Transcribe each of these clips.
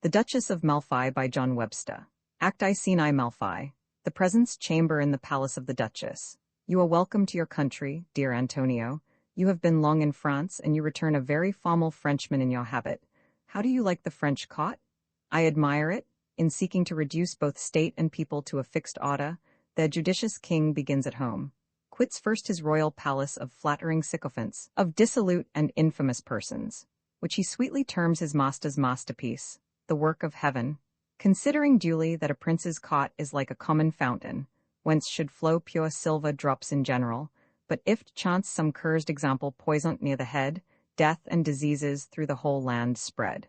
The Duchess of Malfi by John Webster. Act I Scene I Malfi. The Presence Chamber in the Palace of the Duchess. You are welcome to your country, dear Antonio. You have been long in France, and you return a very formal Frenchman in your habit. How do you like the French court? I admire it. In seeking to reduce both state and people to a fixed order, their judicious king begins at home. Quits first his royal palace of flattering sycophants, of dissolute and infamous persons, which he sweetly terms his master's masterpiece, the work of heaven, considering duly that a prince's cot is like a common fountain, whence should flow pure silver drops in general, but if chance some cursed example poisoned near the head, death and diseases through the whole land spread.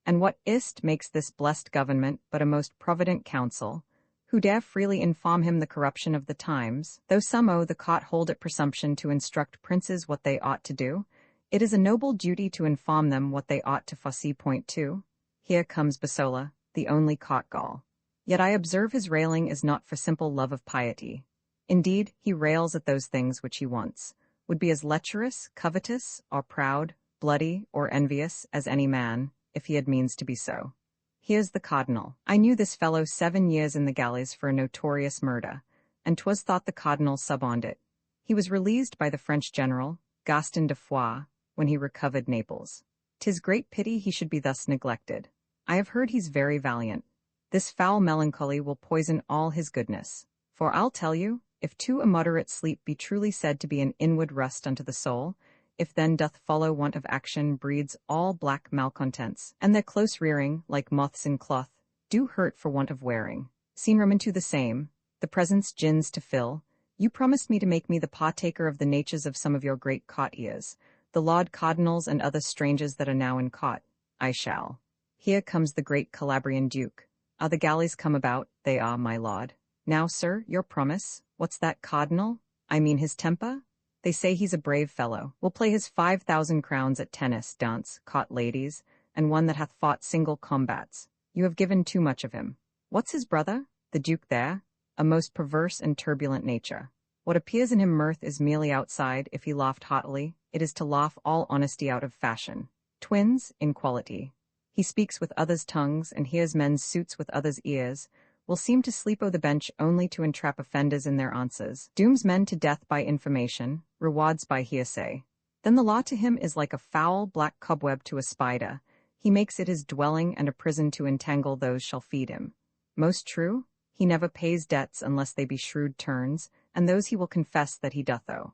And what is't makes this blessed government but a most provident council, who dare freely inform him the corruption of the times, though some o' the cot hold it presumption to instruct princes what they ought to do, it is a noble duty to inform them what they ought to foresee. Point 2. Here comes Basola, the only cot Gaul. Yet I observe his railing is not for simple love of piety. Indeed, he rails at those things which he wants, would be as lecherous, covetous, or proud, bloody, or envious as any man, if he had means to be so. Here's the cardinal. I knew this fellow 7 years in the galleys for a notorious murder, and 'twas thought the cardinal suborned it. He was released by the French general, Gaston de Foix, when he recovered Naples. 'Tis great pity he should be thus neglected. I have heard he's very valiant. This foul melancholy will poison all his goodness. For I'll tell you, if too immoderate sleep be truly said to be an inward rust unto the soul, if then doth follow want of action breeds all black malcontents, and their close rearing, like moths in cloth, do hurt for want of wearing. Scene Roman 2 the same, the presence gins to fill. You promised me to make me the partaker of the natures of some of your great courtiers, the Lord Cardinals and other strangers that are now in court. I shall. Here comes the great Calabrian Duke. Are the galleys come about? They are, my lord. Now, sir, your promise. What's that cardinal? I mean his temper? They say he's a brave fellow. Will play his 5,000 crowns at tennis, dance, caught ladies, and one that hath fought single combats. You have given too much of him. What's his brother? The Duke there? A most perverse and turbulent nature. What appears in him mirth is merely outside. If he laughed haughtily, it is to laugh all honesty out of fashion. Twins, in quality. He speaks with others' tongues, and hears men's suits with others' ears, will seem to sleep o' the bench only to entrap offenders in their answers, dooms men to death by information, rewards by hearsay. Then the law to him is like a foul black cobweb to a spider. He makes it his dwelling and a prison to entangle those shall feed him. Most true, he never pays debts unless they be shrewd turns, and those he will confess that he doth owe.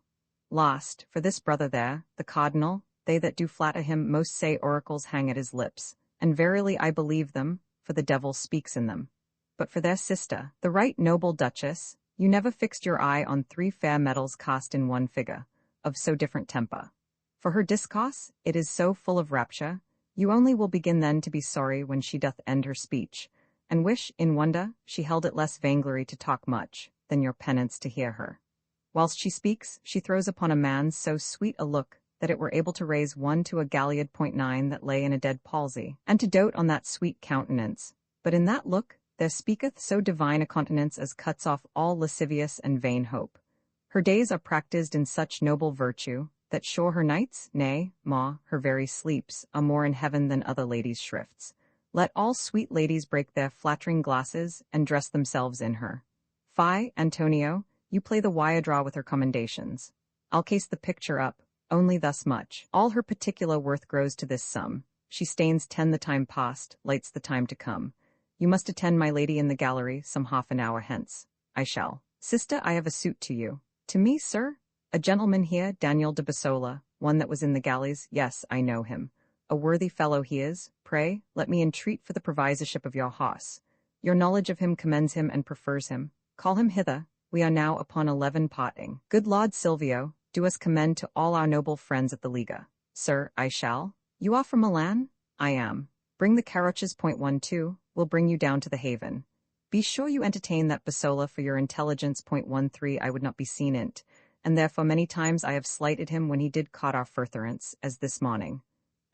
Last, for this brother there, the cardinal, they that do flatter him most say oracles hang at his lips, and verily I believe them, for the devil speaks in them. But for their sister, the right noble Duchess, you never fixed your eye on 3 fair metals cast in one figure, of so different temper. For her discourse, it is so full of rapture, you only will begin then to be sorry when she doth end her speech, and wish, in wonder, she held it less vainglory to talk much, than your penance to hear her. Whilst she speaks, she throws upon a man so sweet a look, that it were able to raise one to a galliard. 9 that lay in a dead palsy, and to dote on that sweet countenance. But in that look, there speaketh so divine a countenance as cuts off all lascivious and vain hope. Her days are practised in such noble virtue, that sure her nights, nay, her very sleeps, are more in heaven than other ladies' shrifts. Let all sweet ladies break their flattering glasses, and dress themselves in her. Fie, Antonio, you play the wire draw with her commendations. I'll case the picture up, only thus much. All her particular worth grows to this sum. She stains 10 the time past, lights the time to come. You must attend my lady in the gallery some half an hour hence. I shall. Sister, I have a suit to you. To me, sir? A gentleman here, Daniel de Basola, one that was in the galleys. Yes, I know him. A worthy fellow he is. Pray, let me entreat for the provisorship of your house. Your knowledge of him commends him and prefers him. Call him hither. We are now upon 11 potting. Good Lord Silvio, do us commend to all our noble friends at the Liga. Sir, I shall. You are from Milan? I am. Bring the carriages. 12, we'll bring you down to the haven. Be sure you entertain that Basola for your intelligence. 13 I would not be seen in't, and therefore many times I have slighted him when he did caught our furtherance, as this morning.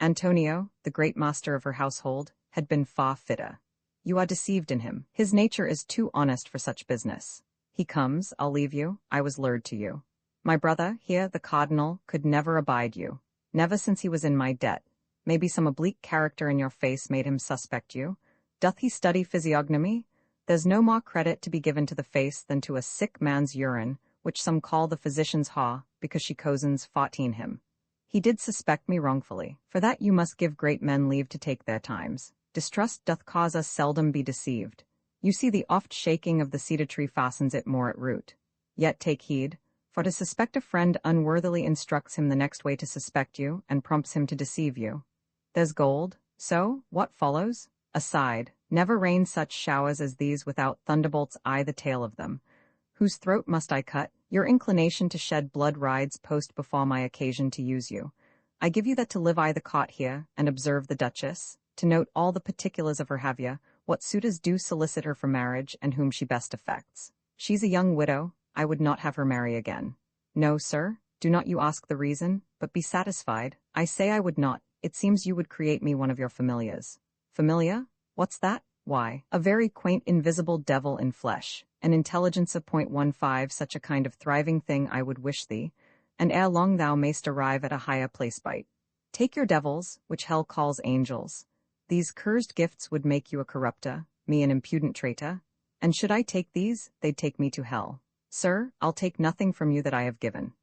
Antonio, the great master of her household, had been far fitter. You are deceived in him. His nature is too honest for such business. He comes, I'll leave you, I was lured to you. My brother, here, the cardinal, could never abide you. Never since he was in my debt. Maybe some oblique character in your face made him suspect you, Doth he study physiognomy? There's no more credit to be given to the face than to a sick man's urine, which some call the physician's haw, because she cozens 14 him. He did suspect me wrongfully, for that you must give great men leave to take their times. Distrust doth cause us seldom be deceived. You see the oft shaking of the cedar tree fastens it more at root. Yet take heed, for to suspect a friend unworthily instructs him the next way to suspect you, and prompts him to deceive you. There's gold, so, what follows? Aside, never rain such showers as these without thunderbolts the tail of them. Whose throat must I cut? Your inclination to shed blood rides post before my occasion to use you. I give you that to live the cot here, and observe the Duchess, to note all the particulars of her havia, what suitors do solicit her for marriage, and whom she best affects. She's a young widow, I would not have her marry again. No, sir, do not you ask the reason, but be satisfied. I say I would not, it seems you would create me one of your familiars. Familia? What's that? Why, a very quaint invisible devil in flesh, an intelligence of .15, such a kind of thriving thing I would wish thee, and ere long thou mayst arrive at a higher place by't. Take your devils, which hell calls angels. These cursed gifts would make you a corrupter, me an impudent traitor, and should I take these, they'd take me to hell. Sir, I'll take nothing from you that I have given.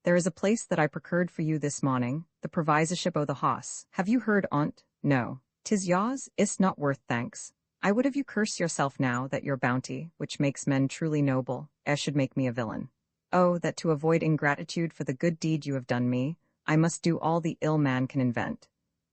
There is a place that I procured for you this morning, the provisorship o' the hoss. Have you heard on't? No. 'Tis yours, is't not worth thanks. I would have you curse yourself now that your bounty, which makes men truly noble, should make me a villain. Oh, that to avoid ingratitude for the good deed you have done me, I must do all the ill man can invent.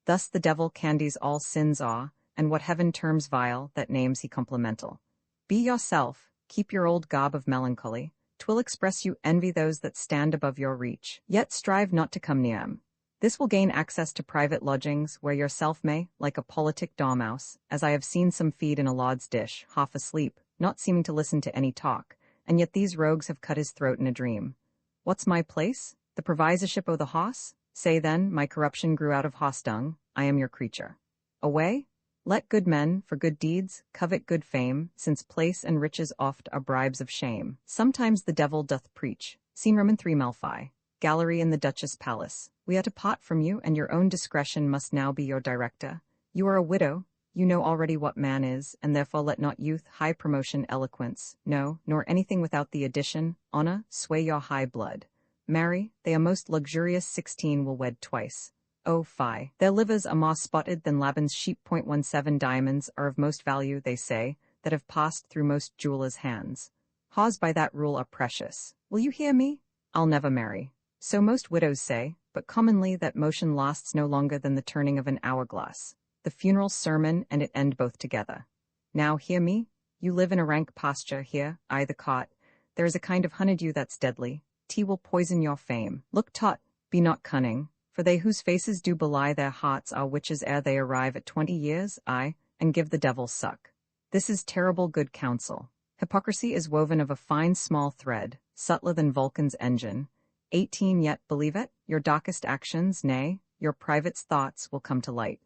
Thus the devil candies all sins and what heaven terms vile, that names he complimental. Be yourself, keep your old garb of melancholy, 'twill express you envy those that stand above your reach, yet strive not to come near 'em. This will gain access to private lodgings, where yourself may, like a politic dormouse, as I have seen some feed in a lord's dish, half asleep, not seeming to listen to any talk, and yet these rogues have cut his throat in a dream. What's my place? The provisorship o' the hoss? Say then, my corruption grew out of hoss dung, I am your creature. Away? Let good men, for good deeds, covet good fame, since place and riches oft are bribes of shame. Sometimes the devil doth preach. Scene Roman 3 Malfi. Gallery in the Duchess' palace. We are to part from you, and your own discretion must now be your director. You are a widow, you know already what man is, and therefore let not youth, high promotion, eloquence, no, nor anything without the addition, honor, sway your high blood. Marry, they are most luxurious 16 will wed twice. Oh, fie. Their livers are more spotted than Laban's sheep. .17 diamonds are of most value, they say, that have passed through most jewelers' hands. Haws by that rule are precious. Will you hear me? I'll never marry. So most widows say, but commonly that motion lasts no longer than the turning of an hourglass. The funeral sermon and it end both together. Now hear me, you live in a rank pasture here, the cot. There is a kind of honeydew that's deadly. Tea will poison your fame. Look taut, be not cunning, for they whose faces do belie their hearts are witches ere they arrive at 20 years, and give the devil suck. This is terrible good counsel. Hypocrisy is woven of a fine small thread, subtler than Vulcan's engine. 18 yet believe it, your darkest actions, nay, your private thoughts will come to light.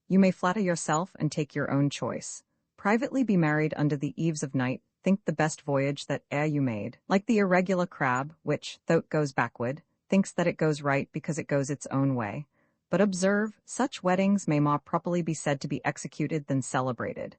You may flatter yourself and take your own choice. Privately be married under the eaves of night, think the best voyage that e'er you made, like the irregular crab, which, though it goes backward, thinks that it goes right because it goes its own way. But observe, such weddings may more properly be said to be executed than celebrated.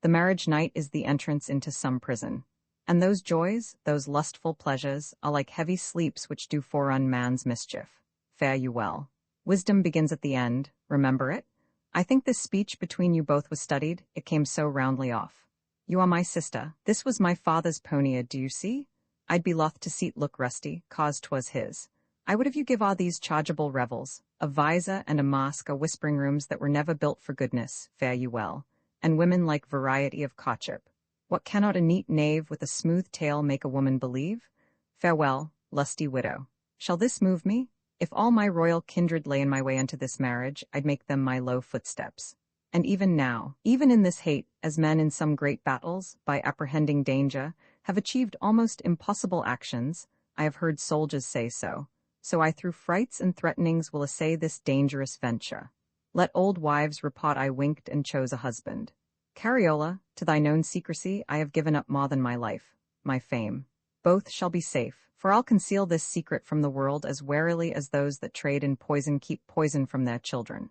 The marriage night is the entrance into some prison. And those joys, those lustful pleasures, are like heavy sleeps which do forerun man's mischief. Fare you well. Wisdom begins at the end, remember it? I think this speech between you both was studied, it came so roundly off. You are my sister, this was my father's poniard, do you see? I'd be loth to see't look rusty, cause 'twas his. I would have you give all these chargeable revels, a visor and a mask are whispering rooms that were never built for goodness, fare you well, and women like variety of courtship. What cannot a neat knave with a smooth tale make a woman believe? Farewell, lusty widow. Shall this move me? If all my royal kindred lay in my way unto this marriage, I'd make them my low footsteps. And even now, even in this hate, as men in some great battles, by apprehending danger, have achieved almost impossible actions, I have heard soldiers say so. So I through frights and threatenings will essay this dangerous venture. Let old wives report I winked and chose a husband. Cariola, to thy known secrecy I have given up more than my life, my fame. Both shall be safe, for I'll conceal this secret from the world as warily as those that trade in poison keep poison from their children.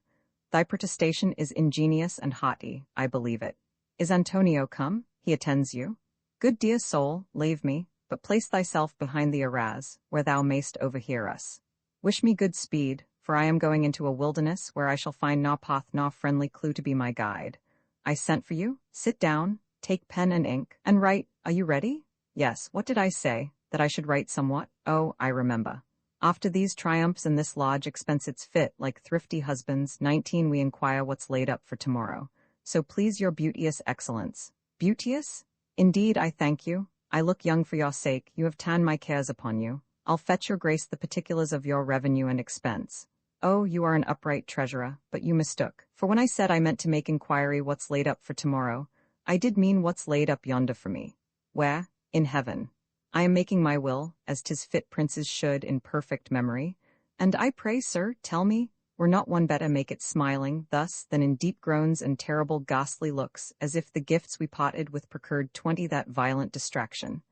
Thy protestation is ingenious and haughty, I believe it. Is Antonio come? He attends you? Good dear soul, leave me, but place thyself behind the arras, where thou mayst overhear us. Wish me good speed, for I am going into a wilderness where I shall find na path na friendly clue to be my guide. I sent for you, sit down, take pen and ink, and write. Are you ready? Yes, what did I say? That I should write somewhat? Oh, I remember. After these triumphs and this large expense it's fit, like thrifty husbands, 19 we inquire what's laid up for tomorrow. So please your beauteous excellence. Beauteous? Indeed I thank you. I look young for your sake, you have ta'en my cares upon you. I'll fetch your grace the particulars of your revenue and expense. Oh, you are an upright treasurer, but you mistook. For when I said I meant to make inquiry what's laid up for tomorrow, I did mean what's laid up yonder for me. Where? In heaven. I am making my will, as 'tis fit princes should in perfect memory, and I pray, sir, tell me, were not one better make it smiling thus than in deep groans and terrible ghastly looks, as if the gifts we potted with procured 20 that violent distraction?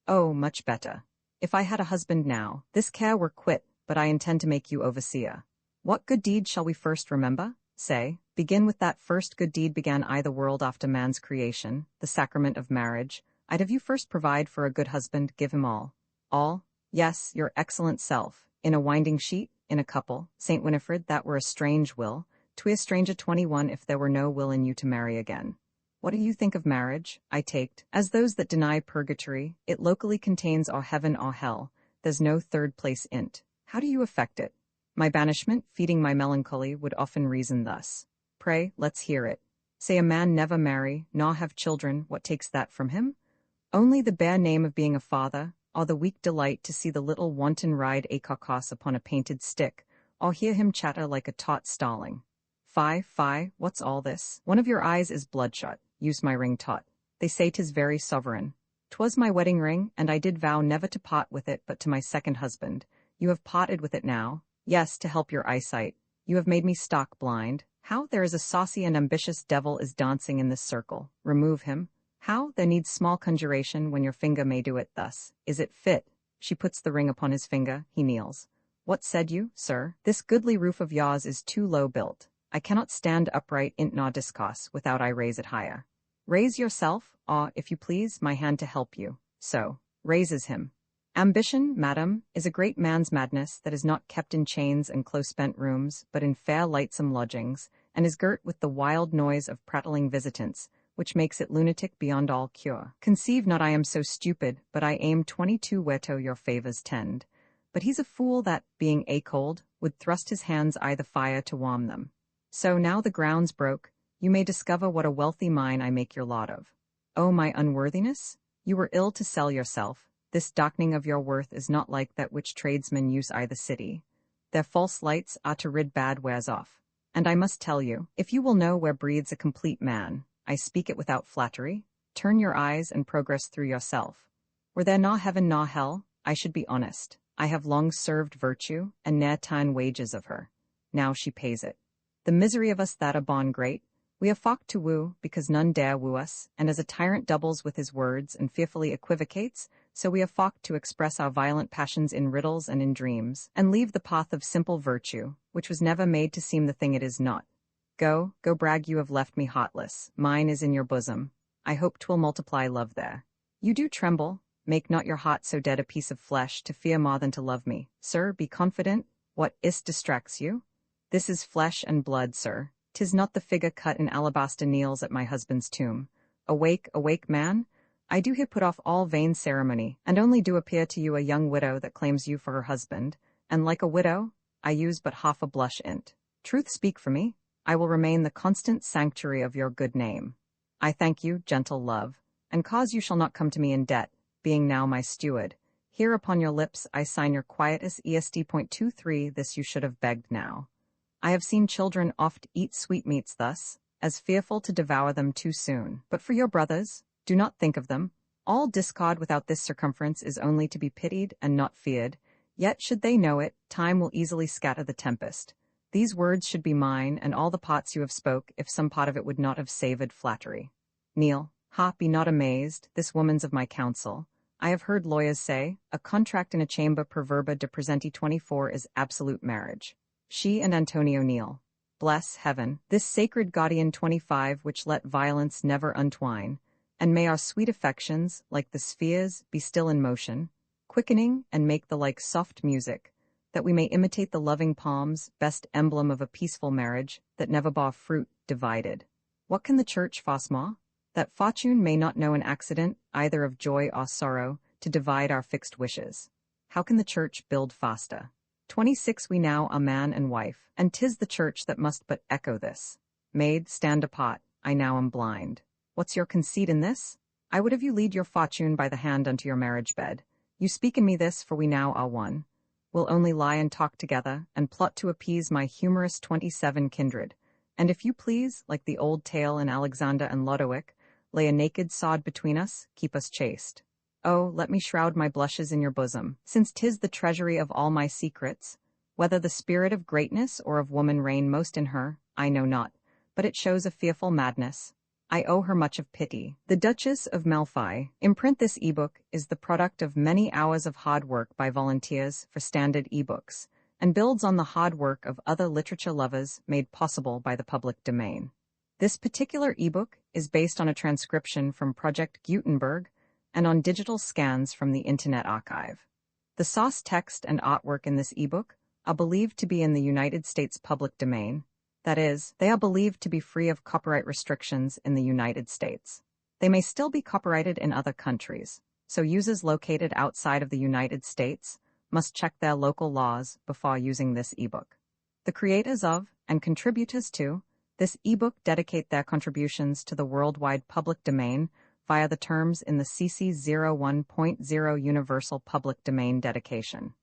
Oh, much better. If I had a husband now, this care were quit, but I intend to make you overseer. What good deed shall we first remember? Say, begin with that first good deed began I the world after man's creation, the sacrament of marriage. I'd have you first provide for a good husband, give him all. All? Yes, your excellent self. In a winding sheet, in a couple, St. Winifred, that were a strange will, twi a stranger 21 if there were no will in you to marry again. What do you think of marriage? I taked, as those that deny purgatory, it locally contains or heaven or hell, there's no third place in't. How do you effect it? My banishment, feeding my melancholy, would often reason thus. Pray, let's hear it. Say a man never marry, nor have children, what takes that from him? Only the bare name of being a father, or the weak delight to see the little wanton ride a carcass upon a painted stick, or hear him chatter like a taut starling. Fie, what's all this? One of your eyes is bloodshot, use my ring taut. They say 'tis very sovereign. 'Twas my wedding ring, and I did vow never to part with it but to my second husband. You have parted with it now. Yes, to help your eyesight. You have made me stock blind. How? There is a saucy and ambitious devil is dancing in this circle. Remove him. How? There needs small conjuration when your finger may do it thus. Is it fit? She puts the ring upon his finger, he kneels. What said you, sir? This goodly roof of yours is too low built. I cannot stand upright in nor discourse without I raise it higher. Raise yourself, or, if you please, my hand to help you. So, raises him. Ambition, madam, is a great man's madness that is not kept in chains and close-spent rooms, but in fair lightsome lodgings, and is girt with the wild noise of prattling visitants, which makes it lunatic beyond all cure. Conceive not I am so stupid, but I aim 22 whereto your favours tend. But he's a fool that, being a-cold, would thrust his hands i' the fire to warm them. So now the ground's broke, you may discover what a wealthy mine I make your lot of. Oh, my unworthiness? You were ill to sell yourself. This dockening of your worth is not like that which tradesmen use i' the city. Their false lights are to rid bad wares off. And I must tell you, if you will know where breathes a complete man, I speak it without flattery, turn your eyes and progress through yourself. Were there na heaven na hell, I should be honest. I have long served virtue, and ne'er ta'en wages of her. Now she pays it. The misery of us that abon great, we have fought to woo, because none dare woo us, and as a tyrant doubles with his words and fearfully equivocates, so we have fought to express our violent passions in riddles and in dreams, and leave the path of simple virtue, which was never made to seem the thing it is not. Go brag you have left me hotless, mine is in your bosom. I hope 'twill multiply love there. You do tremble, make not your heart so dead a piece of flesh to fear more than to love me. Sir, be confident, what is't distracts you? This is flesh and blood, sir. 'Tis not the figure cut in alabaster kneels at my husband's tomb. Awake, man? I do here put off all vain ceremony, and only do appear to you a young widow that claims you for her husband, and like a widow, I use but half a blush in't. Truth speak for me, I will remain the constant sanctuary of your good name. I thank you, gentle love, and cause you shall not come to me in debt, being now my steward. Here upon your lips I sign your quietus ESD.23, this you should have begged now. I have seen children oft eat sweetmeats thus, as fearful to devour them too soon. But for your brothers, do not think of them. All discord without this circumference is only to be pitied and not feared, yet should they know it, time will easily scatter the tempest. These words should be mine, and all the pots you have spoke, if some part of it would not have savoured flattery. Kneel, be not amazed, this woman's of my counsel. I have heard lawyers say, a contract in a chamber per verba de presenti 24 is absolute marriage. She and Antonio kneel. bless heaven, this sacred guardian 25 which let violence never untwine, and may our sweet affections, like the spheres, be still in motion, quickening and make the like soft music, that we may imitate the loving palms, best emblem of a peaceful marriage, that never bar fruit divided. What can the church fasma? That fortune may not know an accident, either of joy or sorrow, to divide our fixed wishes. How can the church build faster? 26 We now are man and wife, and 'tis the church that must but echo this. Maid, stand apart, I now am blind. What's your conceit in this? I would have you lead your fortune by the hand unto your marriage bed. You speak in me this, for we now are one. We'll only lie and talk together, and plot to appease my humorous 27 kindred. And if you please, like the old tale in Alexander and Lodowick, lay a naked sod between us, keep us chaste. Oh, let me shroud my blushes in your bosom, since 'tis the treasury of all my secrets. Whether the spirit of greatness or of woman reign most in her, I know not, but it shows a fearful madness. I owe her much of pity. The Duchess of Malfi. Imprint this ebook is the product of many hours of hard work by volunteers for standard ebooks, and builds on the hard work of other literature lovers made possible by the public domain. This particular ebook is based on a transcription from Project Gutenberg and on digital scans from the Internet Archive. The source text and artwork in this ebook are believed to be in the United States public domain. That is, they are believed to be free of copyright restrictions in the United States. They may still be copyrighted in other countries, so users located outside of the United States must check their local laws before using this ebook. The creators of, and contributors to, this ebook dedicate their contributions to the worldwide public domain via the terms in the CC 01.0 Universal Public Domain dedication.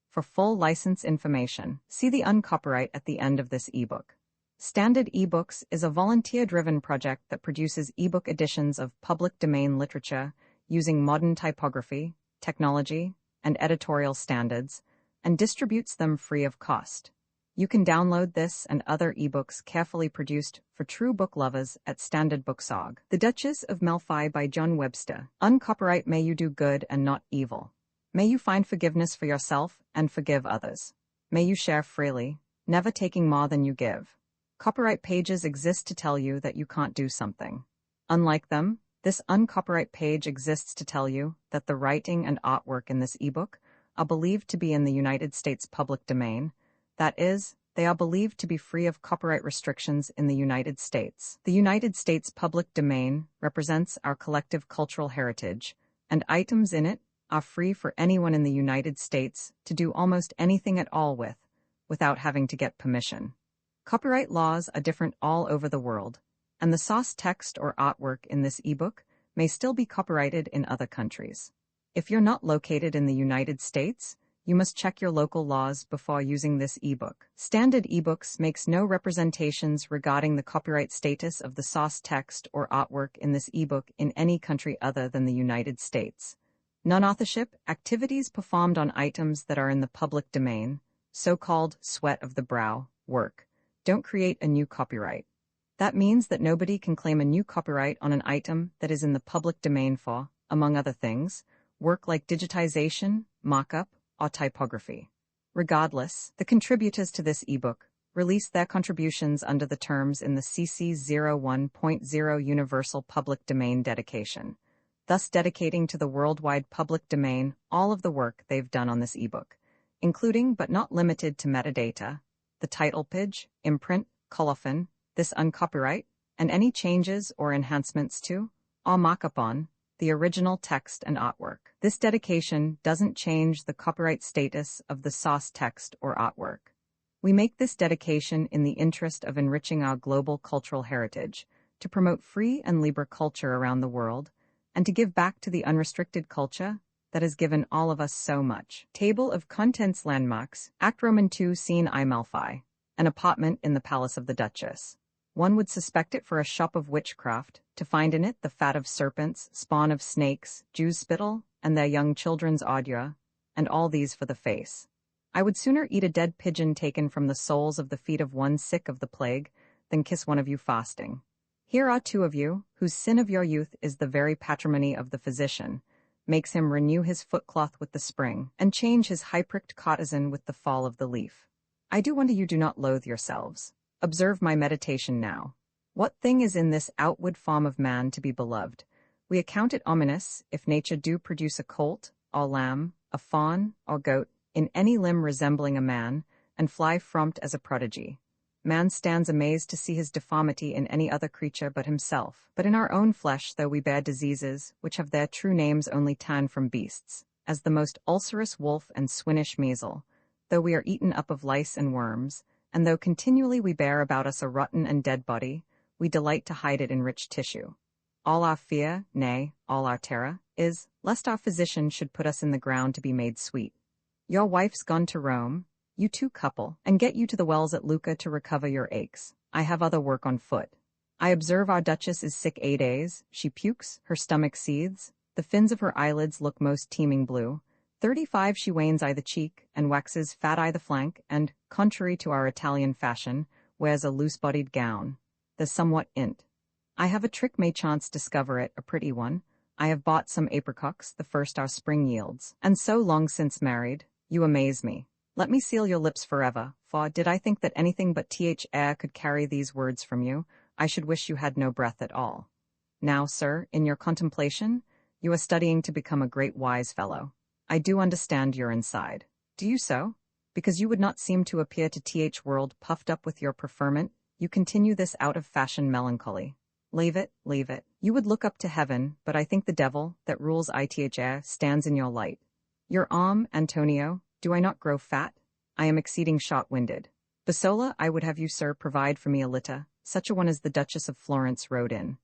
For full license information, see the uncopyright at the end of this ebook. Standard eBooks is a volunteer-driven project that produces ebook editions of public domain literature using modern typography, technology, and editorial standards, and distributes them free of cost. You can download this and other ebooks carefully produced for true book lovers at Standard Books.org. The Duchess of Malfi by John Webster. Uncopyright. May you do good and not evil. May you find forgiveness for yourself and forgive others. May you share freely, never taking more than you give. Copyright pages exist to tell you that you can't do something. Unlike them, this uncopyright page exists to tell you that the writing and artwork in this ebook are believed to be in the United States public domain. That is, they are believed to be free of copyright restrictions in the United States. The United States public domain represents our collective cultural heritage, and items in it are free for anyone in the United States to do almost anything at all with, without having to get permission. Copyright laws are different all over the world, and the source text or artwork in this ebook may still be copyrighted in other countries. If you're not located in the United States, you must check your local laws before using this ebook. Standard ebooks makes no representations regarding the copyright status of the source text or artwork in this ebook in any country other than the United States. Non-authorship activities performed on items that are in the public domain, so-called sweat of the brow, work, don't create a new copyright. That means that nobody can claim a new copyright on an item that is in the public domain for, among other things, work like digitization, mock-up, or typography. Regardless, the contributors to this ebook release their contributions under the terms in the CC 01.0 Universal Public Domain dedication, thus dedicating to the worldwide public domain all of the work they've done on this ebook, including but not limited to metadata, the title page, imprint, colophon, this uncopyright, and any changes or enhancements to, or mock-up on, the original text and artwork. This dedication doesn't change the copyright status of the source text or artwork. We make this dedication in the interest of enriching our global cultural heritage, to promote free and libre culture around the world, and to give back to the unrestricted culture that has given all of us so much. Table of Contents Landmarks, Act Roman 2 Scene I Malfi. An apartment in the palace of the Duchess. One would suspect it for a shop of witchcraft, to find in it the fat of serpents, spawn of snakes, Jews' spittle, and their young children's ordure, and all these for the face. I would sooner eat a dead pigeon taken from the soles of the feet of one sick of the plague, than kiss one of you fasting. Here are two of you, whose sin of your youth is the very patrimony of the physician, makes him renew his footcloth with the spring, and change his high-pricked courtesan with the fall of the leaf. I do wonder you do not loathe yourselves. Observe my meditation now. What thing is in this outward form of man to be beloved? We account it ominous, if nature do produce a colt, or lamb, a fawn, or goat, in any limb resembling a man, and fly frompt as a prodigy. Man stands amazed to see his deformity in any other creature but himself. But in our own flesh, though we bear diseases, which have their true names only ta'en from beasts, as the most ulcerous wolf and swinish measle, though we are eaten up of lice and worms, and though continually we bear about us a rotten and dead body, we delight to hide it in rich tissue. All our fear, nay, all our terror, is, lest our physician should put us in the ground to be made sweet. Your wife's gone to Rome, you two couple, and get you to the wells at Lucca to recover your aches. I have other work on foot. I observe our Duchess is sick 8 days, she pukes, her stomach seethes, the fins of her eyelids look most teeming blue. 35 she wanes the cheek, and waxes fat the flank, and, contrary to our Italian fashion, wears a loose-bodied gown. The somewhat int. I have a trick may chance discover it, a pretty one. I have bought some apricocks, the first our spring yields, and so long since married. You amaze me. Let me seal your lips forever, for did I think that anything but air could carry these words from you, I should wish you had no breath at all. Now, sir, in your contemplation, you are studying to become a great wise fellow. I do understand your inside. Do you so? Because you would not seem to appear to world puffed up with your preferment, you continue this out-of-fashion melancholy. Leave it, leave it. You would look up to heaven, but I think the devil, that rules air, stands in your light. Your arm, Antonio, do I not grow fat? I am exceeding short-winded. Basola, I would have you, sir, provide for me a litta, such a one as the Duchess of Florence rode in.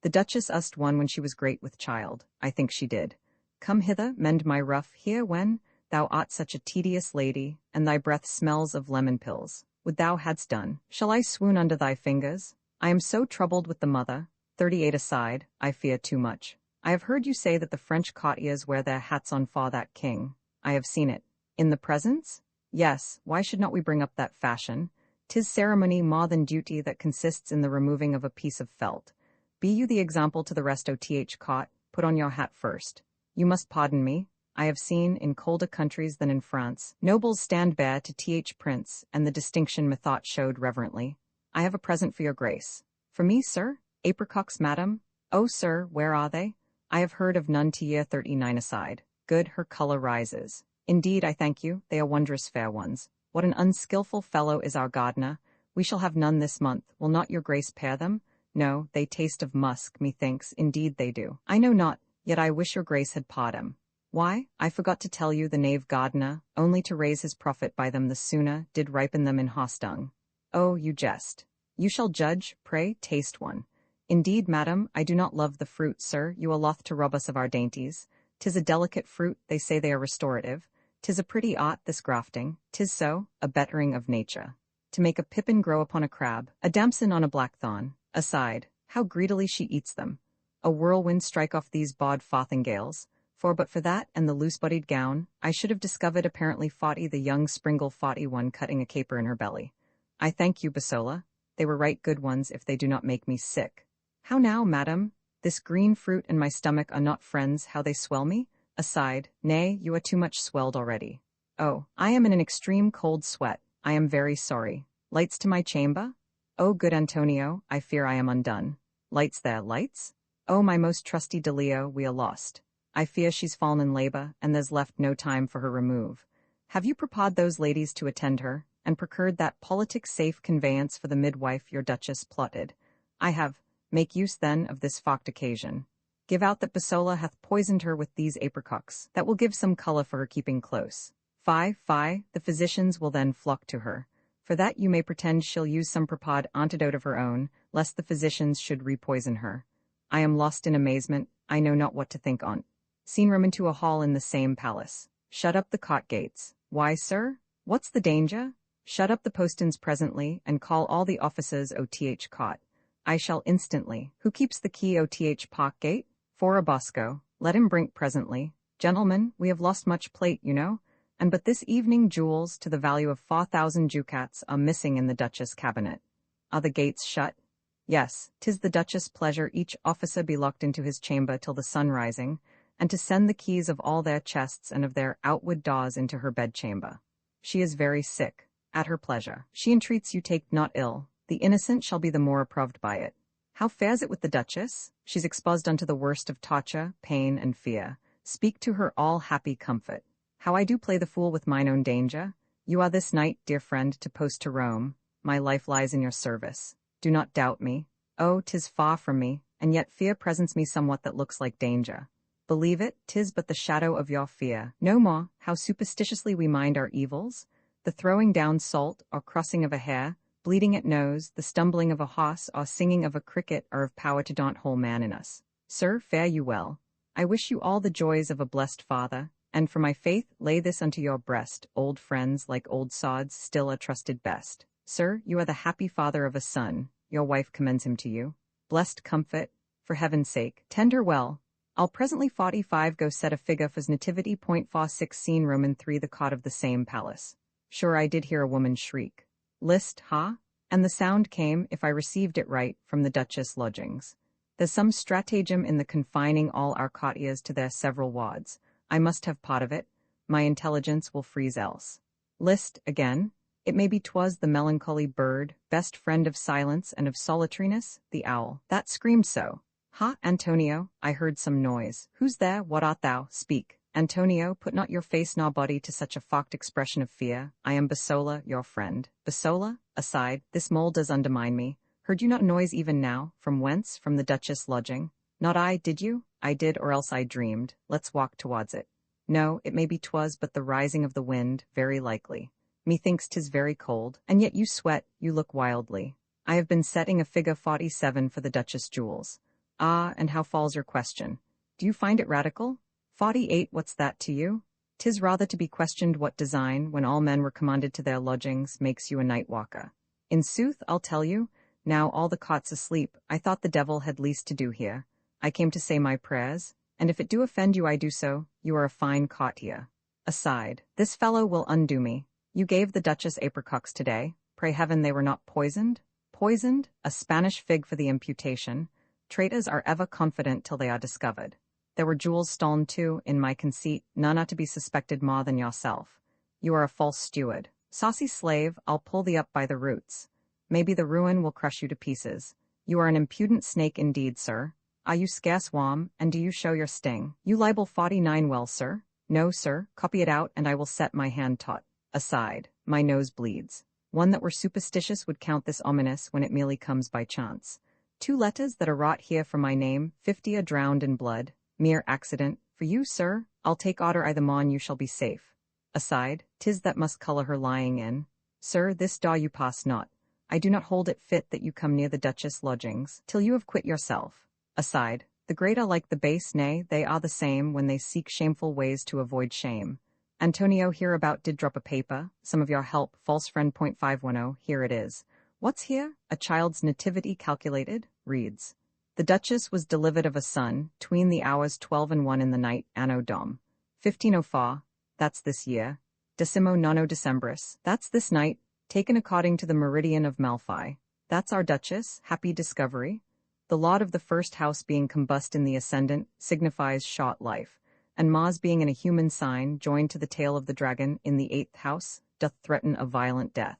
The Duchess used one when she was great with child, I think she did. Come hither, mend my ruff here when, thou art such a tedious lady, and thy breath smells of lemon pills. Would thou hadst done. Shall I swoon under thy fingers? I am so troubled with the mother. 38 aside, I fear too much. I have heard you say that the French courtiers wear their hats on for that king. I have seen it. In the presence? Yes, why should not we bring up that fashion? 'Tis ceremony more than duty that consists in the removing of a piece of felt. Be you the example to the rest caught, put on your hat first. You must pardon me. I have seen, in colder countries than in France, nobles stand bare to prince, and the distinction methought showed reverently. I have a present for your grace. For me, sir? Apricocks, madam? Oh, sir, where are they? I have heard of none to year 39 aside. Good, her color rises. Indeed, I thank you, they are wondrous fair ones. What an unskilful fellow is our gardener. We shall have none this month. Will not your grace pare them? No, they taste of musk, methinks, indeed they do. I know not, yet I wish your grace had pared 'em. Why, I forgot to tell you the knave gardener, only to raise his profit by them the sooner, did ripen them in hostung. Oh, you jest. You shall judge, pray, taste one. Indeed, madam, I do not love the fruit, sir, you are loth to rob us of our dainties. 'Tis a delicate fruit, they say they are restorative. 'Tis a pretty art, this grafting, 'tis so, a bettering of nature. To make a pippin grow upon a crab, a damson on a blackthorn, aside, how greedily she eats them. A whirlwind strike off these bod farthingales, for but for that and the loose-bodied gown, I should have discovered apparently Fawty the young springle Fawty one cutting a caper in her belly. I thank you, Basola. They were right good ones if they do not make me sick. How now, madam? This green fruit and my stomach are not friends, how they swell me? Aside, nay, you are too much swelled already. Oh, I am in an extreme cold sweat. I am very sorry. Lights to my chamber? Oh, good Antonio, I fear I am undone. Lights there, lights? Oh, my most trusty Delio, we are lost. I fear she's fallen in labor, and there's left no time for her remove. Have you prepared those ladies to attend her, and procured that politic-safe conveyance for the midwife your Duchess plotted? I have. Make use, then, of this focked occasion. Give out that Basola hath poisoned her with these apricocks. That will give some colour for her keeping close. Fie, fie, the physicians will then flock to her. For that you may pretend she'll use some prepared antidote of her own, lest the physicians should repoison her. I am lost in amazement, I know not what to think on't. Seen room into a hall in the same palace. Shut up the cot gates. Why, sir? What's the danger? Shut up the postons presently, and call all the officers cot. I shall instantly. Who keeps the key park gate? For a Bosco. Let him bring presently. Gentlemen, we have lost much plate, you know, and but this evening jewels to the value of 4,000 ducats are missing in the Duchess' cabinet. Are the gates shut? Yes, 'tis the Duchess' pleasure each officer be locked into his chamber till the sun rising, and to send the keys of all their chests and of their outward doors into her bedchamber. She is very sick. At her pleasure. She entreats you take not ill. The innocent shall be the more approved by it. How fares it with the Duchess? She's exposed unto the worst of torture, pain, and fear. Speak to her all happy comfort. How I do play the fool with mine own danger? You are this night, dear friend, to post to Rome. My life lies in your service. Do not doubt me. Oh, 'tis far from me, and yet fear presents me somewhat that looks like danger. Believe it, 'tis but the shadow of your fear. No more, how superstitiously we mind our evils. The throwing down salt, or crossing of a hare, bleeding at nose, the stumbling of a horse, or singing of a cricket are of power to daunt whole man in us. Sir, fare you well. I wish you all the joys of a blessed father, and for my faith lay this unto your breast, old friends like old sods still are trusted best. Sir, you are the happy father of a son, your wife commends him to you. Blessed comfort, for heaven's sake, tend her well. I'll presently 45 go set a figure for's nativity. 46 scene Roman 3 the cot of the same palace. Sure I did hear a woman shriek. List, ha? And the sound came, if I received it right, from the Duchess' lodgings. There's some stratagem in the confining all our courtiers to their several wards. I must have part of it. My intelligence will freeze else. List, again. It may be 'twas the melancholy bird, best friend of silence and of solitariness, the owl, that screamed so. Ha, Antonio, I heard some noise. Who's there? What art thou? Speak. Antonio, put not your face nor body to such a focked expression of fear. I am Basola, your friend. Basola? Aside, this mole does undermine me. Heard you not noise even now? From whence? From the Duchess' lodging? Not I, did you? I did, or else I dreamed. Let's walk towards it. No, it may be 'twas but the rising of the wind, very likely. Methinks 'tis very cold, and yet you sweat, you look wildly. I have been setting a figure 47 for the Duchess' jewels. Ah, and how falls your question? Do you find it radical? 48, what's that to you? 'Tis rather to be questioned what design, when all men were commanded to their lodgings, makes you a night walker. In sooth, I'll tell you, now all the cots asleep, I thought the devil had least to do here. I came to say my prayers, and if it do offend you I do so. You are a fine courtier. Aside, this fellow will undo me. You gave the Duchess apricots today. Pray heaven they were not poisoned? Poisoned? A Spanish fig for the imputation. Traitors are ever confident till they are discovered. There were jewels stolen too, in my conceit, none are to be suspected more than yourself. You are a false steward. Saucy slave, I'll pull thee up by the roots. Maybe the ruin will crush you to pieces. You are an impudent snake indeed, sir. Are you scarce warm, and do you show your sting? You libel 49 well, sir? No, sir, copy it out, and I will set my hand taut. Aside, my nose bleeds. One that were superstitious would count this ominous when it merely comes by chance. 2 letters that are wrought here for my name, 50 are drowned in blood. Mere accident. For you, sir, I'll take order I the mon you shall be safe. Aside, 'tis that must colour her lying in. Sir, this door you pass not. I do not hold it fit that you come near the Duchess' lodgings, till you have quit yourself. Aside, the great are like the base, nay, they are the same when they seek shameful ways to avoid shame. Antonio hereabout did drop a paper, some of your help, false friend. 510, here it is. What's here? A child's nativity calculated? Reads. The Duchess was delivered of a son, tween the hours 12 and 1 in the night, anno dom. 1504, that's this year. Decimo nono Decembris, that's this night, taken according to the meridian of Malfi. That's our Duchess, happy discovery. The lot of the first house being combust in the ascendant signifies short life, and Mars being in a human sign joined to the tail of the dragon in the 8th house, doth threaten a violent death.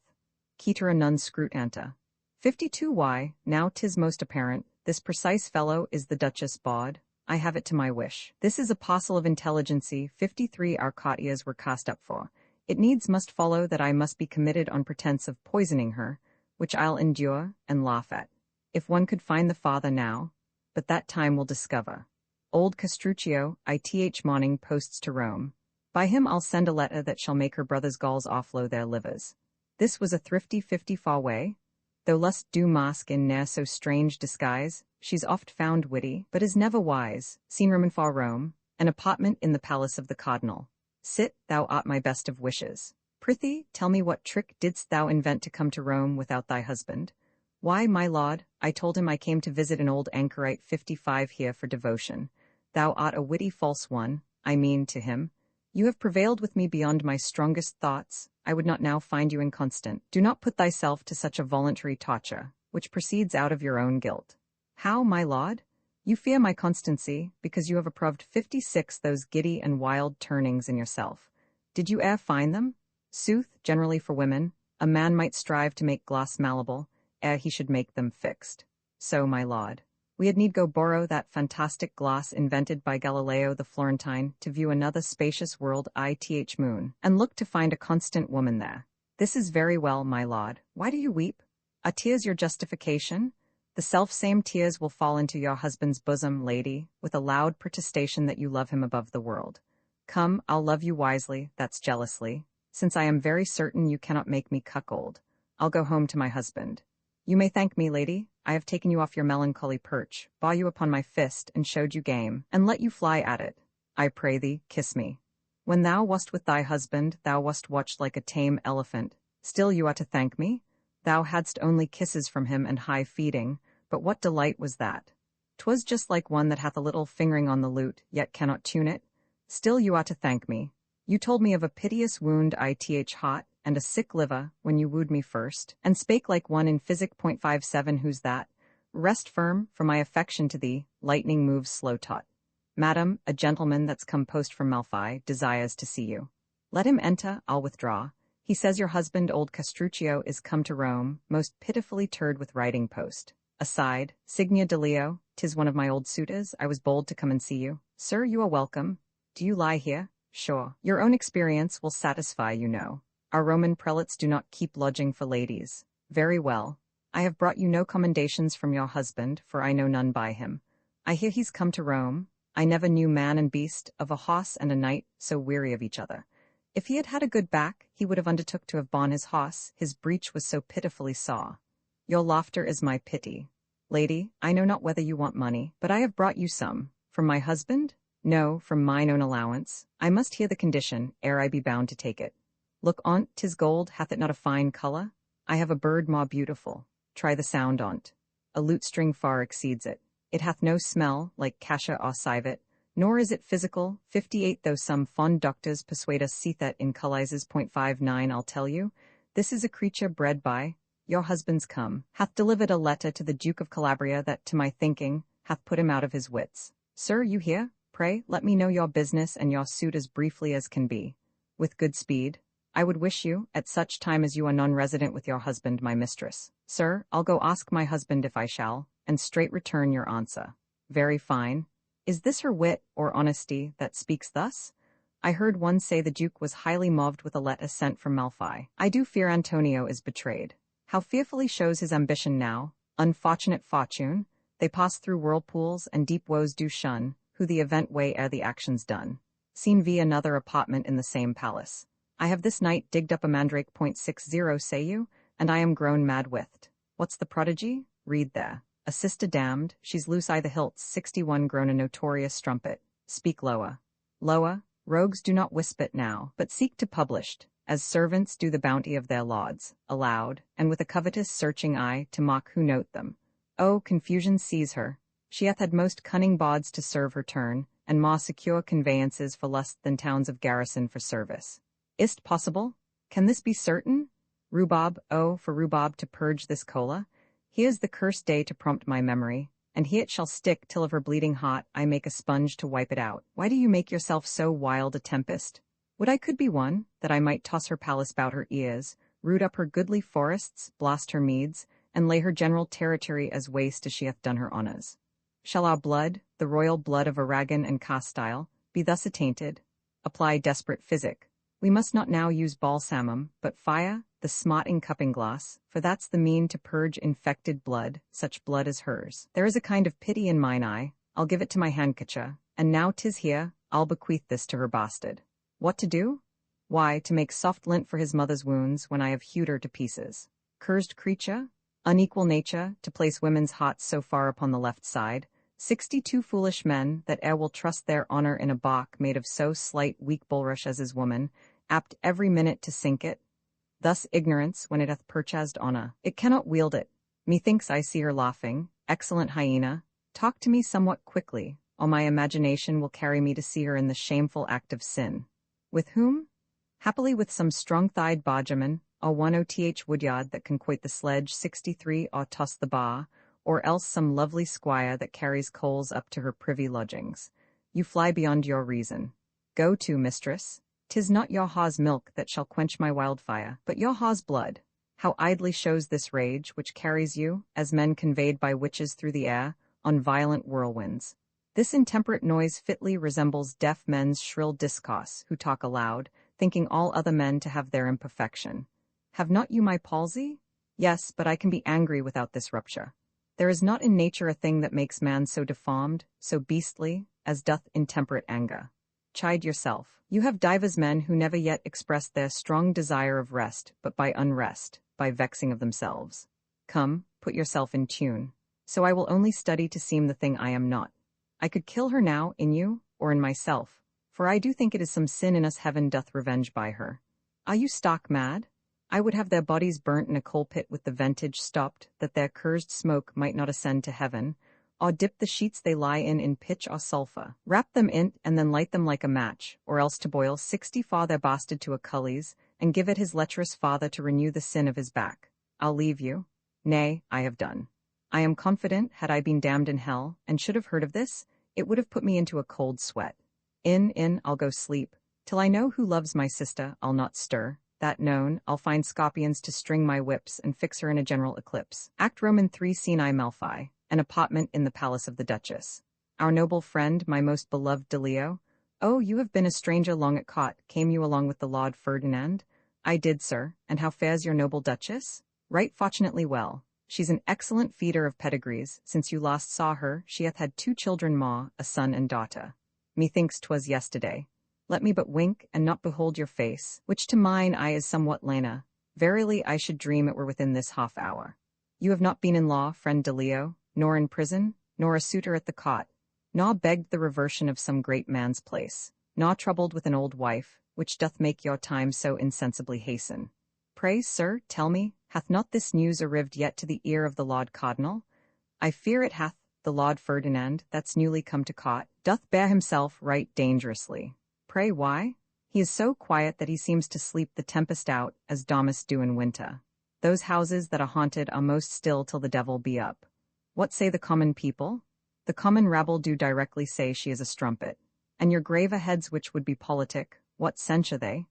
Cetera non scrut anta. 52 why, now 'tis most apparent, this precise fellow is the Duchess Baud. I have it to my wish. This is apostle of intelligency. 53 our courtiers were cast up for. It needs must follow that I must be committed on pretence of poisoning her, which I'll endure and laugh at. If one could find the father now, but that time will discover. Old Castruccio, ith morning posts to Rome. By him I'll send a letter that shall make her brother's Gauls offload their livers. This was a thrifty 54 way. Though lust do mask in ne'er so strange disguise, she's oft found witty, but is never wise. Seen Roman for Rome, an apartment in the palace of the cardinal. Sit, thou art my best of wishes. Prithee, tell me what trick didst thou invent to come to Rome without thy husband? Why, my lord, I told him I came to visit an old anchorite 55 here for devotion. Thou art a witty false one, I mean to him. You have prevailed with me beyond my strongest thoughts. I would not now find you inconstant. Do not put thyself to such a voluntary torture, which proceeds out of your own guilt. How, my lord? You fear my constancy, because you have approved 56 those giddy and wild turnings in yourself. Did you e'er find them? Sooth, generally for women, a man might strive to make gloss malleable, ere he should make them fixed. So, my lord, we had need go borrow that fantastic glass invented by Galileo the Florentine to view another spacious world ith moon, and look to find a constant woman there. This is very well, my lord. Why do you weep? Are tears your justification? The self-same tears will fall into your husband's bosom, lady, with a loud protestation that you love him above the world. Come, I'll love you wisely, that's jealously, since I am very certain you cannot make me cuckold. I'll go home to my husband. You may thank me, lady. I have taken you off your melancholy perch, bore you upon my fist, and showed you game, and let you fly at it. I pray thee, kiss me. When thou wast with thy husband, thou wast watched like a tame elephant. Still you are to thank me? Thou hadst only kisses from him and high feeding, but what delight was that? 'Twas just like one that hath a little fingering on the lute, yet cannot tune it. Still you are to thank me. You told me of a piteous wound ith hot, and a sick liver, when you wooed me first, and spake like one in physic. 57 Who's that? Rest firm, for my affection to thee, lightning moves slow taught. Madam, a gentleman that's come post from Malfi, desires to see you. Let him enter, I'll withdraw. He says your husband, old Castruccio, is come to Rome, most pitifully turred with writing post. Aside, Signia de Leo, 'tis one of my old suitors, I was bold to come and see you. Sir, you are welcome. Do you lie here? Sure. Your own experience will satisfy, you know. Our Roman prelates do not keep lodging for ladies. Very well. I have brought you no commendations from your husband, for I know none by him. I hear he's come to Rome. I never knew man and beast, of a hoss and a knight, so weary of each other. If he had had a good back, he would have undertook to have borne his hoss, his breech was so pitifully saw. Your laughter is my pity. Lady, I know not whether you want money, but I have brought you some. From my husband? No, from mine own allowance. I must hear the condition, ere I be bound to take it. Look on't, 'tis gold, hath it not a fine colour? I have a bird more beautiful. Try the sound on't. A lute string far exceeds it. It hath no smell, like cassia or civet, nor is it physical. 58 Though some fond doctors persuade us see that in Cullises. 59 I'll tell you, this is a creature bred by, your husband's come, hath delivered a letter to the Duke of Calabria that, to my thinking, hath put him out of his wits. Sir, you hear? Pray, let me know your business and your suit as briefly as can be. With good speed. I would wish you, at such time as you are non-resident with your husband, my mistress. Sir, I'll go ask my husband if I shall, and straight return your answer. Very fine. Is this her wit, or honesty, that speaks thus? I heard one say the Duke was highly moved with a letter sent from Malfi. I do fear Antonio is betrayed. How fearfully shows his ambition now. Unfortunate fortune, they pass through whirlpools, and deep woes do shun, who the event weigh ere the action's done. Scene V. Another apartment in the same palace. I have this night digged up a mandrake. 60 say you, and I am grown mad wit't. What's the prodigy? Read there. A sister damned, she's loose I the hilts. 61 Grown a notorious strumpet. Speak lower. Lower, rogues do not wisp it now, but seek to published, as servants do the bounty of their lords, aloud, and with a covetous searching eye to mock who note them. Oh, confusion seize her. She hath had most cunning bawds to serve her turn, and more secure conveyances for lust than towns of garrison for service. Is't possible? Can this be certain? Rhubarb, oh, for rhubarb to purge this choler. Here's the cursed day to prompt my memory, and he it shall stick till of her bleeding heart I make a sponge to wipe it out. Why do you make yourself so wild a tempest? Would I could be one, that I might toss her palace bout her ears, root up her goodly forests, blast her meads, and lay her general territory as waste as she hath done her honours. Shall our blood, the royal blood of Aragon and Castile, be thus attainted? Apply desperate physic. We must not now use balsamum, but fire, the smarting cupping glass, for that's the mean to purge infected blood, such blood as hers. There is a kind of pity in mine eye, I'll give it to my handkerchief, and now 'tis here, I'll bequeath this to her bastard. What to do? Why, to make soft lint for his mother's wounds when I have hewed her to pieces. Cursed creature, unequal nature, to place women's hearts so far upon the left side. 62 foolish men that e'er will trust their honor in a balk made of so slight weak bulrush as is woman, apt every minute to sink it. Thus ignorance, when it hath purchased honor, it cannot wield it. Methinks I see her laughing. Excellent hyena, talk to me somewhat quickly, or my imagination will carry me to see her in the shameful act of sin. With whom? Happily with some strong-thighed bargeman, or one oth woodyard that can quoit the sledge. 63 or toss the bar, or else some lovely squire that carries coals up to her privy lodgings. You fly beyond your reason. Go to, mistress. 'Tis not your haw's milk that shall quench my wildfire, but your haw's blood. How idly shows this rage which carries you, as men conveyed by witches through the air, on violent whirlwinds. This intemperate noise fitly resembles deaf men's shrill discourse, who talk aloud, thinking all other men to have their imperfection. Have not you my palsy? Yes, but I can be angry without this rupture. There is not in nature a thing that makes man so deformed, so beastly, as doth intemperate anger. Chide yourself. You have divers men who never yet expressed their strong desire of rest, but by unrest, by vexing of themselves. Come, put yourself in tune. So I will only study to seem the thing I am not. I could kill her now, in you, or in myself, for I do think it is some sin in us heaven doth revenge by her. Are you stark mad? I would have their bodies burnt in a coal pit with the ventage stopped, that their cursed smoke might not ascend to heaven, or dip the sheets they lie in pitch or sulphur, wrap them in't, and then light them like a match, or else to boil 60 for their bastard to a cullies, and give it his lecherous father to renew the sin of his back. I'll leave you. Nay, I have done. I am confident, had I been damned in hell, and should have heard of this, it would have put me into a cold sweat. I'll go sleep. Till I know who loves my sister, I'll not stir. That known, I'll find scorpions to string my whips and fix her in a general eclipse. Act Roman 3 Scene I Malfi, an apartment in the palace of the Duchess. Our noble friend, my most beloved Delio. Oh, you have been a stranger long at court. Came you along with the Lord Ferdinand? I did, sir. And how fares your noble Duchess? Right fortunately well. She's an excellent feeder of pedigrees. Since you last saw her, she hath had 2 children more, a son and daughter. Methinks 'twas yesterday. Let me but wink, and not behold your face, which to mine eye is somewhat lana. Verily I should dream it were within this half hour. You have not been in law, friend Delio, nor in prison, nor a suitor at the cot, nor begged the reversion of some great man's place, nor troubled with an old wife, which doth make your time so insensibly hasten. Pray, sir, tell me, hath not this news arrived yet to the ear of the Lord Cardinal? I fear it hath. The Lord Ferdinand, that's newly come to court, doth bear himself right dangerously. Pray why? He is so quiet that he seems to sleep the tempest out, as Domus do in winter. Those houses that are haunted are most still till the devil be up. What say the common people? The common rabble do directly say she is a strumpet. And your graver heads which would be politic, what censure they?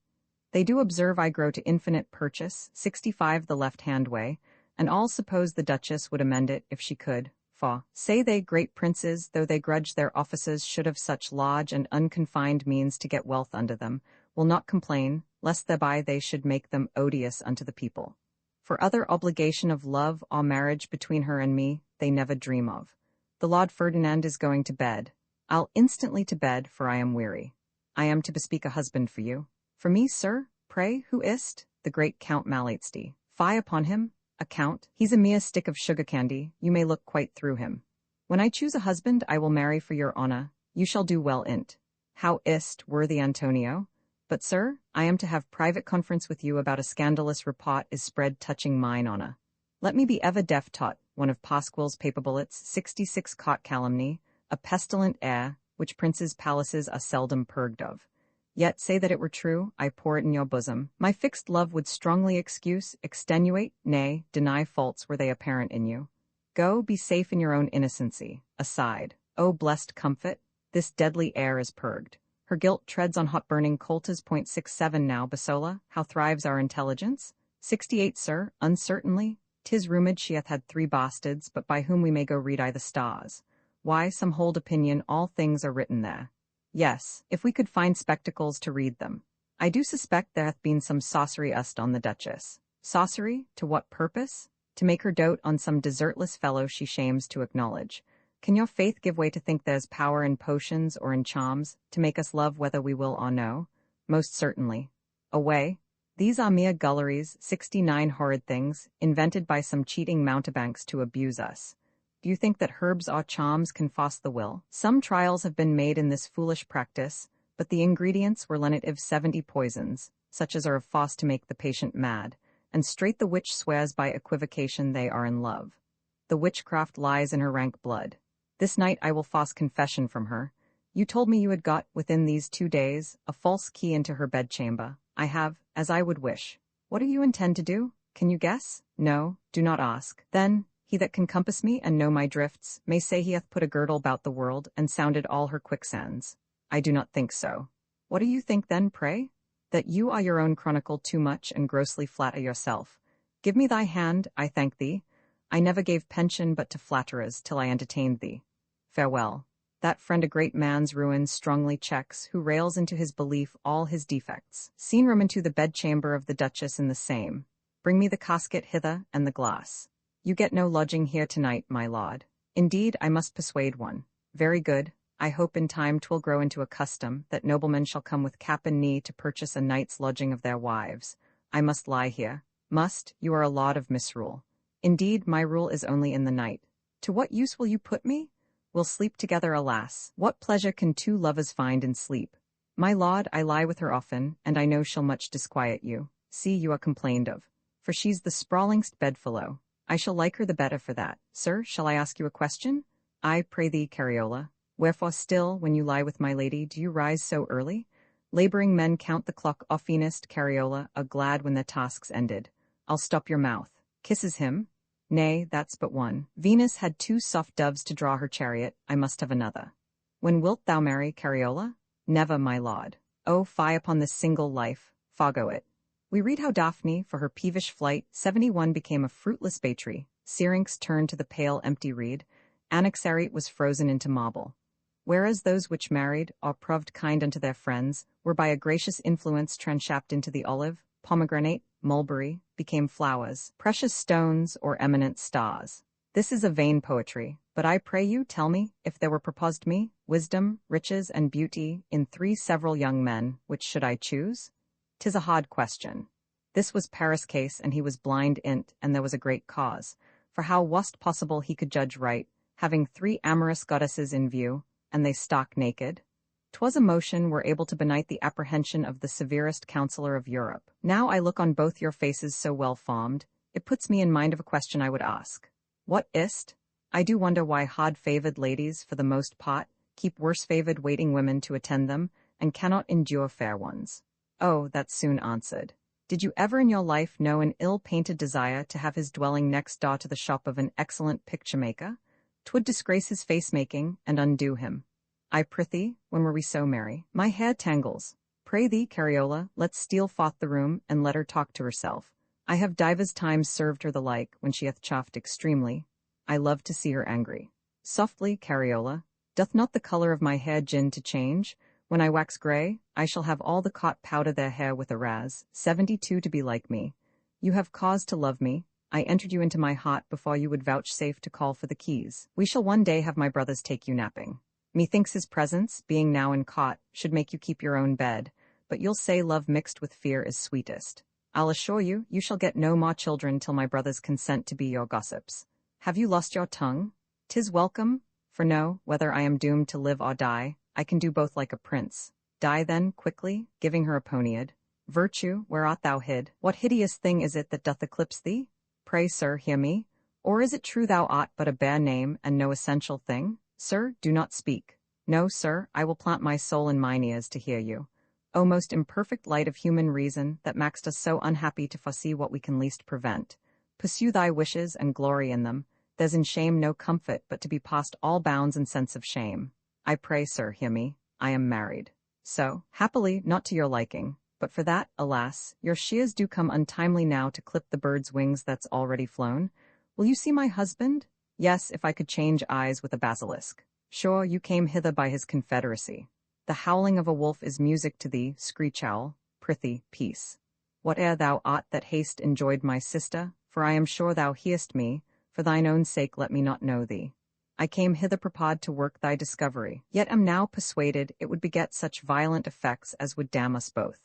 They do observe I grow to infinite purchase, 65 the left-hand way, and all suppose the Duchess would amend it if she could, for, say they, great princes, though they grudge their offices should have such large and unconfined means to get wealth under them, will not complain, lest thereby they should make them odious unto the people. For other obligation of love or marriage between her and me, they never dream of. The Lord Ferdinand is going to bed. I'll instantly to bed, for I am weary. I am to bespeak a husband for you. For me, sir? Pray, who is't? The great Count Malfi. Fie upon him. A count? He's a mere stick of sugar candy. You may look quite through him. When I choose a husband, I will marry for your honour. You shall do well in't. How is't, worthy Antonio? But, sir, I am to have private conference with you about a scandalous report is spread touching mine honour. Let me be ever deaf taught, one of Pasquale's paper bullets, 66 caught calumny, a pestilent air, which princes' palaces are seldom purged of. Yet say that it were true, I pour it in your bosom. My fixed love would strongly excuse, extenuate, nay, deny faults were they apparent in you. Go, be safe in your own innocency. Aside. O blessed comfort, this deadly air is purged. Her guilt treads on hot-burning coltas. .67 now, Basola, how thrives our intelligence? 68, sir, uncertainly. 'Tis rumored she hath had 3 bastards, but by whom we may go read I the stars. Why, some hold opinion all things are written there. Yes, if we could find spectacles to read them. I do suspect there hath been some sorcery used on the Duchess. Sorcery? To what purpose? To make her dote on some desertless fellow she shames to acknowledge. Can your faith give way to think there's power in potions or in charms, to make us love whether we will or no? Most certainly. Away. These are mere gulleries, 69 horrid things, invented by some cheating mountebanks to abuse us. Do you think that herbs or charms can force the will? Some trials have been made in this foolish practice, but the ingredients were lenitive 70 poisons, such as are of force to make the patient mad, and straight the witch swears by equivocation they are in love. The witchcraft lies in her rank blood. This night I will force confession from her. You told me you had got, within these 2 days, a false key into her bedchamber. I have, as I would wish. What do you intend to do? Can you guess? No, do not ask. Then, he that can compass me and know my drifts may say he hath put a girdle about the world and sounded all her quicksands. I do not think so. What do you think then, pray? That you are your own chronicle too much and grossly flatter yourself. Give me thy hand, I thank thee. I never gave pension but to flatterers till I entertained thee. Farewell. That friend a great man's ruin strongly checks, who rails into his belief all his defects. Scene room into the bedchamber of the Duchess in the same. Bring me the casket hither, and the glass. You get no lodging here tonight, my lord. Indeed, I must persuade one. Very good. I hope in time 'twill grow into a custom, that noblemen shall come with cap and knee to purchase a night's lodging of their wives. I must lie here. Must, you are a lot of misrule. Indeed, my rule is only in the night. To what use will you put me? We'll sleep together, alas. What pleasure can two lovers find in sleep? My lord, I lie with her often, and I know she'll much disquiet you. See, you are complained of. For she's the sprawlingst bedfellow. I shall like her the better for that. Sir, shall I ask you a question? I pray thee, Cariola. Wherefore still, when you lie with my lady, do you rise so early? Labouring men count the clock oftenest, Cariola, glad when their task's ended. I'll stop your mouth. Kisses him? Nay, that's but one. Venus had 2 soft doves to draw her chariot, I must have another. When wilt thou marry, Cariola? Never, my lord. Oh, fie upon this single life, foggo it. We read how Daphne, for her peevish flight, 71 became a fruitless battery, Syrinx turned to the pale empty reed, Anaxarete was frozen into marble. Whereas those which married, or proved kind unto their friends, were by a gracious influence transhapped into the olive, pomegranate, mulberry, became flowers, precious stones, or eminent stars. This is a vain poetry, but I pray you tell me, if there were proposed me, wisdom, riches, and beauty, in 3 several young men, which should I choose? 'Tis a hard question. This was Paris' case, and he was blind in't, and there was a great cause, for how was't possible he could judge right, having 3 amorous goddesses in view, and they stock naked? 'Twas a motion were able to benight the apprehension of the severest counsellor of Europe. Now I look on both your faces so well formed, it puts me in mind of a question I would ask. What is't? I do wonder why hard-favoured ladies, for the most part, keep worse-favoured waiting women to attend them, and cannot endure fair ones. Oh, that's soon answered. Did you ever in your life know an ill-painted desire to have his dwelling next door to the shop of an excellent picture-maker? 'Twould disgrace his face-making, and undo him. I prithee, when were we so merry? My hair tangles. Pray thee, Cariola, let's steal forth the room, and let her talk to herself. I have divers times served her the like, when she hath chafed extremely. I love to see her angry. Softly, Cariola, doth not the colour of my hair gin to change? When I wax grey, I shall have all the cot powder their hair with a raz, 72 to be like me. You have cause to love me. I entered you into my heart before you would vouchsafe to call for the keys. We shall one day have my brothers take you napping. Methinks his presence, being now in cot, should make you keep your own bed, but you'll say love mixed with fear is sweetest. I'll assure you, you shall get no more children till my brothers consent to be your gossips. Have you lost your tongue? 'Tis welcome, for know, whether I am doomed to live or die, I can do both like a prince. Die then, quickly, giving her a poniard. Virtue, where art thou hid? What hideous thing is it that doth eclipse thee? Pray, sir, hear me. Or is it true thou art but a bare name, and no essential thing? Sir, do not speak. No, sir, I will plant my soul in mine ears to hear you. O most imperfect light of human reason, that mak'st us so unhappy to foresee what we can least prevent. Pursue thy wishes, and glory in them. There's in shame no comfort but to be past all bounds and sense of shame. I pray, sir, hear me. I am married. So, happily, not to your liking. But for that, alas, your shears do come untimely now to clip the bird's wings that's already flown. Will you see my husband? Yes, if I could change eyes with a basilisk. Sure, you came hither by his confederacy. The howling of a wolf is music to thee, screech owl. Prithee, peace. Whate'er thou art that haste enjoyed my sister, for I am sure thou heest me, for thine own sake let me not know thee. I came hither prepared to work thy discovery, yet am now persuaded it would beget such violent effects as would damn us both.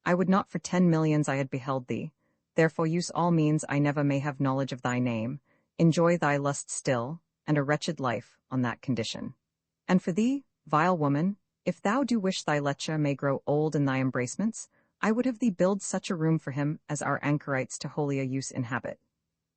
I would not for 10 millions I had beheld thee, therefore use all means I never may have knowledge of thy name, enjoy thy lust still, and a wretched life, on that condition. And for thee, vile woman, if thou do wish thy lecher may grow old in thy embracements, I would have thee build such a room for him as our anchorites to holier use inhabit.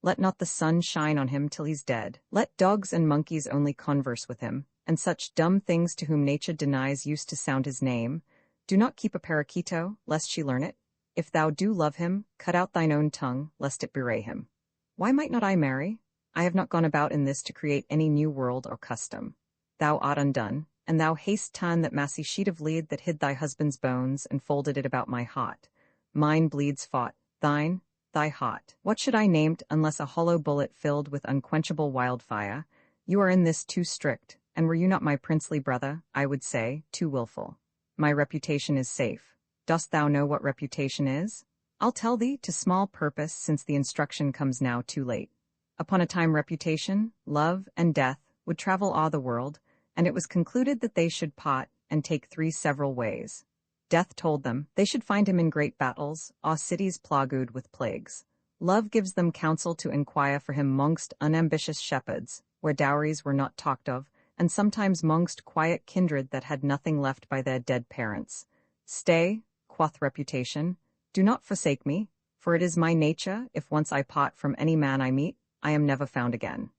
Let not the sun shine on him till he's dead. Let dogs and monkeys only converse with him, and such dumb things to whom nature denies use to sound his name. Do not keep a parakeeto, lest she learn it. If thou do love him, cut out thine own tongue, lest it bewray him. Why might not I marry? I have not gone about in this to create any new world or custom. Thou art undone, and thou hast ta'en that massy sheet of lead that hid thy husband's bones and folded it about my heart. Mine bleeds fought, thine, thy hot. What should I named unless a hollow bullet filled with unquenchable wildfire? You are in this too strict, and were you not my princely brother, I would say, too wilful. My reputation is safe. Dost thou know what reputation is? I'll tell thee to small purpose, since the instruction comes now too late. Upon a time reputation, love, and death would travel o'er the world, and it was concluded that they should part and take 3 several ways. Death told them they should find him in great battles, or cities plagued with plagues. Love gives them counsel to inquire for him mongst unambitious shepherds, where dowries were not talked of, and sometimes mongst quiet kindred that had nothing left by their dead parents. Stay, quoth reputation, do not forsake me, for it is my nature, if once I part from any man I meet, I am never found again.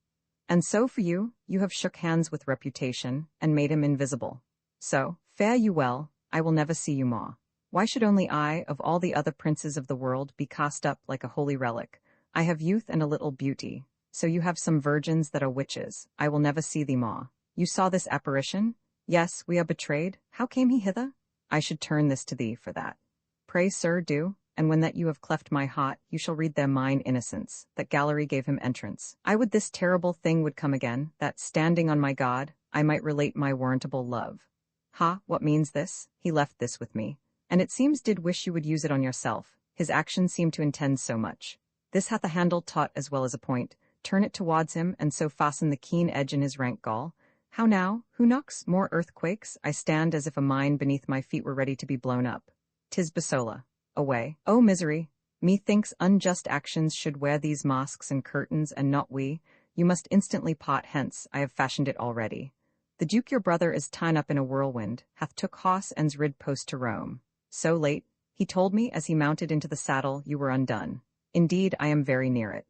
And so for you, you have shook hands with reputation, and made him invisible. So, fare you well, I will never see you more. Why should only I, of all the other princes of the world, be cast up like a holy relic? I have youth and a little beauty. So you have some virgins that are witches. I will never see thee more. You saw this apparition? Yes, we are betrayed. How came he hither? I should turn this to thee for that. Pray, sir, do, and when that you have cleft my heart, you shall read there mine innocence, that gallery gave him entrance. I would this terrible thing would come again, that, standing on my God, I might relate my warrantable love. Ha, what means this? He left this with me, and it seems did wish you would use it on yourself. His actions seem to intend so much. This hath a handle taut as well as a point. Turn it towards him, and so fasten the keen edge in his rank gall. How now? Who knocks? More earthquakes? I stand as if a mine beneath my feet were ready to be blown up. 'Tis Basola. Away. Oh, misery! Methinks unjust actions should wear these masks and curtains, and not we. You must instantly part hence. I have fashioned it already. The Duke your brother is ta'en up in a whirlwind, hath took hoss and's rid post to Rome. So late, he told me as he mounted into the saddle, you were undone. Indeed, I am very near it.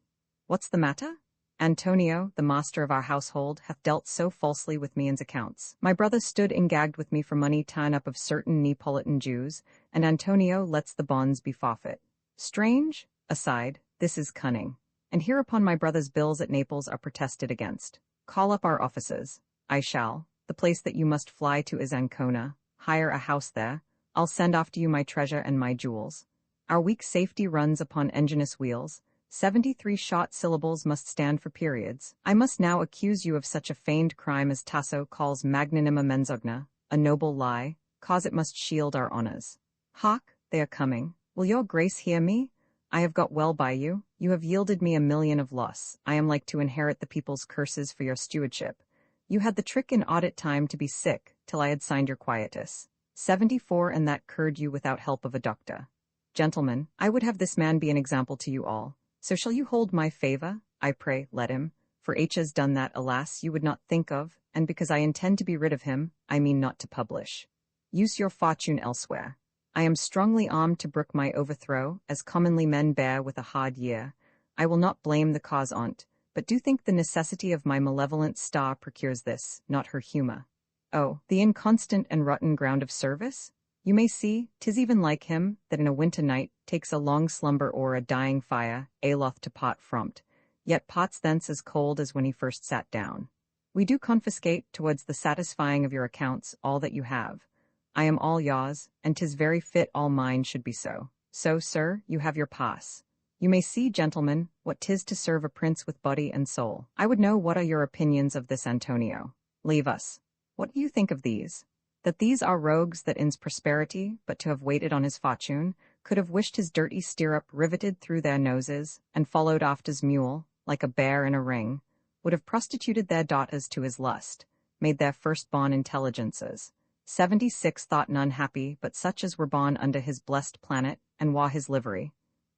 What's the matter? Antonio, the master of our household, hath dealt so falsely with me in's accounts. My brother stood ingagged with me for money ta'en up of certain Neapolitan Jews, and Antonio lets the bonds be forfeit. Strange? Aside, this is cunning. And hereupon my brother's bills at Naples are protested against. Call up our offices. I shall. The place that you must fly to is Ancona. Hire a house there. I'll send off to you my treasure and my jewels. Our weak safety runs upon enginous wheels. 73 short syllables must stand for periods. I must now accuse you of such a feigned crime as Tasso calls magnanima menzogna, a noble lie, cause it must shield our honors. Hark, they are coming. Will your grace hear me? I have got well by you. You have yielded me 1,000,000 of loss. I am like to inherit the people's curses for your stewardship. You had the trick in audit time to be sick, till I had signed your quietus. 74 and that cured you without help of a doctor. Gentlemen, I would have this man be an example to you all. So shall you hold my favor? I pray, let him. For H has done that, alas, you would not think of, and because I intend to be rid of him, I mean not to publish. Use your fortune elsewhere. I am strongly armed to brook my overthrow, as commonly men bear with a hard year. I will not blame the cause on't, but do think the necessity of my malevolent star procures this, not her humour. Oh, the inconstant and rotten ground of service? You may see, 'tis even like him, that in a winter night takes a long slumber o'er a dying fire, aloth to pot frompt, yet pots thence as cold as when he first sat down. We do confiscate, towards the satisfying of your accounts, all that you have. I am all yours, and 'tis very fit all mine should be so. So, sir, you have your pass. You may see, gentlemen, what 'tis to serve a prince with body and soul. I would know what are your opinions of this Antonio. Leave us. What do you think of these? That these are rogues that in's prosperity, but to have waited on his fortune, could have wished his dirty stirrup riveted through their noses, and followed oft his mule, like a bear in a ring, would have prostituted their daughters to his lust, made their firstborn intelligences. 76 thought none happy, but such as were born under his blessed planet, and wore his livery.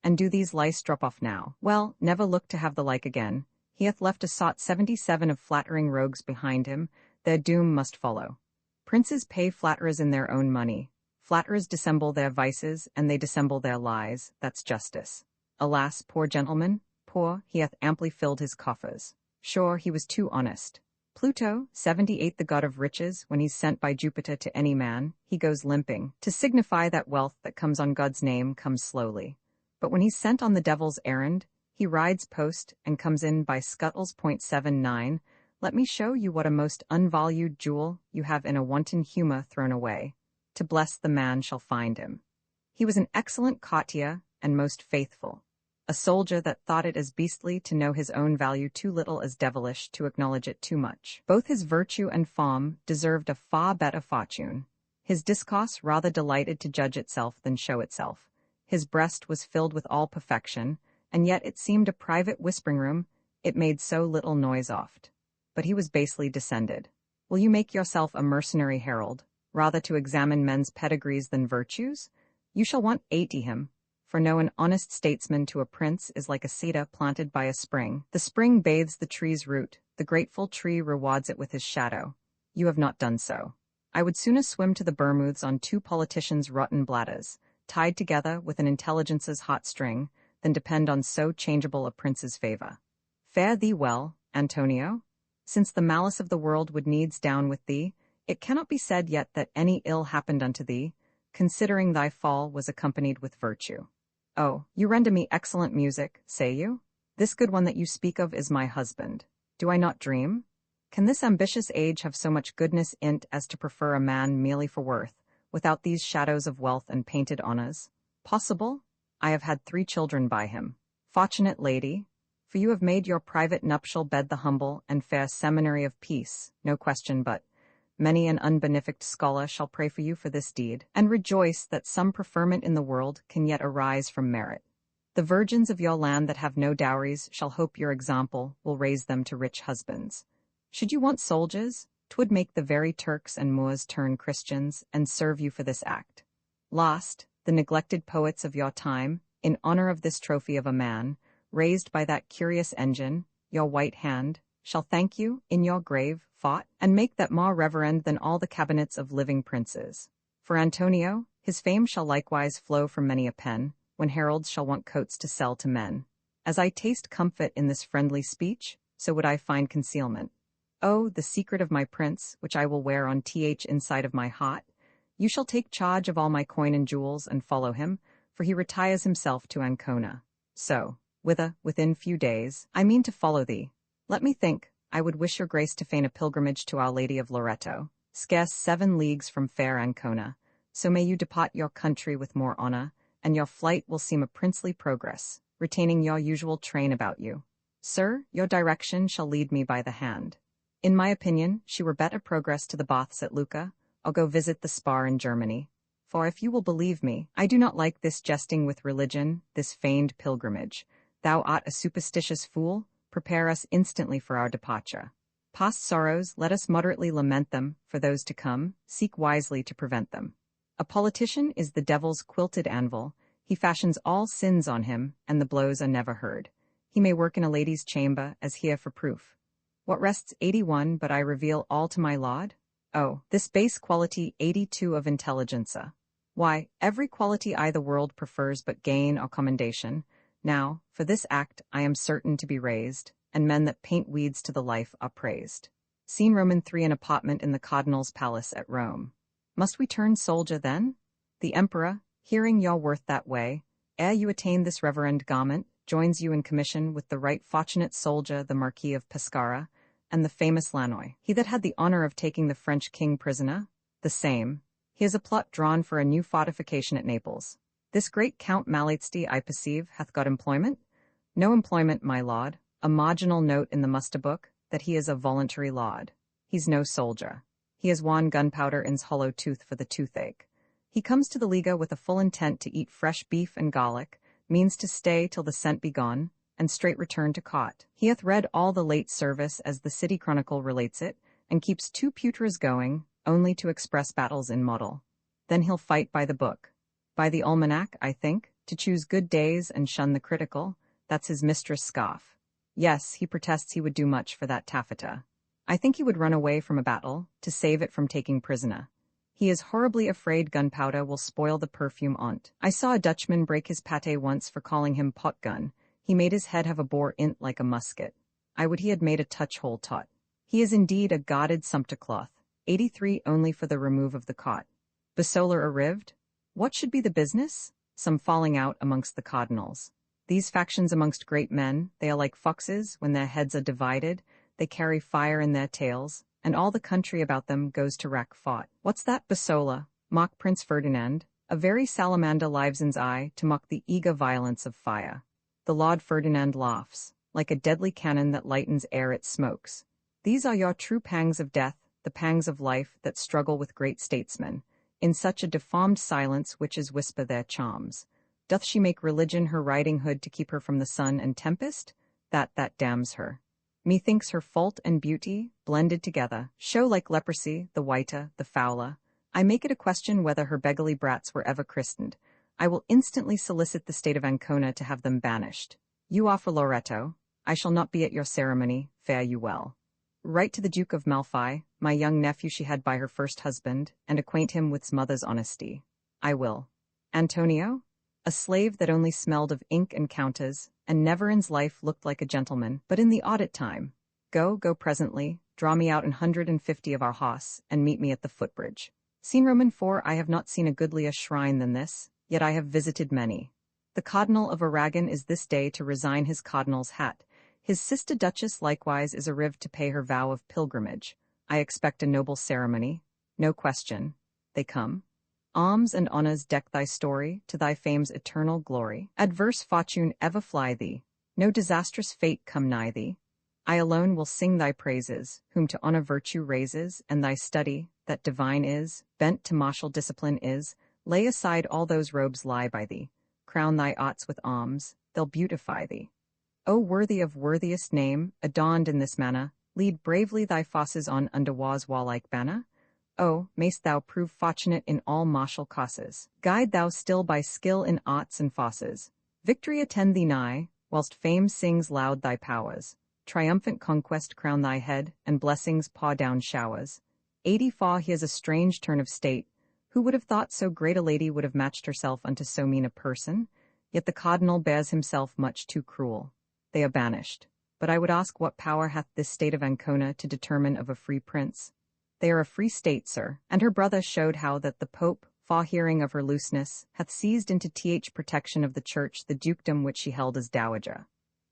And do these lice drop off now? Well, never look to have the like again. He hath left a sot 77 of flattering rogues behind him, their doom must follow. Princes pay flatterers in their own money. Flatterers dissemble their vices, and they dissemble their lies. That's justice. Alas, poor gentleman, poor, he hath amply filled his coffers. Sure, he was too honest. Pluto, 78 the god of riches, when he's sent by Jupiter to any man, he goes limping, to signify that wealth that comes on God's name comes slowly. But when he's sent on the devil's errand, he rides post, and comes in by scuttles. 79. Let me show you what a most unvalued jewel you have in a wanton humour thrown away. To bless the man shall find him. He was an excellent courtier, and most faithful. A soldier that thought it as beastly to know his own value too little as devilish to acknowledge it too much. Both his virtue and fame deserved a far better fortune. His discourse rather delighted to judge itself than show itself. His breast was filled with all perfection, and yet it seemed a private whispering-room, it made so little noise oft. But he was basely descended. Will you make yourself a mercenary herald, rather to examine men's pedigrees than virtues? You shall want 80 him. For know an honest statesman to a prince is like a cedar planted by a spring. The spring bathes the tree's root, the grateful tree rewards it with his shadow. You have not done so. I would sooner swim to the Bermudes on 2 politicians' rotten bladders, tied together with an intelligence's hot string, than depend on so changeable a prince's favor. Fare thee well, Antonio. Since the malice of the world would needs down with thee, it cannot be said yet that any ill happened unto thee, considering thy fall was accompanied with virtue. Oh, you render me excellent music, say you? This good one that you speak of is my husband. Do I not dream? Can this ambitious age have so much goodness in't as to prefer a man merely for worth, without these shadows of wealth and painted honours? Possible? I have had 3 children by him. Fortunate lady, for you have made your private nuptial bed the humble and fair seminary of peace, no question but. Many an unbeneficed scholar shall pray for you for this deed, and rejoice that some preferment in the world can yet arise from merit. The virgins of your land that have no dowries shall hope your example will raise them to rich husbands. Should you want soldiers, 'twould make the very Turks and Moors turn Christians, and serve you for this act. Last, the neglected poets of your time, in honor of this trophy of a man, raised by that curious engine, your white hand, shall thank you, in your grave, fought, and make that more reverend than all the cabinets of living princes. For Antonio, his fame shall likewise flow from many a pen, when heralds shall want coats to sell to men. As I taste comfort in this friendly speech, so would I find concealment. Oh, the secret of my prince, which I will wear on th inside of my heart. You shall take charge of all my coin and jewels, and follow him, for he retires himself to Ancona. So, within few days, I mean to follow thee. Let me think, I would wish your grace to feign a pilgrimage to Our Lady of Loreto, scarce 7 leagues from fair Ancona, so may you depart your country with more honor, and your flight will seem a princely progress, retaining your usual train about you. Sir, your direction shall lead me by the hand. In my opinion, she were better progress to the baths at Lucca. I'll go visit the Spar in Germany. For if you will believe me, I do not like this jesting with religion, this feigned pilgrimage. Thou art a superstitious fool. Prepare us instantly for our departure. Past sorrows, let us moderately lament them, for those to come, seek wisely to prevent them. A politician is the devil's quilted anvil, he fashions all sins on him, and the blows are never heard. He may work in a lady's chamber, as here for proof. What rests 81 but I reveal all to my laud? Oh, this base quality 82 of intelligenza. Why, every quality the world prefers but gain or commendation. Now, for this act I am certain to be raised, and men that paint weeds to the life are praised. Scene Roman 3 an apartment in the Cardinal's palace at Rome. Must we turn soldier then? The Emperor, hearing your worth that way, ere you attain this reverend garment, joins you in commission with the right fortunate soldier the Marquis of Pescara, and the famous Lannoy. He that had the honor of taking the French king prisoner? The same. He has a plot drawn for a new fortification at Naples. This great Count Malatesti, I perceive, hath got employment? No employment, my lord. A marginal note in the muster book, that he is a voluntary lord. He's no soldier. He has won gunpowder in's hollow tooth for the toothache. He comes to the Liga with a full intent to eat fresh beef and garlic, means to stay till the scent be gone, and straight return to cot. He hath read all the late service as the City Chronicle relates it, and keeps 2 pewters going, only to express battles in model. Then he'll fight by the book. By the almanac, I think, to choose good days and shun the critical, that's his mistress' scoff. Yes, he protests he would do much for that taffeta. I think he would run away from a battle, to save it from taking prisoner. He is horribly afraid gunpowder will spoil the perfume on't. I saw a Dutchman break his pate once for calling him pot-gun. He made his head have a bore in't like a musket. I would he had made a touch-hole tot. He is indeed a godded sumpter cloth, 83 only for the remove of the cot. Basolar arrived? What should be the business? Some falling out amongst the cardinals. These factions amongst great men, they are like foxes, when their heads are divided, they carry fire in their tails, and all the country about them goes to wreck fought. What's that, Basola? Mock Prince Ferdinand, a very salamander lives in's eye, to mock the eager violence of fire. The Lord Ferdinand laughs, like a deadly cannon that lightens ere it smokes. These are your true pangs of death, the pangs of life that struggle with great statesmen. In such a deformed silence witches whisper their charms. Doth she make religion her riding hood to keep her from the sun and tempest? That damns her. Methinks her fault and beauty, blended together, show like leprosy, the whiter, the fouler. I make it a question whether her beggarly brats were ever christened. I will instantly solicit the state of Ancona to have them banished. You are for Loreto. I shall not be at your ceremony, fare you well. Write to the Duke of Malfi, my young nephew she had by her first husband, and acquaint him with his mother's honesty. I will. Antonio? A slave that only smelled of ink and counters, and never in's life looked like a gentleman, but in the audit time. Go presently, draw me out 150 of our hoss, and meet me at the footbridge. Scene Roman 4. I have not seen a goodlier shrine than this, yet I have visited many. The Cardinal of Aragon is this day to resign his cardinal's hat. His sister Duchess likewise is arrived to pay her vow of pilgrimage. I expect a noble ceremony. No question. They come. Alms and honours deck thy story, to thy fame's eternal glory. Adverse fortune ever fly thee. No disastrous fate come nigh thee. I alone will sing thy praises, whom to honour virtue raises, and thy study, that divine is, bent to martial discipline is. Lay aside all those robes lie by thee. Crown thy arts with alms, they'll beautify thee. O worthy of worthiest name, adorned in this manner, lead bravely thy fosses on under war's warlike banner. O, mayst thou prove fortunate in all martial causes. Guide thou still by skill in arts and fosses. Victory attend thee nigh, whilst fame sings loud thy powers. Triumphant conquest crown thy head, and blessings paw down showers. 84. Here's a strange turn of state. Who would have thought so great a lady would have matched herself unto so mean a person? Yet the cardinal bears himself much too cruel. They are banished. But I would ask what power hath this state of Ancona to determine of a free prince? They are a free state, sir, and her brother showed how that the Pope, far hearing of her looseness, hath seized into protection of the church the dukedom which she held as dowager.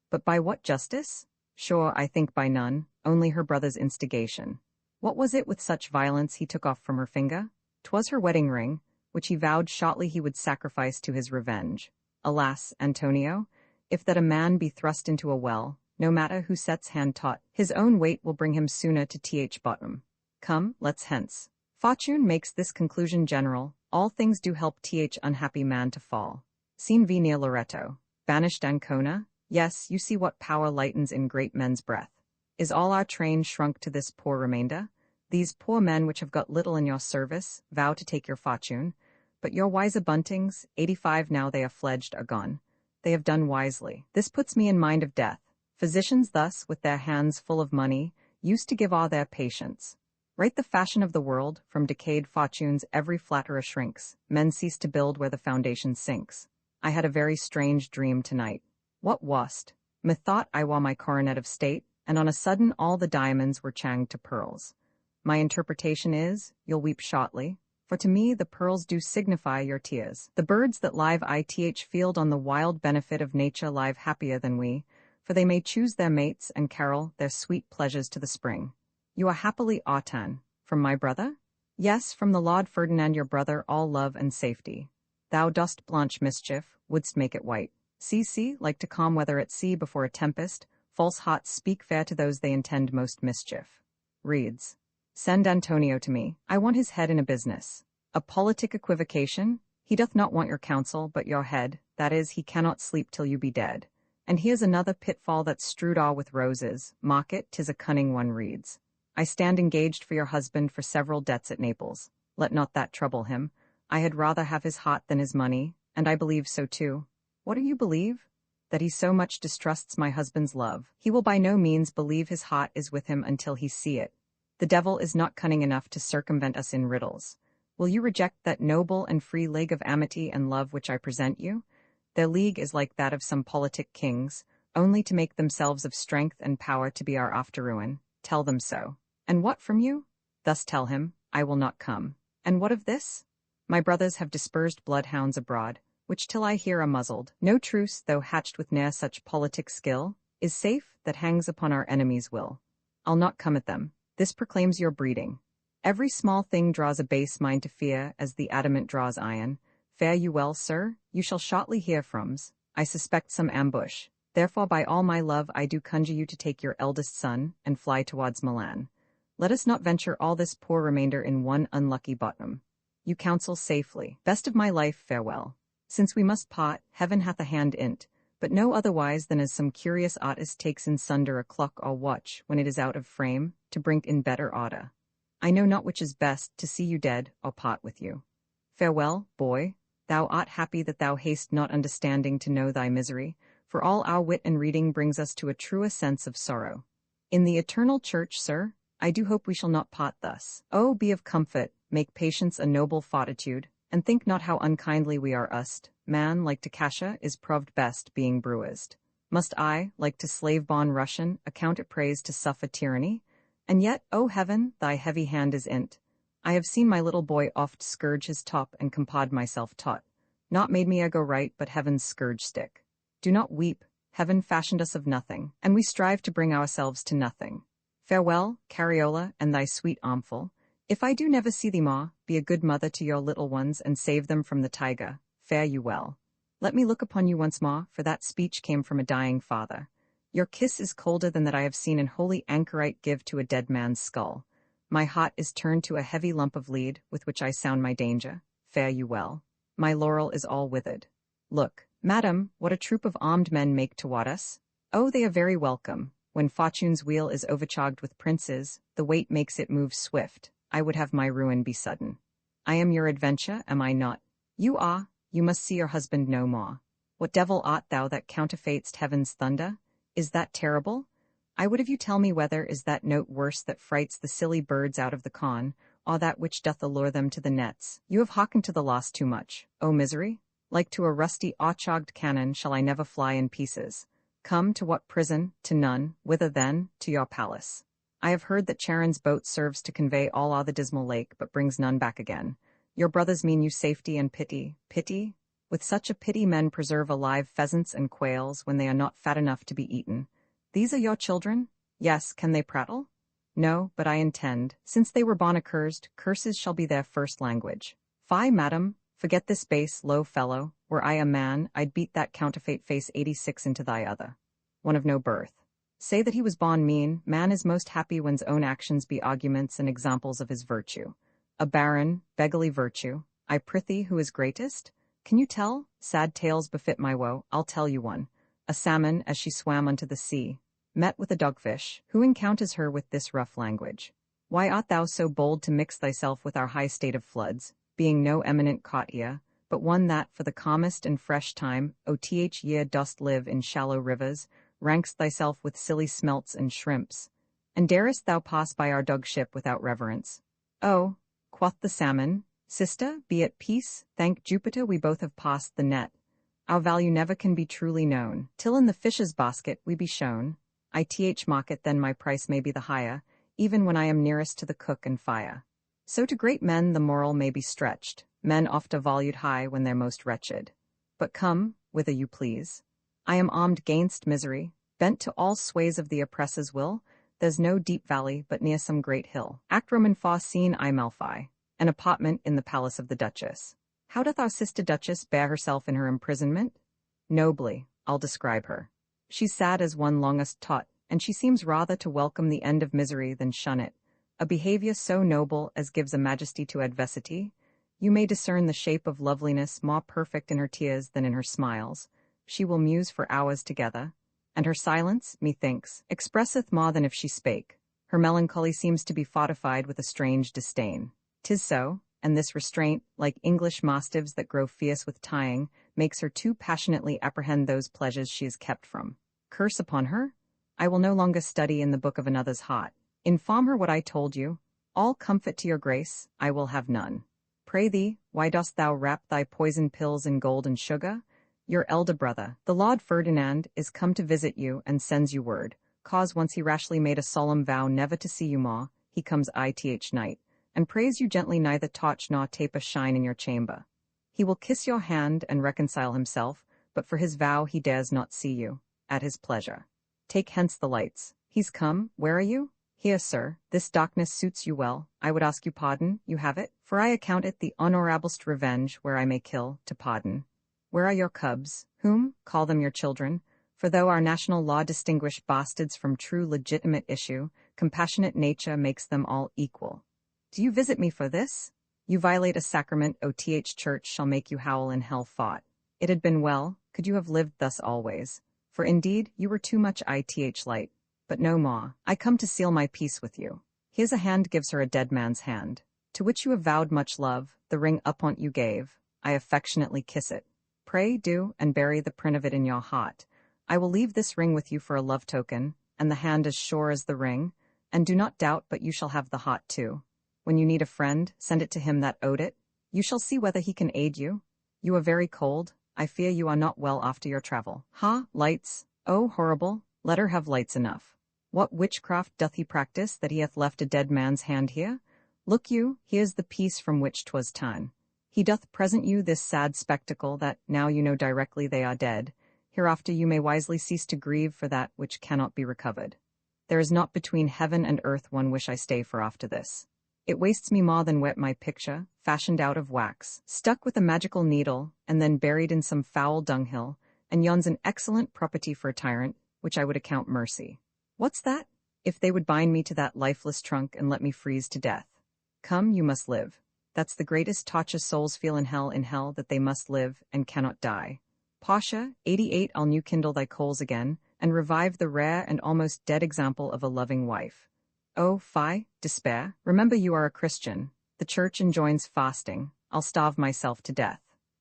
But by what justice? Sure, I think by none, only her brother's instigation. What was it with such violence he took off from her finger? 'Twas her wedding ring, which he vowed shortly he would sacrifice to his revenge. Alas, Antonio, if that a man be thrust into a well, no matter who sets hand taut, his own weight will bring him sooner to bottom. Come, let's hence. Fortune makes this conclusion general, all things do help unhappy man to fall. Scene V near Loreto. Banished Ancona? Yes, you see what power lightens in great men's breath. Is all our train shrunk to this poor remainder? These poor men which have got little in your service, vow to take your fortune, but your wiser buntings, 85 now they are fledged, are gone. They have done wisely. This puts me in mind of death. Physicians thus, with their hands full of money, used to give all their patients. Right the fashion of the world, from decayed fortunes every flatterer shrinks, men cease to build where the foundation sinks. I had a very strange dream tonight. What was't? Methought I wore my coronet of state, and on a sudden all the diamonds were changed to pearls. My interpretation is, you'll weep shortly, for to me the pearls do signify your tears. The birds that live ith field on the wild benefit of nature live happier than we, for they may choose their mates and carol their sweet pleasures to the spring. You are happily autan. From my brother? Yes, from the Lord Ferdinand your brother, all love and safety. Thou dost blanch mischief, wouldst make it white. See, like to calm weather at sea before a tempest, false hearts speak fair to those they intend most mischief. Reads. Send Antonio to me. I want his head in a business. A politic equivocation? He doth not want your counsel, but your head, that is, he cannot sleep till you be dead. And here's another pitfall that's strewed all with roses. Mock it, 'tis a cunning one reads. I stand engaged for your husband for several debts at Naples. Let not that trouble him. I had rather have his heart than his money, and I believe so too. What do you believe? That he so much distrusts my husband's love. He will by no means believe his heart is with him until he see it. The devil is not cunning enough to circumvent us in riddles. Will you reject that noble and free league of amity and love which I present you? Their league is like that of some politic kings, only to make themselves of strength and power to be our after ruin. Tell them so. And what from you? Thus tell him, I will not come. And what of this? My brothers have dispersed bloodhounds abroad, which till I hear are muzzled. No truce, though hatched with ne'er such politic skill, is safe that hangs upon our enemies' will. I'll not come at them. This proclaims your breeding. Every small thing draws a base mind to fear, as the adamant draws iron. Fare you well, sir, you shall shortly hear from's. I suspect some ambush. Therefore by all my love I do conjure you to take your eldest son, and fly towards Milan. Let us not venture all this poor remainder in one unlucky bottom. You counsel safely. Best of my life, farewell. Since we must part, heaven hath a hand in't, but no otherwise than as some curious artist takes in sunder a clock or watch when it is out of frame, to bring in better order. I know not which is best, to see you dead, or part with you. Farewell, boy. Thou art happy that thou hast not understanding to know thy misery, for all our wit and reading brings us to a truer sense of sorrow. In the eternal church, sir, I do hope we shall not part thus. Oh, be of comfort, make patience a noble fortitude, and think not how unkindly we are used. Man, like to Cassia, is proved best, being bruised. Must I, like to slave-born Russian, account it praise to suffer tyranny? And yet, O heaven, thy heavy hand is in't. I have seen my little boy oft scourge his top and compod myself taught. Not made me a go right, but heaven's scourge stick. Do not weep, heaven fashioned us of nothing, and we strive to bring ourselves to nothing. Farewell, Cariola, and thy sweet Omphal. If I do never see thee more, be a good mother to your little ones and save them from the tiger. Fare you well. Let me look upon you once more, for that speech came from a dying father. Your kiss is colder than that I have seen an holy anchorite give to a dead man's skull. My heart is turned to a heavy lump of lead, with which I sound my danger. Fare you well. My laurel is all withered. Look, madam, what a troop of armed men make toward us. Oh, they are very welcome. When fortune's wheel is overcharged with princes, the weight makes it move swift. I would have my ruin be sudden. I am your adventure, am I not? You are. You must see your husband no more. What devil art thou that counterfeitest heaven's thunder? Is that terrible? I would have you tell me whether is that note worse that frights the silly birds out of the con, or that which doth allure them to the nets. You have hearkened to the loss too much, O misery. Like to a rusty awchogged cannon shall I never fly in pieces. Come, to what prison? To none. Whither then? To your palace. I have heard that Charon's boat serves to convey all o'er the dismal lake, but brings none back again. Your brothers mean you safety and pity. Pity? With such a pity men preserve alive pheasants and quails when they are not fat enough to be eaten. These are your children? Yes, can they prattle? No, but I intend, since they were born accursed, curses shall be their first language. Fie, madam, forget this base, low fellow. Were I a man, I'd beat that counterfeit face 86 into thy other. One of no birth. Say that he was born mean. Man is most happy when's own actions be arguments and examples of his virtue. A barren, beggarly virtue. I prithee, who is greatest? Can you tell? Sad tales befit my woe, I'll tell you one. A salmon, as she swam unto the sea, met with a dogfish, who encounters her with this rough language. Why art thou so bold to mix thyself with our high state of floods, being no eminent courtier, but one that, for the calmest and fresh time, O.th. year dost live in shallow rivers, rank'st thyself with silly smelts and shrimps, and darest thou pass by our dog ship without reverence? Oh, quoth the salmon, sister, be at peace, thank Jupiter we both have passed the net. Our value never can be truly known, till in the fish's basket we be shown. I.th. market then my price may be the higher, even when I am nearest to the cook and fire. So to great men the moral may be stretched, men oft are valued high when they're most wretched. But come, whither you please. I am armed gainst misery, bent to all sways of the oppressor's will. There's no deep valley but near some great hill. Act Roman fa scene I Malfi, an apartment in the palace of the Duchess. How doth our sister Duchess bear herself in her imprisonment? Nobly, I'll describe her. She's sad as one longest taught, and she seems rather to welcome the end of misery than shun it. A behavior so noble as gives a majesty to adversity. You may discern the shape of loveliness more perfect in her tears than in her smiles. She will muse for hours together, and her silence, methinks, expresseth more than if she spake. Her melancholy seems to be fortified with a strange disdain. 'Tis so, and this restraint, like English mastiffs that grow fierce with tying, makes her too passionately apprehend those pleasures she is kept from. Curse upon her? I will no longer study in the book of another's heart. Inform her what I told you. All comfort to your grace, I will have none. Pray thee, why dost thou wrap thy poison pills in gold and sugar? Your elder brother, the Lord Ferdinand, is come to visit you and sends you word, cause once he rashly made a solemn vow never to see you more, he comes I.th. night, and prays you gently neither torch nor taper shine in your chamber. He will kiss your hand and reconcile himself, but for his vow he dares not see you, at his pleasure. Take hence the lights. He's come, where are you? Here, sir, this darkness suits you well. I would ask you pardon, you have it, for I account it the honorablest revenge where I may kill, to pardon. Where are your cubs, whom, call them your children? For though our national law distinguish bastards from true legitimate issue, compassionate nature makes them all equal. Do you visit me for this? You violate a sacrament, OTH church shall make you howl in hell fought. It had been well, could you have lived thus always. For indeed, you were too much ITH light. But no more, I come to seal my peace with you. Here's a hand gives her a dead man's hand, to which you have vowed much love, the ring upont you gave, I affectionately kiss it. Pray do, and bury the print of it in your heart. I will leave this ring with you for a love token, and the hand as sure as the ring, and do not doubt but you shall have the heart too. When you need a friend, send it to him that owed it. You shall see whether he can aid you. You are very cold, I fear you are not well after your travel. Ha, lights, oh horrible, let her have lights enough. What witchcraft doth he practice that he hath left a dead man's hand here? Look you, here's the piece from which 'twas ta'en. He doth present you this sad spectacle that, now you know directly they are dead, hereafter you may wisely cease to grieve for that which cannot be recovered. There is not between heaven and earth one wish I stay for after this. It wastes me more than wet my picture, fashioned out of wax, stuck with a magical needle, and then buried in some foul dunghill, and yon's an excellent property for a tyrant, which I would account mercy. What's that? If they would bind me to that lifeless trunk and let me freeze to death. Come, you must live. That's the greatest touch souls feel in hell, that they must live and cannot die. Pasha, 88 I'll new kindle thy coals again, and revive the rare and almost dead example of a loving wife. Oh, fie, despair, remember you are a Christian. The church enjoins fasting, I'll starve myself to death.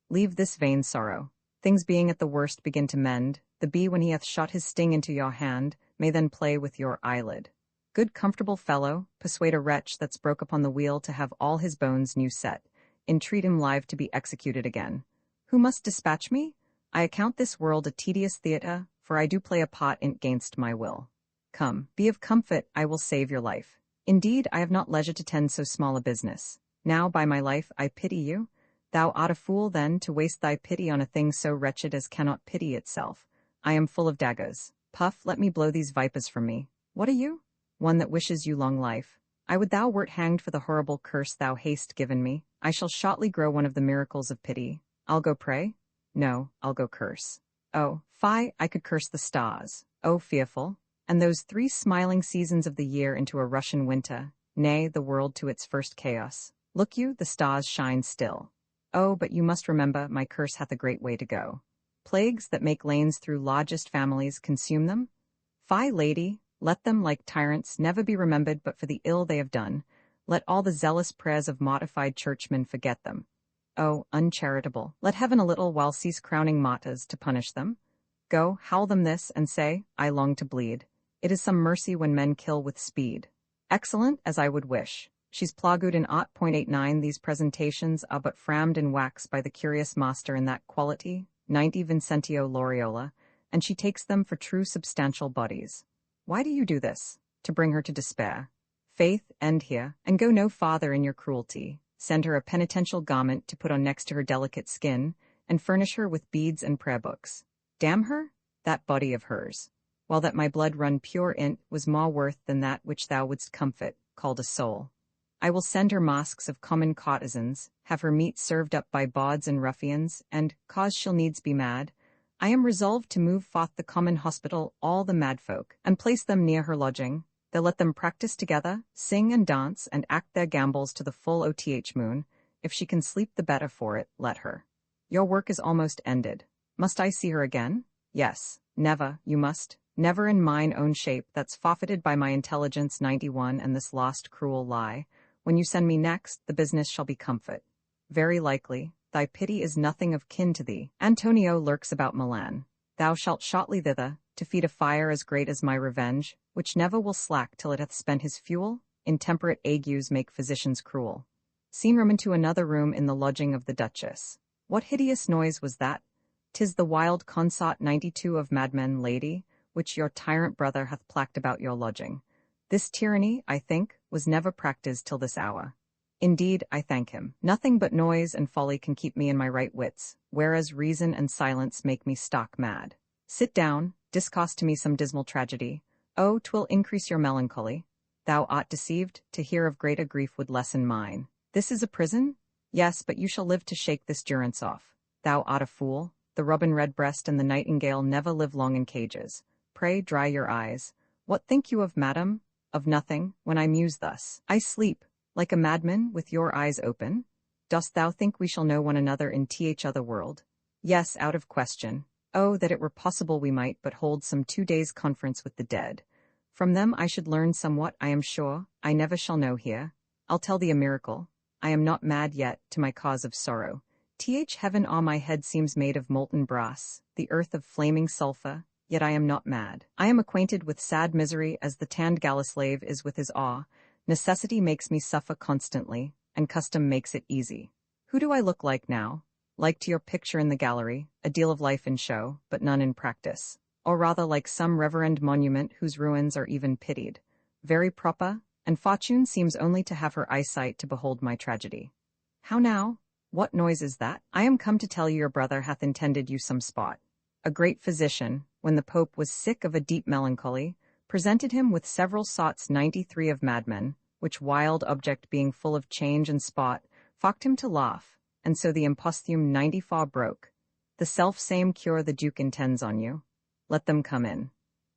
Leave this vain sorrow. Things being at the worst begin to mend, the bee when he hath shot his sting into your hand, may then play with your eyelid. Good comfortable fellow, persuade a wretch that's broke upon the wheel to have all his bones new set, entreat him live to be executed again. Who must dispatch me? I account this world a tedious theatre, for I do play a part in't gainst my will. Come, be of comfort, I will save your life. Indeed, I have not leisure to tend so small a business. Now, by my life, I pity you. Thou art a fool, then, to waste thy pity on a thing so wretched as cannot pity itself. I am full of daggers. Puff, let me blow these vipers from me. What are you? One that wishes you long life. I would thou wert hanged for the horrible curse thou hast given me. I shall shortly grow one of the miracles of pity. I'll go pray? No, I'll go curse. Oh, fie, I could curse the stars. Oh, fearful. And those 3 smiling seasons of the year into a Russian winter, nay, the world to its first chaos. Look you, the stars shine still. Oh, but you must remember, my curse hath a great way to go. Plagues that make lanes through largest families consume them? Fie, lady, let them, like tyrants, never be remembered but for the ill they have done. Let all the zealous prayers of mortified churchmen forget them. Oh, uncharitable, let heaven a little while cease crowning martyrs to punish them. Go, howl them this, and say, I long to bleed. It is some mercy when men kill with speed. Excellent, as I would wish. She's plagued in 0.89. These presentations are but framed in wax by the curious master in that quality, 90 Vincentio Loriola, and she takes them for true substantial bodies. Why do you do this? To bring her to despair. Faith, end here, and go no farther in your cruelty. Send her a penitential garment to put on next to her delicate skin, and furnish her with beads and prayer books. Damn her, that body of hers. While that my blood run pure in't was more worth than that which thou wouldst comfort, called a soul. I will send her masks of common courtesans, have her meat served up by bawds and ruffians, and, cause she'll needs be mad, I am resolved to move forth the common hospital all the mad folk, and place them near her lodging. They'll let them practice together, sing and dance, and act their gambols to the full OTH moon. If she can sleep the better for it, let her. Your work is almost ended. Must I see her again? Yes. Never, you must. Never in mine own shape, that's forfeited by my intelligence 91 and this lost cruel lie. When you send me next, the business shall be comfort. Very likely, thy pity is nothing of kin to thee. Antonio lurks about Milan. Thou shalt shortly thither, to feed a fire as great as my revenge, which never will slack till it hath spent his fuel. Intemperate agues make physicians cruel. Seen room into another room in the lodging of the Duchess. What hideous noise was that? 'Tis the wild consort 92 of madmen, lady, which your tyrant brother hath placked about your lodging. This tyranny, I think, was never practised till this hour. Indeed, I thank him. Nothing but noise and folly can keep me in my right wits, whereas reason and silence make me stock mad. Sit down, discourse to me some dismal tragedy. Oh, 'twill increase your melancholy. Thou art deceived, to hear of greater grief would lessen mine. This is a prison? Yes, but you shall live to shake this durance off. Thou art a fool. The robin redbreast and the nightingale never live long in cages. Pray dry your eyes. What think you of, madam? Of nothing, when I muse thus. I sleep, like a madman, with your eyes open. Dost thou think we shall know one another in th other world? Yes, out of question. Oh, that it were possible we might but hold some 2 days' conference with the dead. From them I should learn somewhat, I am sure, I never shall know here. I'll tell thee a miracle. I am not mad yet, to my cause of sorrow. Heaven, my head seems made of molten brass, the earth of flaming sulphur, yet I am not mad. I am acquainted with sad misery as the tanned galley slave is with his awe. Necessity makes me suffer constantly, and custom makes it easy. Who do I look like now? Like to your picture in the gallery, a deal of life in show, but none in practice. Or rather like some reverend monument whose ruins are even pitied. Very proper, and Fortune seems only to have her eyesight to behold my tragedy. How now? What noise is that? I am come to tell you your brother hath intended you some spot. A great physician, when the Pope was sick of a deep melancholy, presented him with several sorts 93 of madmen, which wild object being full of change and spot, focked him to laugh, and so the imposthume 94 broke. The self-same cure the Duke intends on you. Let them come in.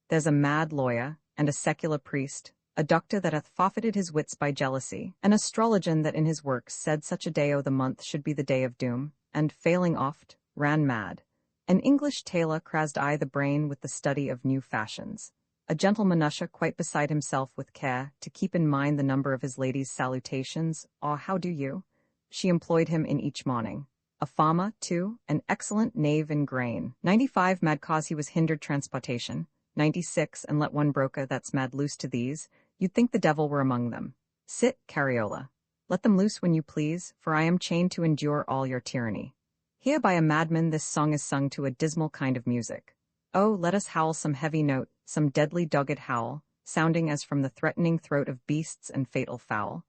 There's a mad lawyer, and a secular priest, a doctor that hath forfeited his wits by jealousy, an astrologian that in his works said such a day o' the month should be the day of doom, and, failing oft, ran mad. An English tailor crazed I the brain with the study of new fashions. A gentleman usher quite beside himself with care, to keep in mind the number of his lady's salutations, how do you? She employed him in each morning. A farmer, too, an excellent knave in grain. 95 mad cause he was hindered transportation. 96 and let one broker that's mad loose to these, you'd think the devil were among them. Sit, Cariola. Let them loose when you please, for I am chained to endure all your tyranny. Here by a madman this song is sung to a dismal kind of music. Oh, let us howl some heavy note, some deadly dogged howl, sounding as from the threatening throat of beasts and fatal fowl.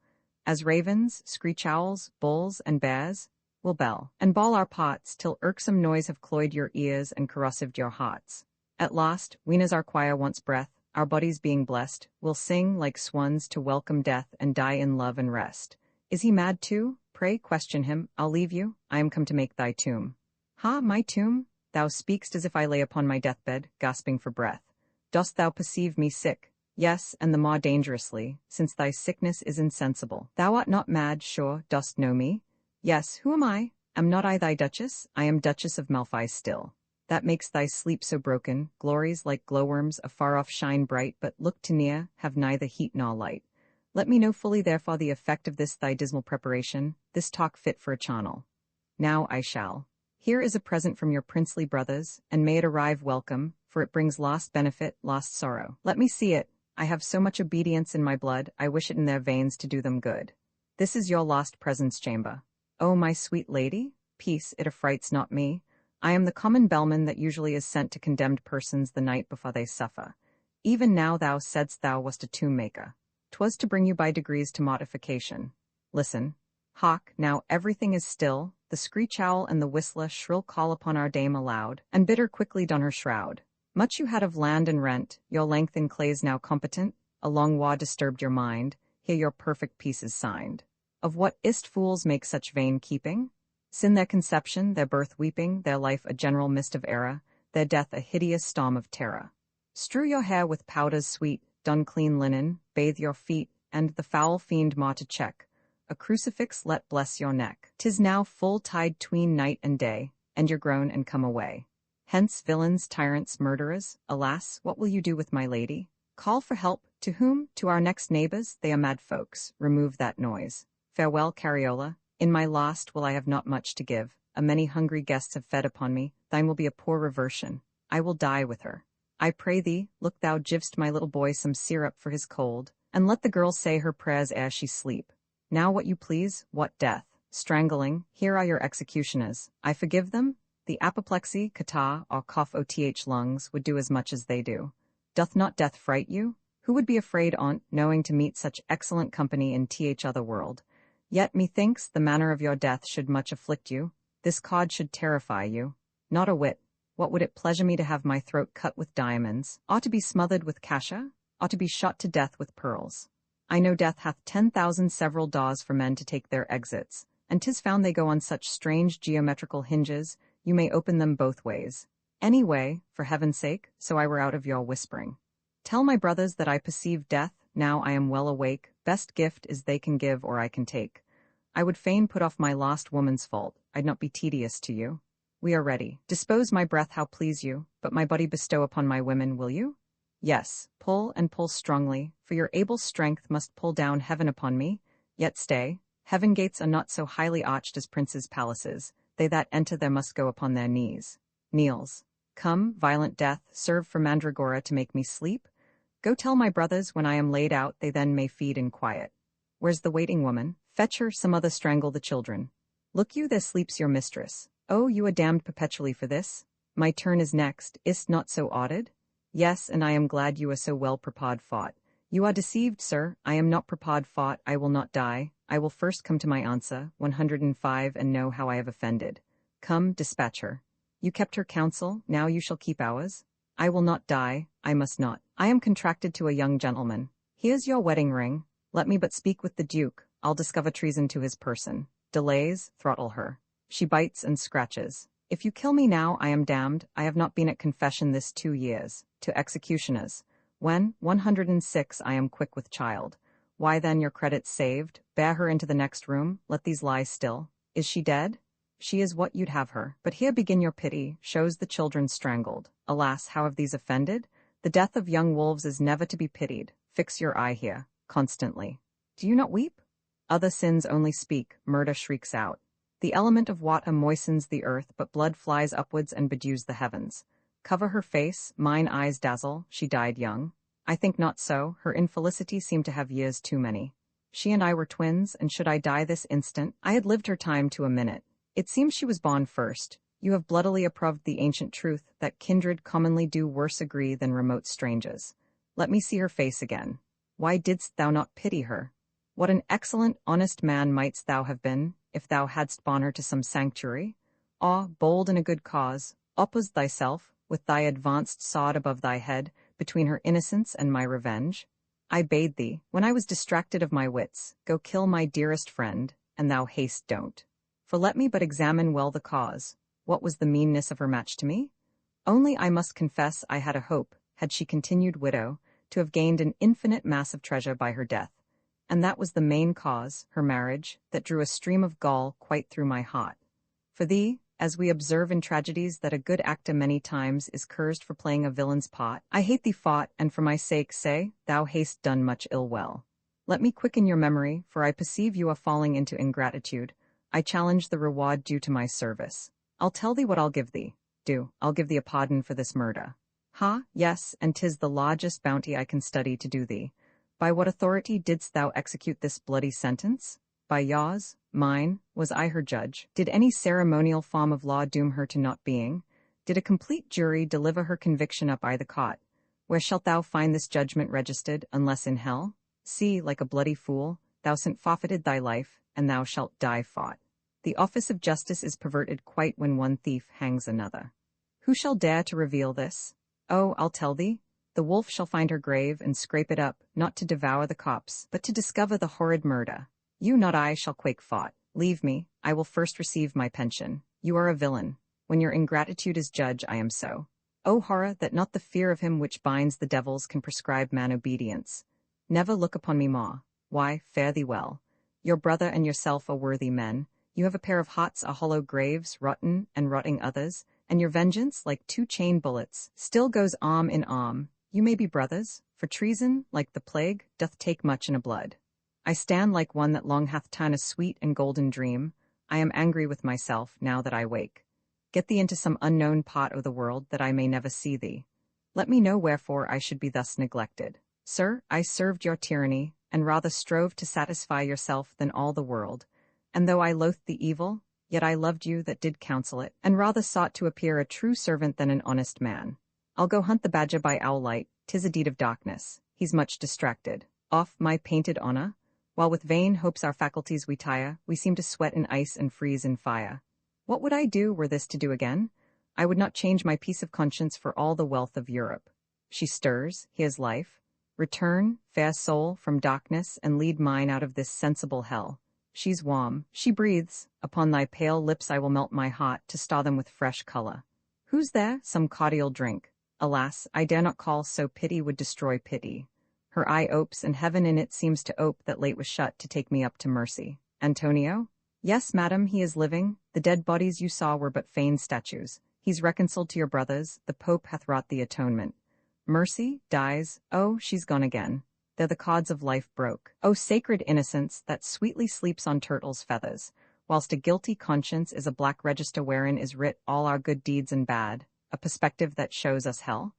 As ravens, screech owls, bulls, and bears, will bell, and bawl our pots, till irksome noise have cloyed your ears and corrosived your hearts. At last, ween as our choir wants breath, our bodies being blessed, will sing like swans to welcome death and die in love and rest. Is he mad too? Pray question him. I'll leave you. I am come to make thy tomb. Ha, my tomb? Thou speak'st as if I lay upon my deathbed, gasping for breath. Dost thou perceive me sick? Yes, and the more dangerously, since thy sickness is insensible. Thou art not mad, sure, dost know me? Yes, who am I? Am not I thy Duchess? I am Duchess of Malfi still. That makes thy sleep so broken, glories like glowworms afar off shine bright, but look to near, have neither heat nor light. Let me know fully therefore the effect of this thy dismal preparation, this talk fit for a charnel. Now I shall. Here is a present from your princely brothers, and may it arrive welcome, for it brings lost benefit, lost sorrow. Let me see it. I have so much obedience in my blood, I wish it in their veins to do them good. This is your lost presence chamber. Oh, my sweet lady, peace, it affrights not me. I am the common bellman that usually is sent to condemned persons the night before they suffer. Even now thou saidst thou wast a tomb-maker. 'Twas to bring you by degrees to mortification. Listen. Hark, now everything is still, the screech-owl and the whistler shrill call upon our dame aloud, and bid her quickly don her shroud. Much you had of land and rent, your length in clay's now competent, a long war disturbed your mind, here your perfect peace is signed. Of what ist fools make such vain keeping? Sin their conception, their birth weeping, their life a general mist of error, their death a hideous storm of terror. Strew your hair with powders sweet, don clean linen, bathe your feet, and the foul fiend more to check. A crucifix let bless your neck. 'Tis now full tide tween night and day, and you're grown and come away. Hence, villains, tyrants, murderers, alas, what will you do with my lady? Call for help, to whom? To our next neighbors, they are mad folks, remove that noise. Farewell, Cariola. In my lost will I have not much to give, a many hungry guests have fed upon me, thine will be a poor reversion. I will die with her. I pray thee, look thou giv'st my little boy some syrup for his cold, and let the girl say her prayers ere she sleep. Now what you please, what death, strangling, here are your executioners. I forgive them. The apoplexy, catarrh, or cough oth lungs would do as much as they do. Doth not death fright you? Who would be afraid on't, knowing to meet such excellent company in th other world? Yet methinks the manner of your death should much afflict you. This cod should terrify you. Not a whit. What would it pleasure me to have my throat cut with diamonds? Ought to be smothered with cassia? Ought to be shot to death with pearls? I know death hath 10,000 several doors for men to take their exits, and 'tis found they go on such strange geometrical hinges, You may open them both ways. Any way, for heaven's sake, so I were out of your whispering. Tell my brothers that I perceive death, now I am well awake, best gift is they can give or I can take. I would fain put off my lost woman's fault, I'd not be tedious to you. We are ready. Dispose my breath how please you, but my body bestow upon my women, will you? Yes, pull and pull strongly, for your able strength must pull down heaven upon me. Yet stay, heaven gates are not so highly arched as princes' palaces, they that enter there must go upon their knees. Kneels. Come, violent death, serve for mandragora to make me sleep? Go tell my brothers when I am laid out they then may feed in quiet. Where's the waiting woman? Fetch her, some other strangle the children. Look you, there sleeps your mistress. Oh, you are damned perpetually for this? My turn is next, is't not so odded? Yes, and I am glad you are so well prepared fought. You are deceived, sir, I am not prepared fought, I will not die, I will first come to my answer, 105, and know how I have offended. Come, dispatch her. You kept her counsel, now you shall keep ours. I will not die, I must not. I am contracted to a young gentleman. Here's your wedding ring. Let me but speak with the Duke, I'll discover treason to his person. Delays, throttle her. She bites and scratches. If you kill me now, I am damned, I have not been at confession this 2 years. To executioners. When, 106, I am quick with child. Why then your credit's saved, bear her into the next room, let these lie still. Is she dead? She is what you'd have her. But here begin your pity, shows the children strangled. Alas, how have these offended? The death of young wolves is never to be pitied. Fix your eye here, constantly. Do you not weep? Other sins only speak, murder shrieks out. The element of water moistens the earth, but blood flies upwards and bedews the heavens. Cover her face, mine eyes dazzle, she died young. I think not so, her infelicity seemed to have years too many. She and I were twins, and should I die this instant, I had lived her time to a minute. It seems she was born first. You have bloodily approved the ancient truth, that kindred commonly do worse agree than remote strangers. Let me see her face again. Why didst thou not pity her? What an excellent, honest man mightst thou have been, if thou hadst borne her to some sanctuary? Ah, bold in a good cause, oppose thyself, with thy advanced sod above thy head, between her innocence and my revenge. I bade thee, when I was distracted of my wits, go kill my dearest friend, and thou haste don't. For let me but examine well the cause. What was the meanness of her match to me? Only I must confess I had a hope, had she continued widow, to have gained an infinite mass of treasure by her death. And that was the main cause, her marriage, that drew a stream of gall quite through my heart. For thee, as we observe in tragedies that a good actor many times is cursed for playing a villain's part, I hate thee fought, and for my sake say, thou hast done much ill well. Let me quicken your memory, for I perceive you are falling into ingratitude. I challenge the reward due to my service. I'll tell thee what I'll give thee. I'll give thee a pardon for this murder. Ha, yes, and 'tis the largest bounty I can study to do thee. By what authority didst thou execute this bloody sentence? By yours, mine, was I her judge? Did any ceremonial form of law doom her to not being? Did a complete jury deliver her conviction up I the cot? Where shalt thou find this judgment registered, unless in hell? See, like a bloody fool, thou hast forfeited thy life, and thou shalt die fought. The office of justice is perverted quite when one thief hangs another. Who shall dare to reveal this? Oh, I'll tell thee. The wolf shall find her grave and scrape it up, not to devour the corpse, but to discover the horrid murder. You, not I, shall quake fought. Leave me, I will first receive my pension. You are a villain. When your ingratitude is judge, I am so. O horror, that not the fear of him which binds the devils can prescribe man obedience. Never look upon me more. Why, fare thee well. Your brother and yourself are worthy men. You have a pair of hearts, a hollow graves, rotten and rotting others, and your vengeance, like 2 chain bullets, still goes arm in arm. You may be brothers, for treason, like the plague, doth take much in a blood. I stand like one that long hath ta'en a sweet and golden dream. I am angry with myself, now that I wake. Get thee into some unknown part of the world, that I may never see thee. Let me know wherefore I should be thus neglected. Sir, I served your tyranny, and rather strove to satisfy yourself than all the world. And though I loathed the evil, yet I loved you that did counsel it, and rather sought to appear a true servant than an honest man. I'll go hunt the badger by owl light, 'tis a deed of darkness. He's much distracted. Off, my painted honour. While with vain hopes our faculties we tire, we seem to sweat in ice and freeze in fire. What would I do were this to do again? I would not change my peace of conscience for all the wealth of Europe. She stirs, here's life. Return, fair soul, from darkness, and lead mine out of this sensible hell. she's warm, she breathes, upon thy pale lips I will melt my heart to star them with fresh colour. Who's there? Some cordial drink. Alas, I dare not call, so pity would destroy pity. Her eye opes, and heaven in it seems to ope that late was shut to take me up to mercy. Antonio? Yes, madam, he is living. The dead bodies you saw were but feigned statues. He's reconciled to your brothers, the Pope hath wrought the atonement. Mercy dies, oh, she's gone again. They're the cords of life broke. O sacred innocence that sweetly sleeps on turtles' feathers, whilst a guilty conscience is a black register wherein is writ all our good deeds and bad, a perspective that shows us hell,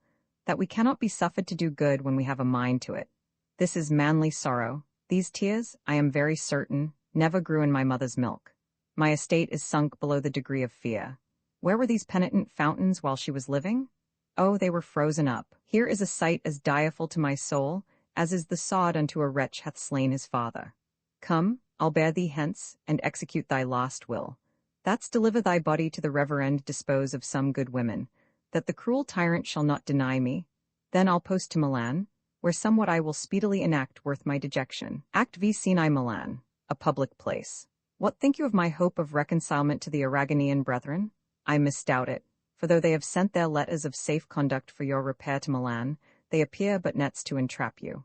that we cannot be suffered to do good when we have a mind to it. This is manly sorrow. These tears, I am very certain, never grew in my mother's milk. My estate is sunk below the degree of fear. Where were these penitent fountains while she was living? Oh, they were frozen up. Here is a sight as direful to my soul, as is the sod unto a wretch hath slain his father. Come, I'll bear thee hence, and execute thy last will. That's deliver thy body to the reverend dispose of some good women, that the cruel tyrant shall not deny me. Then I'll post to Milan, where somewhat I will speedily enact worth my dejection. Act v. Scene Milan, a public place. What think you of my hope of reconcilement to the Aragonese brethren? I misdoubt it, for though they have sent their letters of safe conduct for your repair to Milan, they appear but nets to entrap you.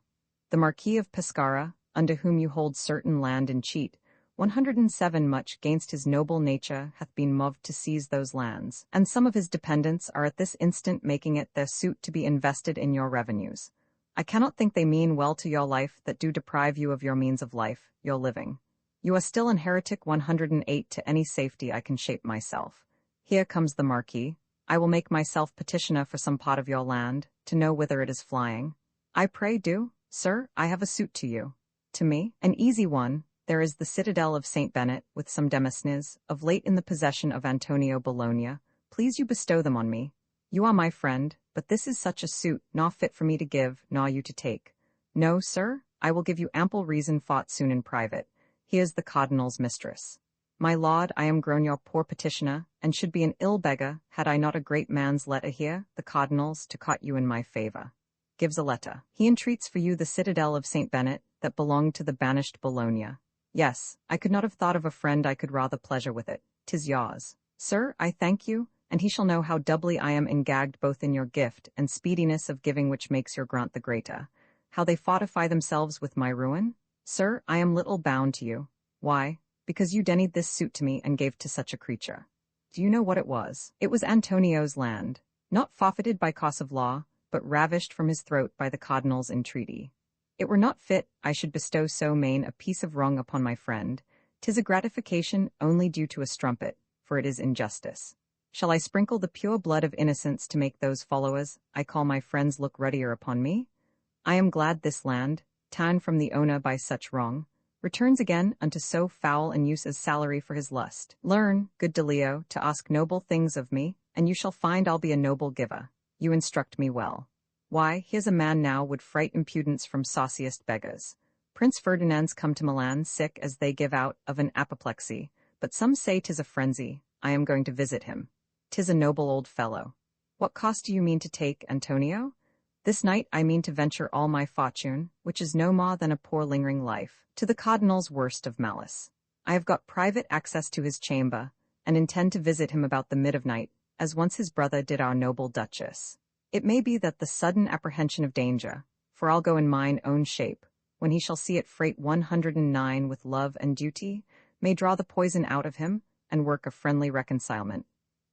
The Marquis of Pescara, under whom you hold certain land and cheat, 107 much gainst his noble nature hath been moved to seize those lands, and some of his dependents are at this instant making it their suit to be invested in your revenues. I cannot think they mean well to your life that do deprive you of your means of life, your living. You are still an heretic 108 to any safety I can shape myself. Here comes the Marquis. I will make myself petitioner for some part of your land, to know whither it is flying. I pray do, sir, I have a suit to you. To me, an easy one. There is the citadel of St. Bennet, with some demesnes, of late in the possession of Antonio Bologna. Please you bestow them on me. You are my friend, but this is such a suit, not fit for me to give, nor you to take. No, sir, I will give you ample reason fought soon in private. He is the cardinal's mistress. My lord, I am grown your poor petitioner, and should be an ill beggar, had I not a great man's letter here, the cardinal's, to court you in my favour. Gives a letter. He entreats for you the citadel of St. Bennet, that belonged to the banished Bologna. Yes, I could not have thought of a friend I could rather pleasure with it. 'Tis yours. Sir, I thank you, and he shall know how doubly I am engagged both in your gift and speediness of giving which makes your grant the greater. How they fortify themselves with my ruin? Sir, I am little bound to you. Why? Because you denied this suit to me and gave to such a creature. Do you know what it was? It was Antonio's land, not forfeited by cause of law, but ravished from his throat by the cardinal's entreaty. It were not fit I should bestow so main a piece of wrong upon my friend. 'Tis a gratification only due to a strumpet, for it is injustice. Shall I sprinkle the pure blood of innocence to make those followers I call my friends look ruddier upon me? I am glad this land, ta'en from the owner by such wrong, returns again unto so foul an use as salary for his lust. Learn, good Delio, to ask noble things of me, and you shall find I'll be a noble giver. You instruct me well. Why, here's a man now would fright impudence from sauciest beggars. Prince Ferdinand's come to Milan sick as they give out of an apoplexy, but some say 'tis a frenzy. I am going to visit him. 'Tis a noble old fellow. What cost do you mean to take, Antonio? This night I mean to venture all my fortune, which is no more than a poor lingering life, to the cardinal's worst of malice. I have got private access to his chamber, and intend to visit him about the mid of night, as once his brother did our noble Duchess. It may be that the sudden apprehension of danger, for I'll go in mine own shape, when he shall see it freight 109 with love and duty, may draw the poison out of him, and work a friendly reconcilement.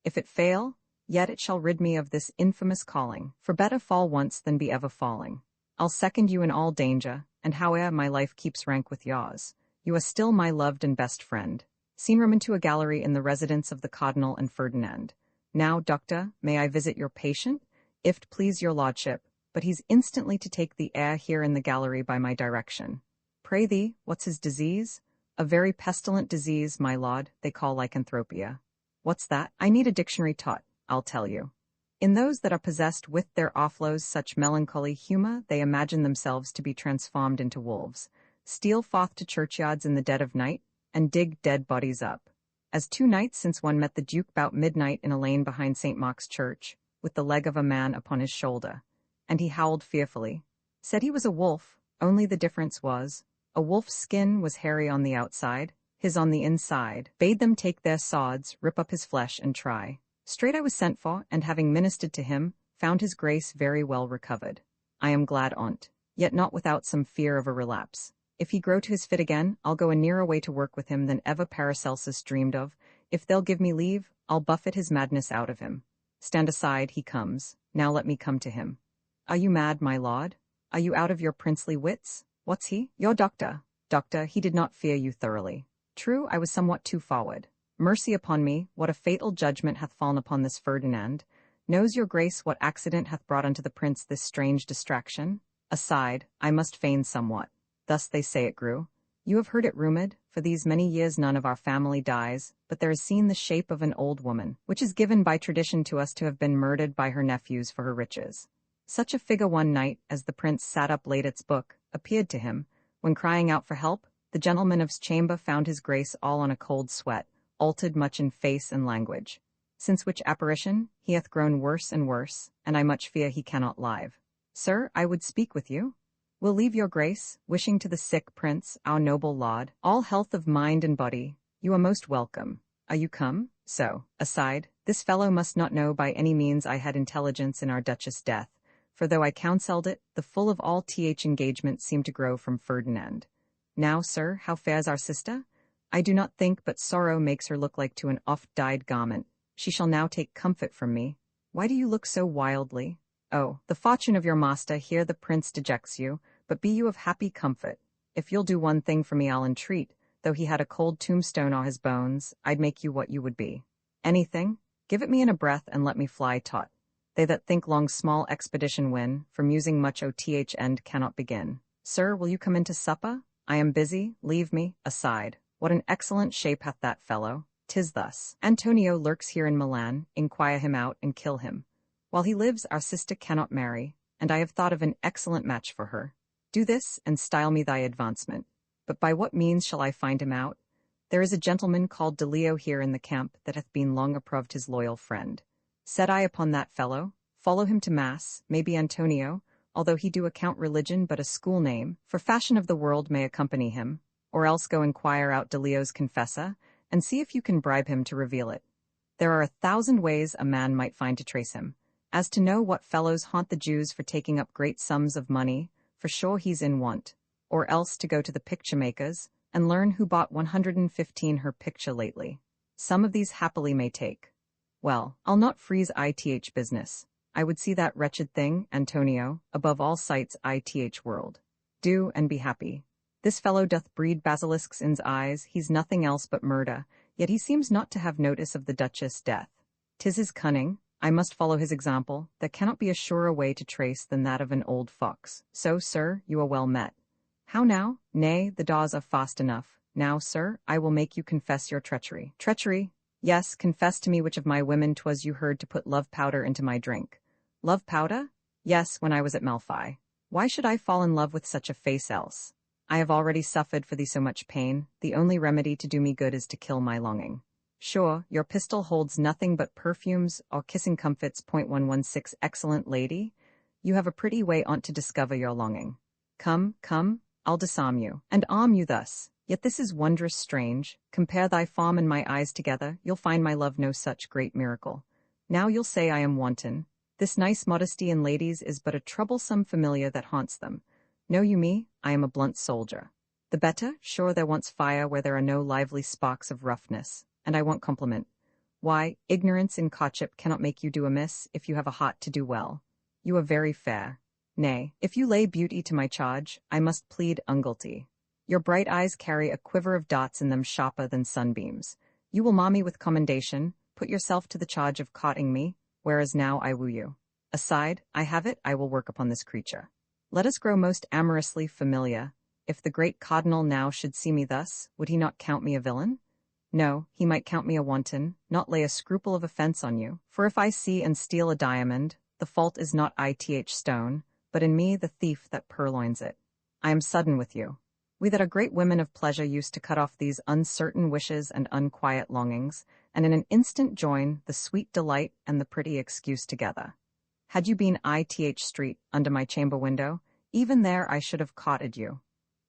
If it fail, yet it shall rid me of this infamous calling, for better fall once than be ever falling. I'll second you in all danger, and howe'er my life keeps rank with yours, you are still my loved and best friend. Seen room into a gallery in the residence of the Cardinal and Ferdinand. Now, doctor, may I visit your patient? If't please your lordship, but he's instantly to take the air here in the gallery by my direction. Pray thee, what's his disease? A very pestilent disease, my lord, they call lycanthropia. What's that? I need a dictionary taught, I'll tell you. In those that are possessed with their offlows such melancholy humour, they imagine themselves to be transformed into wolves, steal forth to churchyards in the dead of night, and dig dead bodies up. As 2 nights since one met the Duke about midnight in a lane behind St. Mark's Church, with the leg of a man upon his shoulder, and he howled fearfully. Said he was a wolf, only the difference was, a wolf's skin was hairy on the outside, his on the inside, bade them take their swords, rip up his flesh, and try. Straight I was sent for, and having ministered to him, found his grace very well recovered. I am glad on't, yet not without some fear of a relapse. If he grow to his fit again, I'll go a nearer way to work with him than ever Paracelsus dreamed of. If they'll give me leave, I'll buffet his madness out of him. Stand aside, he comes. Now let me come to him. Are you mad, my lord? Are you out of your princely wits? What's he? Your doctor. Doctor, he did not fear you thoroughly. True, I was somewhat too forward. Mercy upon me, what a fatal judgment hath fallen upon this Ferdinand. Knows your grace what accident hath brought unto the prince this strange distraction? Aside, I must feign somewhat. Thus they say it grew. You have heard it rumored, for these many years none of our family dies, but there is seen the shape of an old woman, which is given by tradition to us to have been murdered by her nephews for her riches. Such a figure one night, as the prince sat up late at's book, appeared to him, when crying out for help, the gentleman of's chamber found his grace all on a cold sweat, altered much in face and language. Since which apparition, he hath grown worse and worse, and I much fear he cannot live. Sir, I would speak with you. Will leave your grace, wishing to the sick prince, our noble lord, all health of mind and body. You are most welcome. Are you come? So, aside, this fellow must not know by any means I had intelligence in our Duchess' death, for though I counselled it, the full of all engagement seemed to grow from Ferdinand. Now, sir, how fares our sister? I do not think but sorrow makes her look like to an oft-dyed garment. She shall now take comfort from me. Why do you look so wildly? Oh, the fortune of your master, here the prince dejects you, but be you of happy comfort. If you'll do one thing for me I'll entreat, though he had a cold tombstone on his bones, I'd make you what you would be. Anything? Give it me in a breath and let me fly taut. They that think long small expedition win, from using much oth end cannot begin. Sir, will you come in to supper? I am busy, leave me, aside. What an excellent shape hath that fellow. 'Tis thus. Antonio lurks here in Milan, inquire him out and kill him. While he lives, our sister cannot marry, and I have thought of an excellent match for her. Do this, and style me thy advancement. But by what means shall I find him out? There is a gentleman called Delio here in the camp that hath been long approved his loyal friend. Set I upon that fellow, follow him to mass, maybe Antonio, although he do account religion but a school name, for fashion of the world may accompany him, or else go inquire out Delio's confessor, and see if you can bribe him to reveal it. There are 1,000 ways a man might find to trace him. As to know what fellows haunt the Jews for taking up great sums of money, for sure he's in want, or else to go to the picture makers, and learn who bought 115 her picture lately. Some of these happily may take. Well, I'll not freeze ith business. I would see that wretched thing, Antonio, above all sights ith world. Do, and be happy. This fellow doth breed basilisks in's eyes, he's nothing else but murder, yet he seems not to have notice of the Duchess' death. 'Tis his cunning, I must follow his example, there cannot be a surer way to trace than that of an old fox. So, sir, you are well met. How now? Nay, the daws are fast enough. Now, sir, I will make you confess your treachery. Treachery? Yes, confess to me which of my women 'twas you heard to put love powder into my drink. Love powder? Yes, when I was at Malfi. Why should I fall in love with such a face else? I have already suffered for thee so much pain, the only remedy to do me good is to kill my longing. Sure, your pistol holds nothing but perfumes or kissing comfits. 116 Excellent lady, you have a pretty way on't to discover your longing. Come, come, I'll disarm you, and arm you thus. Yet this is wondrous strange. Compare thy form and my eyes together, you'll find my love no such great miracle. Now you'll say I am wanton. This nice modesty in ladies is but a troublesome familiar that haunts them. Know you me? I am a blunt soldier. The better, sure there wants fire where there are no lively sparks of roughness, and I want compliment. Why, ignorance in courtship cannot make you do amiss if you have a heart to do well. You are very fair. Nay, if you lay beauty to my charge, I must plead unguilty. Your bright eyes carry a quiver of dots in them sharper than sunbeams. You will mar me with commendation, put yourself to the charge of courting me, whereas now I woo you. Aside, I have it, I will work upon this creature. Let us grow most amorously familiar. If the great cardinal now should see me thus, would he not count me a villain? No, he might count me a wanton, not lay a scruple of offense on you. For if I see and steal a diamond, the fault is not ith stone, but in me the thief that purloins it. I am sudden with you. We that are great women of pleasure used to cut off these uncertain wishes and unquiet longings, and in an instant join the sweet delight and the pretty excuse together. Had you been ith street, under my chamber window, even there I should have courted you.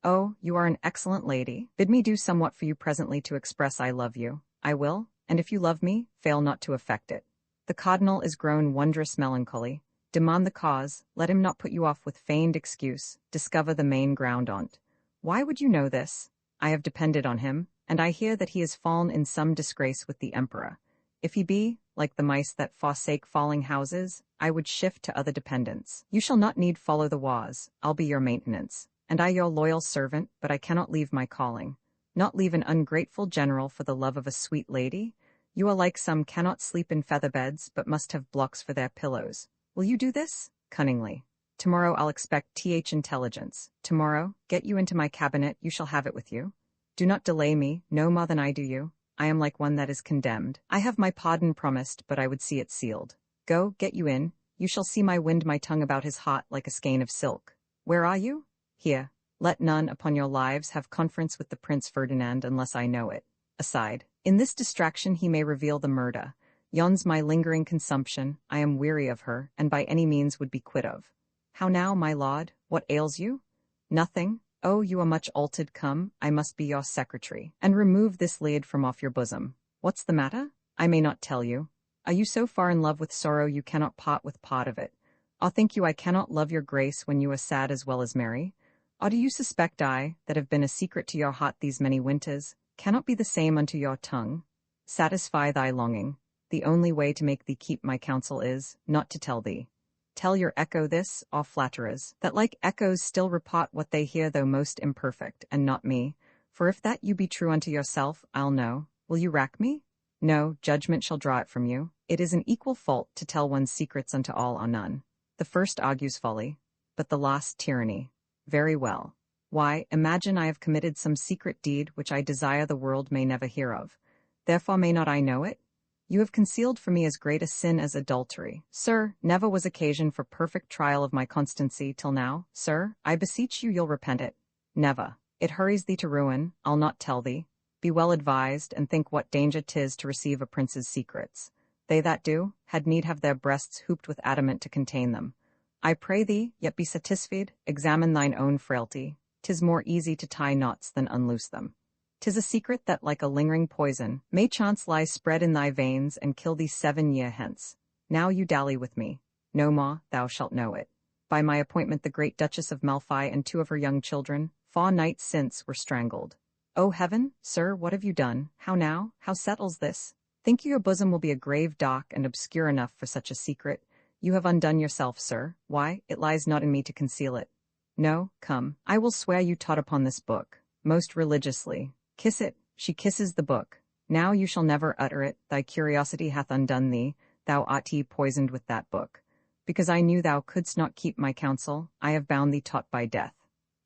Oh, you are an excellent lady. Bid me do somewhat for you presently to express I love you. I will, and if you love me, fail not to effect it. The cardinal is grown wondrous melancholy. Demand the cause, let him not put you off with feigned excuse, discover the main ground on't. Why would you know this? I have depended on him, and I hear that he has fallen in some disgrace with the emperor. If he be, like the mice that forsake falling houses, I would shift to other dependents. You shall not need follow the waz, I'll be your maintenance, and I your loyal servant, but I cannot leave my calling. Not leave an ungrateful general for the love of a sweet lady? You are like some cannot sleep in feather beds, but must have blocks for their pillows. Will you do this? Cunningly. Tomorrow I'll expect intelligence. Tomorrow, get you into my cabinet, you shall have it with you. Do not delay me, no more than I do you. I am like one that is condemned. I have my pardon promised, but I would see it sealed. Go, get you in. You shall see my wind my tongue about his heart like a skein of silk. Where are you? Here. Let none, upon your lives, have conference with the Prince Ferdinand unless I know it. Aside. In this distraction he may reveal the murder. Yon's my lingering consumption, I am weary of her, and by any means would be quit of. How now, my lord, what ails you? Nothing. Oh, you are much altered. Come, I must be your secretary, and remove this lid from off your bosom. What's the matter? I may not tell you. Are you so far in love with sorrow you cannot part with part of it? Or think you I cannot love your grace when you are sad as well as merry? Or do you suspect I, that have been a secret to your heart these many winters, cannot be the same unto your tongue? Satisfy thy longing. The only way to make thee keep my counsel is, not to tell thee. Tell your echo this, all flatterers, that like echoes still report what they hear though most imperfect, and not me, for if that you be true unto yourself, I'll know. Will you rack me? No, judgment shall draw it from you. It is an equal fault to tell one's secrets unto all or none. The first argues folly, but the last tyranny. Very well. Why, imagine I have committed some secret deed which I desire the world may never hear of. Therefore may not I know it? You have concealed from me as great a sin as adultery. Sir, never was occasion for perfect trial of my constancy till now. Sir, I beseech you you'll repent it. Never. It hurries thee to ruin, I'll not tell thee. Be well advised, and think what danger 'tis to receive a prince's secrets. They that do, had need have their breasts hooped with adamant to contain them. I pray thee, yet be satisfied, examine thine own frailty. 'Tis more easy to tie knots than unloose them. 'Tis a secret that, like a lingering poison, may chance lie spread in thy veins and kill thee 7 year hence. Now you dally with me. No more, thou shalt know it. By my appointment the great Duchess of Malfi and 2 of her young children, 4 nights since, were strangled. O heaven, sir, what have you done? How now? How settles this? Think you your bosom will be a grave dark and obscure enough for such a secret? You have undone yourself, sir. Why, it lies not in me to conceal it. No, come, I will swear you taught upon this book, most religiously. Kiss it. She kisses the book. Now you shall never utter it, thy curiosity hath undone thee, thou art poisoned with that book. Because I knew thou couldst not keep my counsel, I have bound thee taught by death.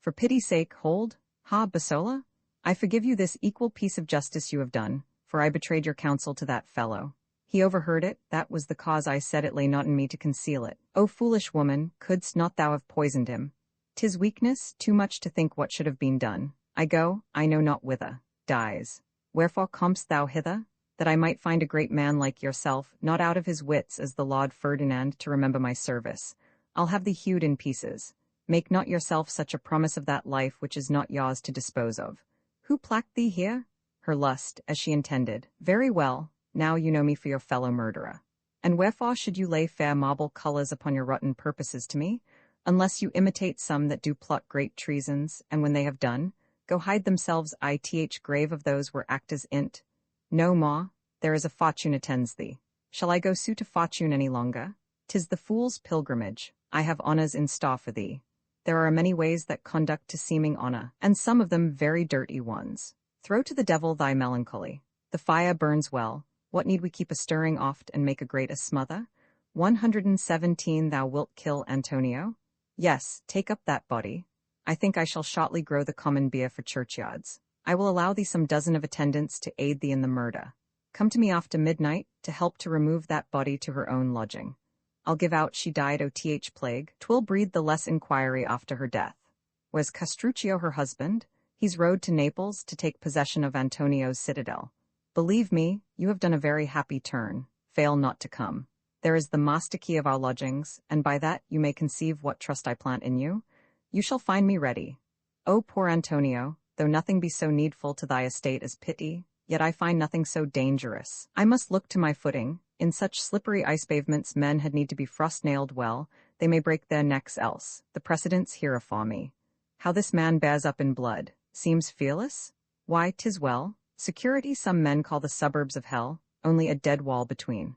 For pity's sake, hold. Ha, Basola? I forgive you this equal piece of justice you have done, for I betrayed your counsel to that fellow. He overheard it, that was the cause I said it lay not in me to conceal it. O foolish woman, couldst not thou have poisoned him? 'Tis weakness, too much to think what should have been done. I go, I know not whither. Dies. Wherefore comest thou hither? That I might find a great man like yourself, not out of his wits as the Lord Ferdinand, to remember my service. I'll have thee hewed in pieces. Make not yourself such a promise of that life which is not yours to dispose of. Who placked thee here? Her lust, as she intended. Very well, now you know me for your fellow murderer. And wherefore should you lay fair marble colours upon your rotten purposes to me? Unless you imitate some that do plot great treasons, and when they have done, go hide themselves ith grave of those where actors int. No more, there is a fortune attends thee. Shall I go suit a fortune any longer? 'Tis the fool's pilgrimage. I have honours in store for thee. There are many ways that conduct to seeming honour, and some of them very dirty ones. Throw to the devil thy melancholy. The fire burns well. What need we keep a stirring oft and make a great a smother? 117 Thou wilt kill Antonio? Yes, take up that body. I think I shall shortly grow the common beer for churchyards. I will allow thee some dozen of attendants to aid thee in the murder. Come to me after midnight, to help to remove that body to her own lodging. I'll give out she died o' plague. 'Twill breed the less inquiry after her death. Was Castruccio her husband? He's rode to Naples to take possession of Antonio's citadel. Believe me, you have done a very happy turn. Fail not to come. There is the master key of our lodgings, and by that you may conceive what trust I plant in you. You shall find me ready. O poor Antonio, though nothing be so needful to thy estate as pity, yet I find nothing so dangerous. I must look to my footing. In such slippery ice pavements men had need to be frost-nailed well, they may break their necks else. The precedents here afore me. How this man bears up in blood. Seems fearless? Why, 'tis well. Security some men call the suburbs of hell, only a dead wall between.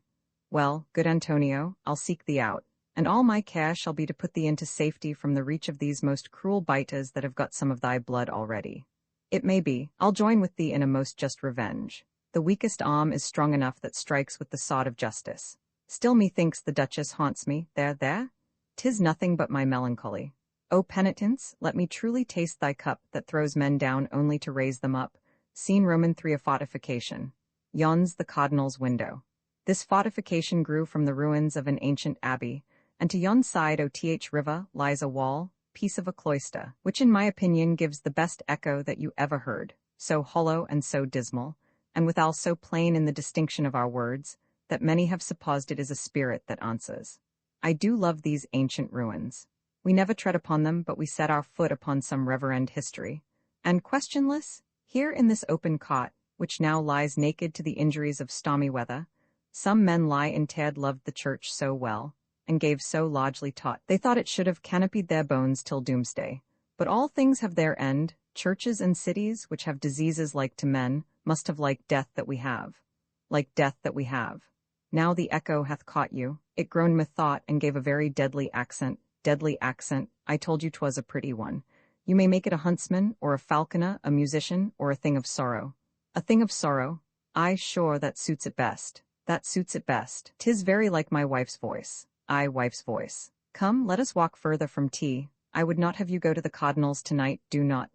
Well, good Antonio, I'll seek thee out, and all my care shall be to put thee into safety from the reach of these most cruel biters that have got some of thy blood already. It may be, I'll join with thee in a most just revenge. The weakest arm is strong enough that strikes with the sod of justice. Still methinks the Duchess haunts me, there. 'Tis nothing but my melancholy. O penitence, let me truly taste thy cup that throws men down only to raise them up. Scene Roman 3 a fortification. Yon's the cardinal's window. This fortification grew from the ruins of an ancient abbey, and to yon side O.Th. river lies a wall, piece of a cloister, which in my opinion gives the best echo that you ever heard, so hollow and so dismal, and withal so plain in the distinction of our words, that many have supposed it is a spirit that answers. I do love these ancient ruins. We never tread upon them, but we set our foot upon some reverend history. And questionless, here in this open cot, which now lies naked to the injuries of stormy weather, some men lie interred loved the church so well, and gave so largely taught, they thought it should have canopied their bones till doomsday. But all things have their end, churches and cities which have diseases like to men, must have like death that we have. Like death that we have. Now the echo hath caught you, it groaned methought and gave a very deadly accent, I told you 'twas a pretty one. You may make it a huntsman, or a falconer, a musician, or a thing of sorrow. A thing of sorrow? Aye, sure, that suits it best. 'Tis very like my wife's voice. Aye, wife's voice. Come, let us walk further from tea. I would not have you go to the cardinal's tonight, do not.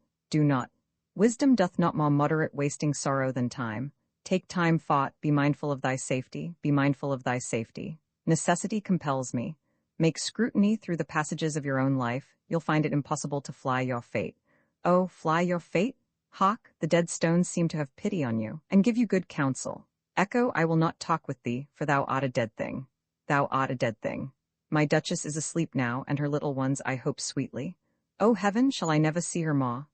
Wisdom doth not more moderate wasting sorrow than time. Take time thought, be mindful of thy safety, Necessity compels me. Make scrutiny through the passages of your own life, you'll find it impossible to fly your fate. Oh, fly your fate? Hawk, the dead stones seem to have pity on you, and give you good counsel. Echo, I will not talk with thee, for thou art a dead thing. My Duchess is asleep now, and her little ones I hope sweetly. Oh heaven, shall I never see her ma?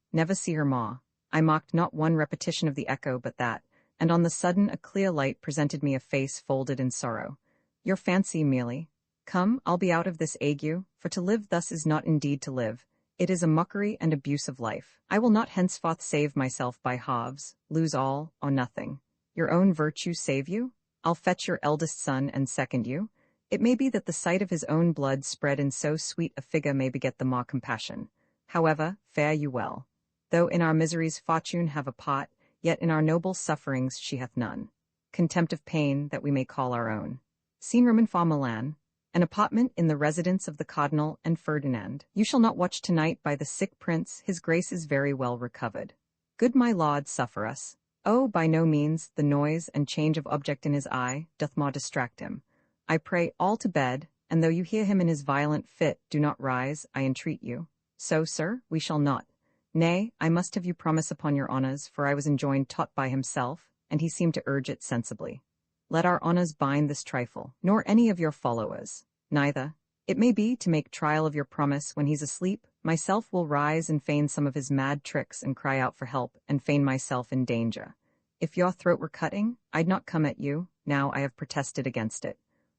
I mocked not one repetition of the echo but that, and on the sudden a clear light presented me a face folded in sorrow. Your fancy merely. Come, I'll be out of this ague, for to live thus is not indeed to live. It is a mockery and abuse of life. I will not henceforth save myself by halves, lose all, or nothing. Your own virtue save you? I'll fetch your eldest son and second you. It may be that the sight of his own blood spread in so sweet a figure may beget the more compassion. However, fare you well. Though in our miseries fortune have a part, yet in our noble sufferings she hath none. Contempt of pain that we may call our own. Scene Roman 4 Milan. An apartment in the residence of the Cardinal and Ferdinand. You shall not watch tonight by the sick prince, his grace is very well recovered. Good my lord, suffer us. Oh, by no means, the noise and change of object in his eye doth more distract him. I pray all to bed, and though you hear him in his violent fit, do not rise, I entreat you. So, sir, we shall not. Nay, I must have you promise upon your honours, for I was enjoined taught by himself, and he seemed to urge it sensibly. Let our honours bind this trifle, nor any of your followers. Neither. It may be, to make trial of your promise, when he's asleep, myself will rise and feign some of his mad tricks and cry out for help, and feign myself in danger. If your throat were cutting, I'd not come at you, now I have protested against it.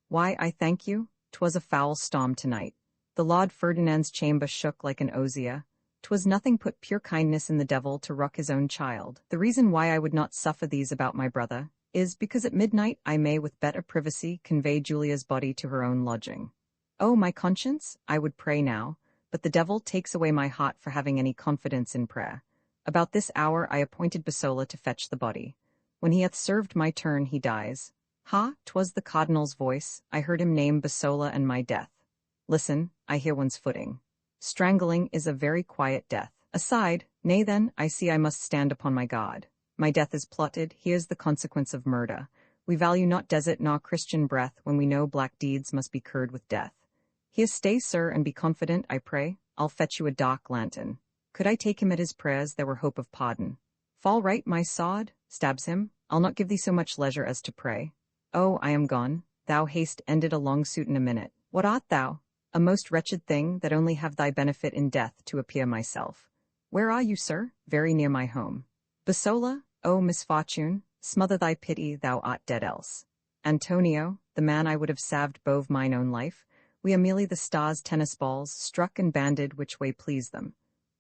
Why, I thank you, 'twas a foul storm tonight. The Lord Ferdinand's chamber shook like an osier. 'Twas nothing put pure kindness in the devil to ruck his own child. The reason why I would not suffer these about my brother, is because at midnight I may with better privacy convey Julia's body to her own lodging. Oh, my conscience, I would pray now, but the devil takes away my heart for having any confidence in prayer. About this hour I appointed Basola to fetch the body. When he hath served my turn, he dies. Ha, 'twas the cardinal's voice, I heard him name Basola and my death. Listen, I hear one's footing. Strangling is a very quiet death. Aside, nay then, I see I must stand upon my guard. My death is plotted, here's the consequence of murder. We value not desert nor Christian breath when we know black deeds must be curd with death. Here stay, sir, and be confident, I pray. I'll fetch you a dark lantern. Could I take him at his prayers, there were hope of pardon. Fall right, my sod, stabs him. I'll not give thee so much leisure as to pray. Oh, I am gone. Thou hast ended a long suit in a minute. What art thou? A most wretched thing, that only have thy benefit in death to appear myself. Where are you, sir? Very near my home. Basola, O misfortune, smother thy pity, thou art dead else. Antonio, the man I would have salved bove mine own life, we are merely the stars' tennis balls, struck and banded which way please them.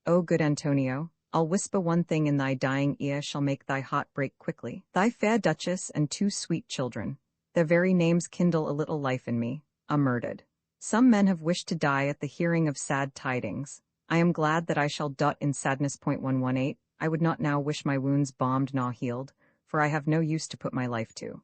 O good Antonio, I'll whisper one thing in thy dying ear shall make thy heart break quickly. Thy fair Duchess and two sweet children, their very names kindle a little life in me, are murdered. Some men have wished to die at the hearing of sad tidings. I am glad that I shall dot in sadness. 118. I would not now wish my wounds bombed nor healed, for I have no use to put my life to.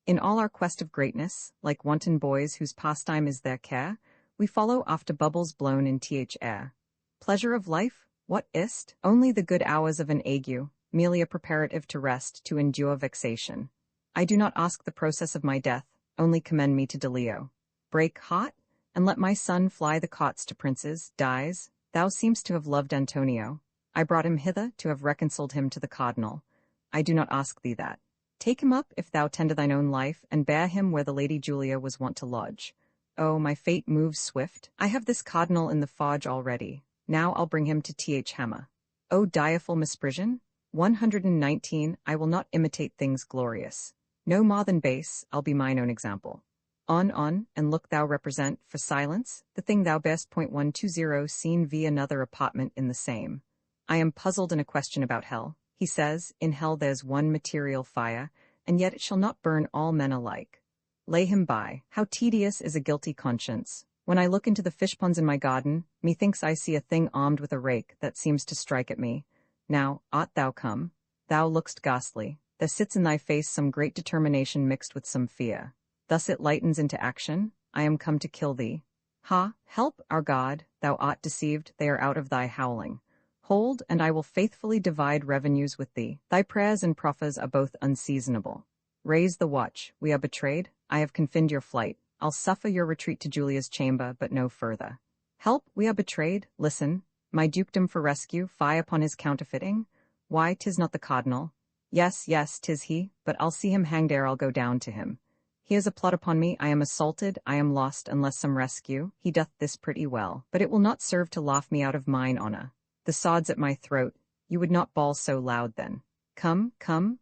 In all our quest of greatness, like wanton boys whose pastime is their care, we follow after bubbles blown in air. Pleasure of life? What is't? Only the good hours of an ague, merely a preparative to rest, to endure vexation. I do not ask the process of my death, only commend me to Delio. Break hot, and let my son fly the cots to princes. Dies, thou seemst to have loved Antonio. I brought him hither to have reconciled him to the cardinal. I do not ask thee that. Take him up, if thou tender thine own life, and bear him where the Lady Julia was wont to lodge. Oh, my fate moves swift. I have this cardinal in the forge already. Now I'll bring him to Hammer. O direful misprision? 119. I will not imitate things glorious. No more than base, I'll be mine own example. On, and look thou represent, for silence, the thing thou best. 120. Seen v another apartment in the same. I am puzzled in a question about hell. He says, in hell there's one material fire, and yet it shall not burn all men alike. Lay him by. How tedious is a guilty conscience. When I look into the fishponds in my garden, methinks I see a thing armed with a rake that seems to strike at me. Now, art thou come? Thou look'st ghastly. There sits in thy face some great determination mixed with some fear. Thus it lightens into action. I am come to kill thee. Ha, help, our God, thou art deceived, they are out of thy howling. Hold, and I will faithfully divide revenues with thee. Thy prayers and proffers are both unseasonable. Raise the watch, we are betrayed. I have confined your flight. I'll suffer your retreat to Julia's chamber, but no further. Help, we are betrayed. Listen, my dukedom for rescue, fie upon his counterfeiting. Why, 'tis not the cardinal. Yes, 'tis he, but I'll see him hanged ere I'll go down to him. He has a plot upon me, I am assaulted, I am lost unless some rescue. He doth this pretty well, but it will not serve to laugh me out of mine honour. The sod's at my throat. You would not bawl so loud then. Come,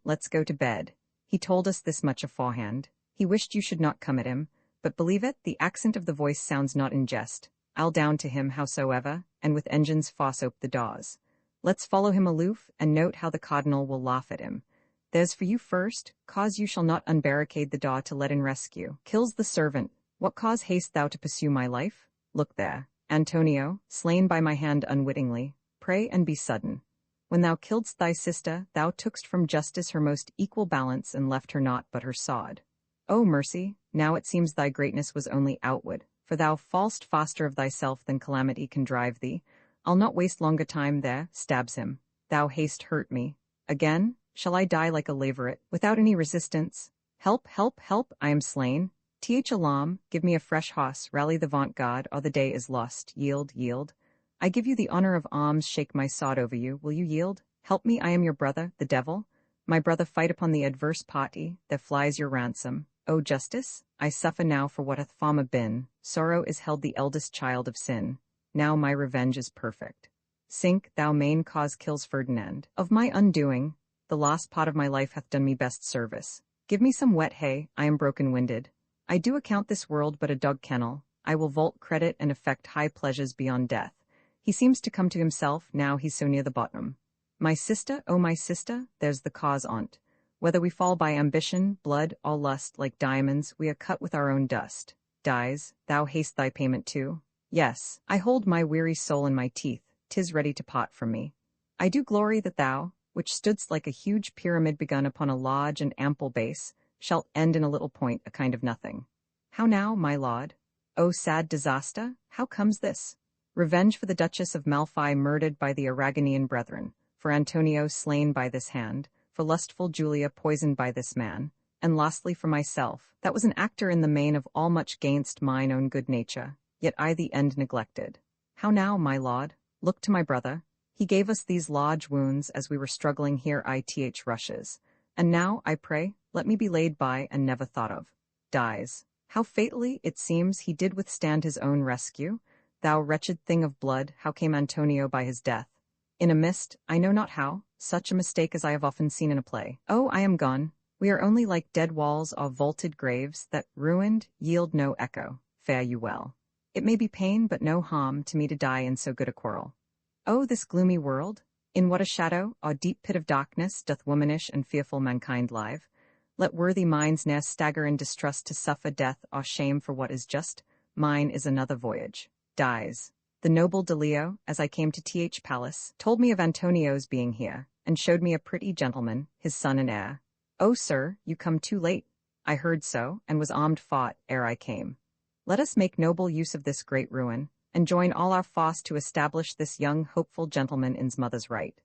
let's go to bed. He told us this much aforehand. He wished you should not come at him, but believe it, the accent of the voice sounds not in jest. I'll down to him howsoever, and with engines force ope the doors. Let's follow him aloof, and note how the cardinal will laugh at him. There's for you first, cause you shall not unbarricade the door to let in rescue. Kills the servant. What cause haste thou to pursue my life? Look there. Antonio, slain by my hand unwittingly. Pray and be sudden. When thou killedst thy sister, thou tookst from justice her most equal balance and left her naught but her sod. O mercy, now it seems thy greatness was only outward, for thou fall'st faster of thyself than calamity can drive thee. I'll not waste longer time there. Stabs him. Thou hast hurt me. Again? Shall I die like a laveret, without any resistance? Help, I am slain. Alarm, give me a fresh hoss, rally the vaunt God, or the day is lost. Yield. I give you the honor of alms, shake my sod over you, will you yield? Help me, I am your brother, the devil. My brother fight upon the adverse party, there flies your ransom. O justice, I suffer now for what hath former been, sorrow is held the eldest child of sin. Now my revenge is perfect. Sink, thou main cause kills Ferdinand. Of my undoing, the last part of my life hath done me best service. Give me some wet hay, I am broken-winded. I do account this world but a dog kennel. I will vault credit and effect high pleasures beyond death. He seems to come to himself, now he's so near the bottom. My sister, oh my sister, there's the cause on't. Whether we fall by ambition, blood, or lust, like diamonds, we are cut with our own dust. Dies, thou haste thy payment too? Yes, I hold my weary soul in my teeth, 'tis ready to part from me. I do glory that thou, which stoodst like a huge pyramid begun upon a large and ample base, shalt end in a little point, a kind of nothing. How now, my lord? O sad disaster, how comes this? Revenge for the Duchess of Malfi murdered by the Aragonese brethren, for Antonio slain by this hand, for lustful Julia poisoned by this man, and lastly for myself, that was an actor in the main of all much gainst mine own good nature, yet I the end neglected. How now, my lord? Look to my brother. He gave us these large wounds as we were struggling here ith rushes, and now, I pray, let me be laid by and never thought of. Dies. How fatally, it seems, he did withstand his own rescue. Thou wretched thing of blood, how came Antonio by his death? In a mist, I know not how, such a mistake as I have often seen in a play. Oh, I am gone. We are only like dead walls or vaulted graves that, ruined, yield no echo. Fare you well. It may be pain but no harm to me to die in so good a quarrel. Oh, this gloomy world! In what a shadow, or deep pit of darkness, doth womanish and fearful mankind live? Let worthy minds ne'er stagger in distrust to suffer death or shame for what is just. Mine is another voyage. Dies. The noble Delio, as I came to Th Palace, told me of Antonio's being here, and showed me a pretty gentleman, his son and heir. Oh, sir, you come too late. I heard so, and was armed fought ere I came. Let us make noble use of this great ruin, and join all our force to establish this young hopeful gentleman in's mother's right.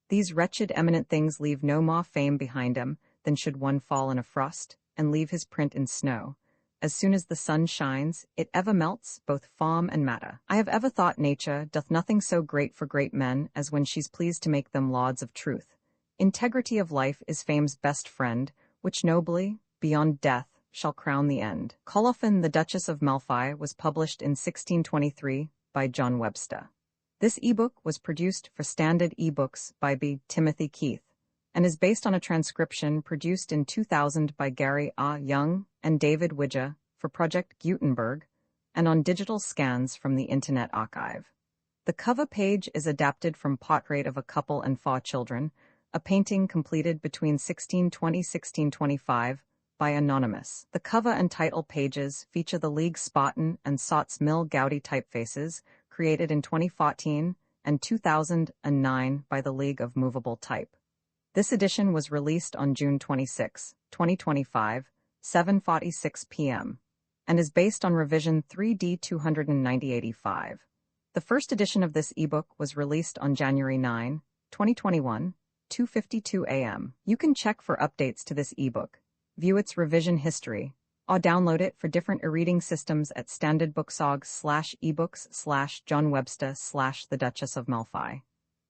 These wretched eminent things leave no more fame behind 'em than should one fall in a frost, and leave his print in snow. As soon as the sun shines, it ever melts, both form and matter. I have ever thought nature doth nothing so great for great men as when she's pleased to make them lauds of truth. Integrity of life is fame's best friend, which nobly, beyond death, shall crown the end. Colofin, the Duchess of Malfi, was published in 1623 by John Webster. This ebook was produced for Standard eBooks by B. Timothy Keith, and is based on a transcription produced in 2000 by Gary A. Young and David Widger for Project Gutenberg, and on digital scans from the Internet Archive. The cover page is adapted from Portrait of a Couple and Four Children, a painting completed between 1620–1625 by Anonymous. The cover and title pages feature the League Spartan and Sots Mill Gaudy typefaces created in 2014 and 2009 by the League of Movable Type. This edition was released on June 26, 2025, 7:46 p.m., and is based on revision 3D 29085. The first edition of this ebook was released on January 9, 2021, 2:52 a.m. You can check for updates to this ebook, view its revision history, or download it for different e-reading systems at standardbooksorg/ebooks/John Webster/The Duchess of Malfi.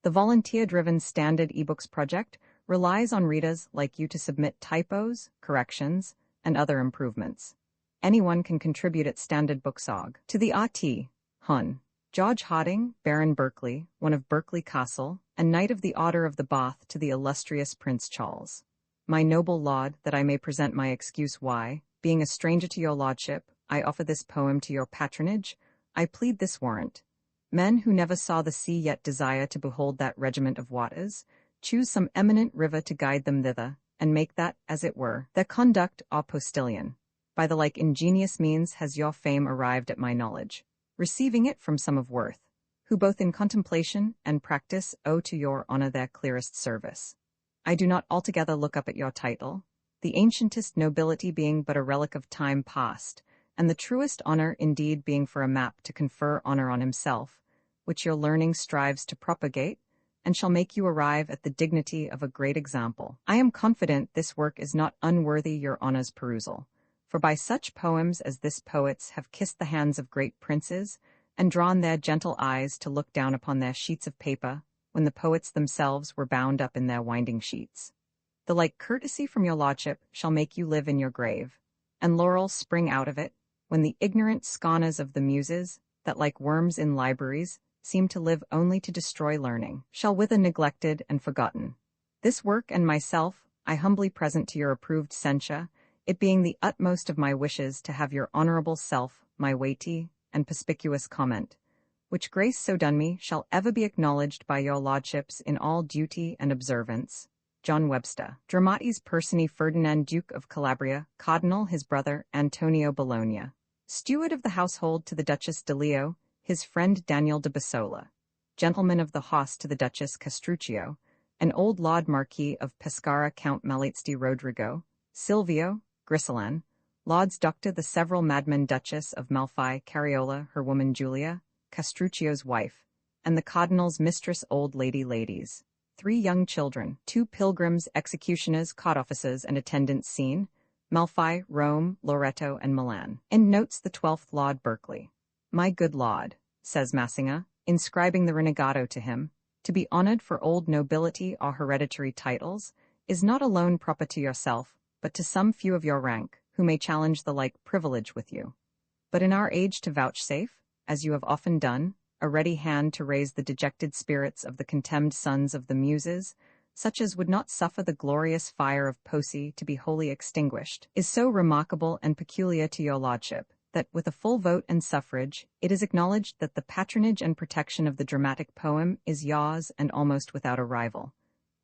The volunteer-driven Standard eBooks project relies on readers like you to submit typos, corrections, and other improvements. Anyone can contribute at Standard Booksorg. To the R.T. Hun. George Harding, Baron Berkeley, one of Berkeley Castle, and Knight of the Order of the Bath to the illustrious Prince Charles. My noble lord, that I may present my excuse why, being a stranger to your lordship, I offer this poem to your patronage, I plead this warrant. Men who never saw the sea yet desire to behold that regiment of waters, choose some eminent river to guide them thither, and make that, as it were, their conduct or postilion. By the like ingenious means has your fame arrived at my knowledge, receiving it from some of worth, who both in contemplation and practice owe to your honor their clearest service. I do not altogether look up at your title, the ancientest nobility being but a relic of time past, and the truest honor indeed being for a map to confer honor on himself, which your learning strives to propagate, and shall make you arrive at the dignity of a great example. I am confident this work is not unworthy your honor's perusal, for by such poems as this poets have kissed the hands of great princes, and drawn their gentle eyes to look down upon their sheets of paper, when the poets themselves were bound up in their winding sheets. The like courtesy from your lordship shall make you live in your grave, and laurels spring out of it, when the ignorant scorners of the muses, that like worms in libraries, seem to live only to destroy learning, shall wither neglected and forgotten. This work and myself I humbly present to your approved censure, it being the utmost of my wishes to have your honorable self, my weighty and perspicuous comment, which grace so done me shall ever be acknowledged by your lordships in all duty and observance. John Webster. Dramatis Personae Ferdinand Duke of Calabria, Cardinal his brother Antonio Bologna. Steward of the household to the Duchess de Leo, his friend Daniel de Bassola. Gentleman of the host to the Duchess Castruccio, an old Lord Marquis of Pescara Count Malizzi Rodrigo, Silvio, Griselan, Lords Doctor the several madmen Duchess of Malfi Cariola her woman Julia, Castruccio's wife, and the Cardinal's mistress old ladies. 3 young children, 2 pilgrims, executioners, court officers, and attendants seen, Malfi, Rome, Loreto, and Milan. And notes the 12th Lord Berkeley. My good lord, says Massinger, inscribing the renegado to him, to be honored for old nobility or hereditary titles, is not alone proper to yourself, but to some few of your rank, who may challenge the like privilege with you. But in our age to vouchsafe, as you have often done, a ready hand to raise the dejected spirits of the contemned sons of the Muses, such as would not suffer the glorious fire of Poesy to be wholly extinguished, is so remarkable and peculiar to your lordship, that, with a full vote and suffrage, it is acknowledged that the patronage and protection of the dramatic poem is yours and almost without a rival.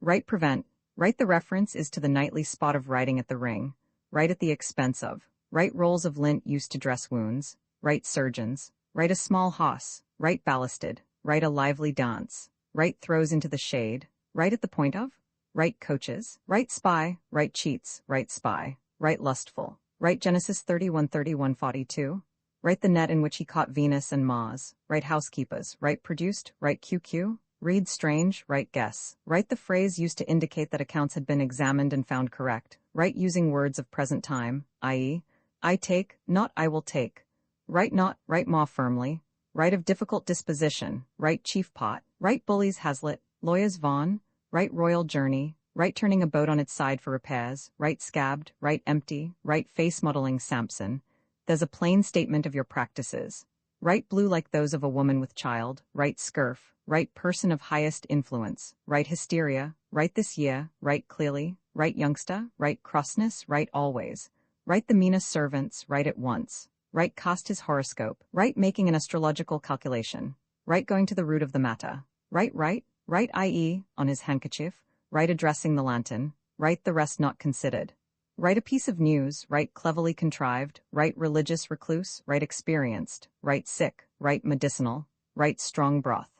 Right prevent, right the reference is to the nightly spot of writing at the ring, right at the expense of, right rolls of lint used to dress wounds, right surgeons, right a small hoss, right ballasted, right a lively dance, right throws into the shade, right at the point of, right coaches, right spy, right cheats, right spy, right lustful, right Genesis 31:31-42, right the net in which he caught Venus and Mars, right housekeepers, right produced, right QQ, read strange, right guess, right the phrase used to indicate that accounts had been examined and found correct, right using words of present time, i.e., I take, not I will take, right not, right more firmly, right of difficult disposition, right chief pot, right bullies Hazlitt, lawyers Vaughan, right royal journey, right turning a boat on its side for repairs, right scabbed, right empty, right face muddling Samson. There's a plain statement of your practices. Right blue like those of a woman with child, right scurf, right person of highest influence, right hysteria, right this year, right clearly, right youngster, right crossness, right always, right the meanest servants, right at once, right cast his horoscope, right making an astrological calculation, right going to the root of the matter, right, i.e., on his handkerchief, right addressing the lantern, right the rest not considered. Right a piece of news, right cleverly contrived, right religious recluse, right experienced, right sick, right medicinal, right strong broth.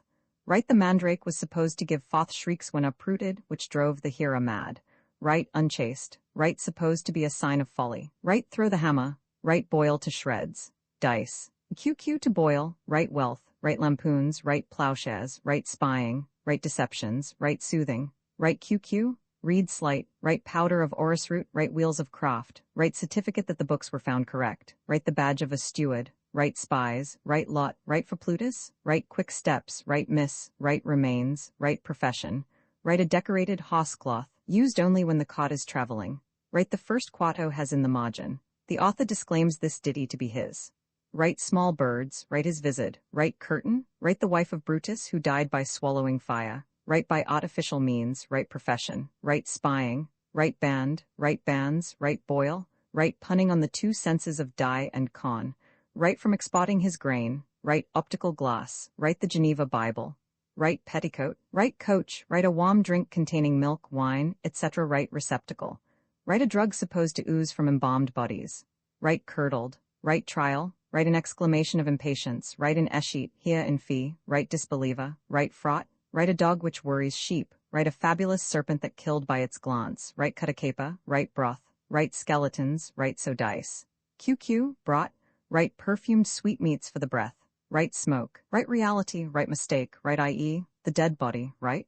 Right the mandrake was supposed to give forth shrieks when uprooted, which drove the hearer mad. Right unchaste, right supposed to be a sign of folly. Right throw the hammer, right boil to shreds. Dice. QQ to boil, right wealth, right lampoons, right plowshares, right spying, right deceptions, right soothing, right QQ, reed slight, right powder of orris root, right wheels of craft, right certificate that the books were found correct, right the badge of a steward, right spies, right lot, right for Plutus, right quick steps, right miss, right remains, right profession, right a decorated hoss cloth, used only when the cot is traveling, right the first quarto has in the margin. The author disclaims this ditty to be his. Right small birds, right his visit, right curtain, right the wife of Brutus who died by swallowing fire, right by artificial means, right profession, right spying, right band, right bands, right boil, right punning on the two senses of die and con, right from exporting his grain, right optical glass, right the Geneva Bible, right petticoat, right coach, right a warm drink containing milk, wine, etc. right receptacle, right a drug supposed to ooze from embalmed bodies, right curdled, right trial, right an exclamation of impatience, right an escheat, here in fee, right disbeliever, right fraught, right a dog which worries sheep, right a fabulous serpent that killed by its glance, right cut a caper, right broth, right skeletons, right so dice. QQ, brought, right perfumed sweetmeats for the breath, right smoke, right reality, right mistake, right i.e., the dead body, right?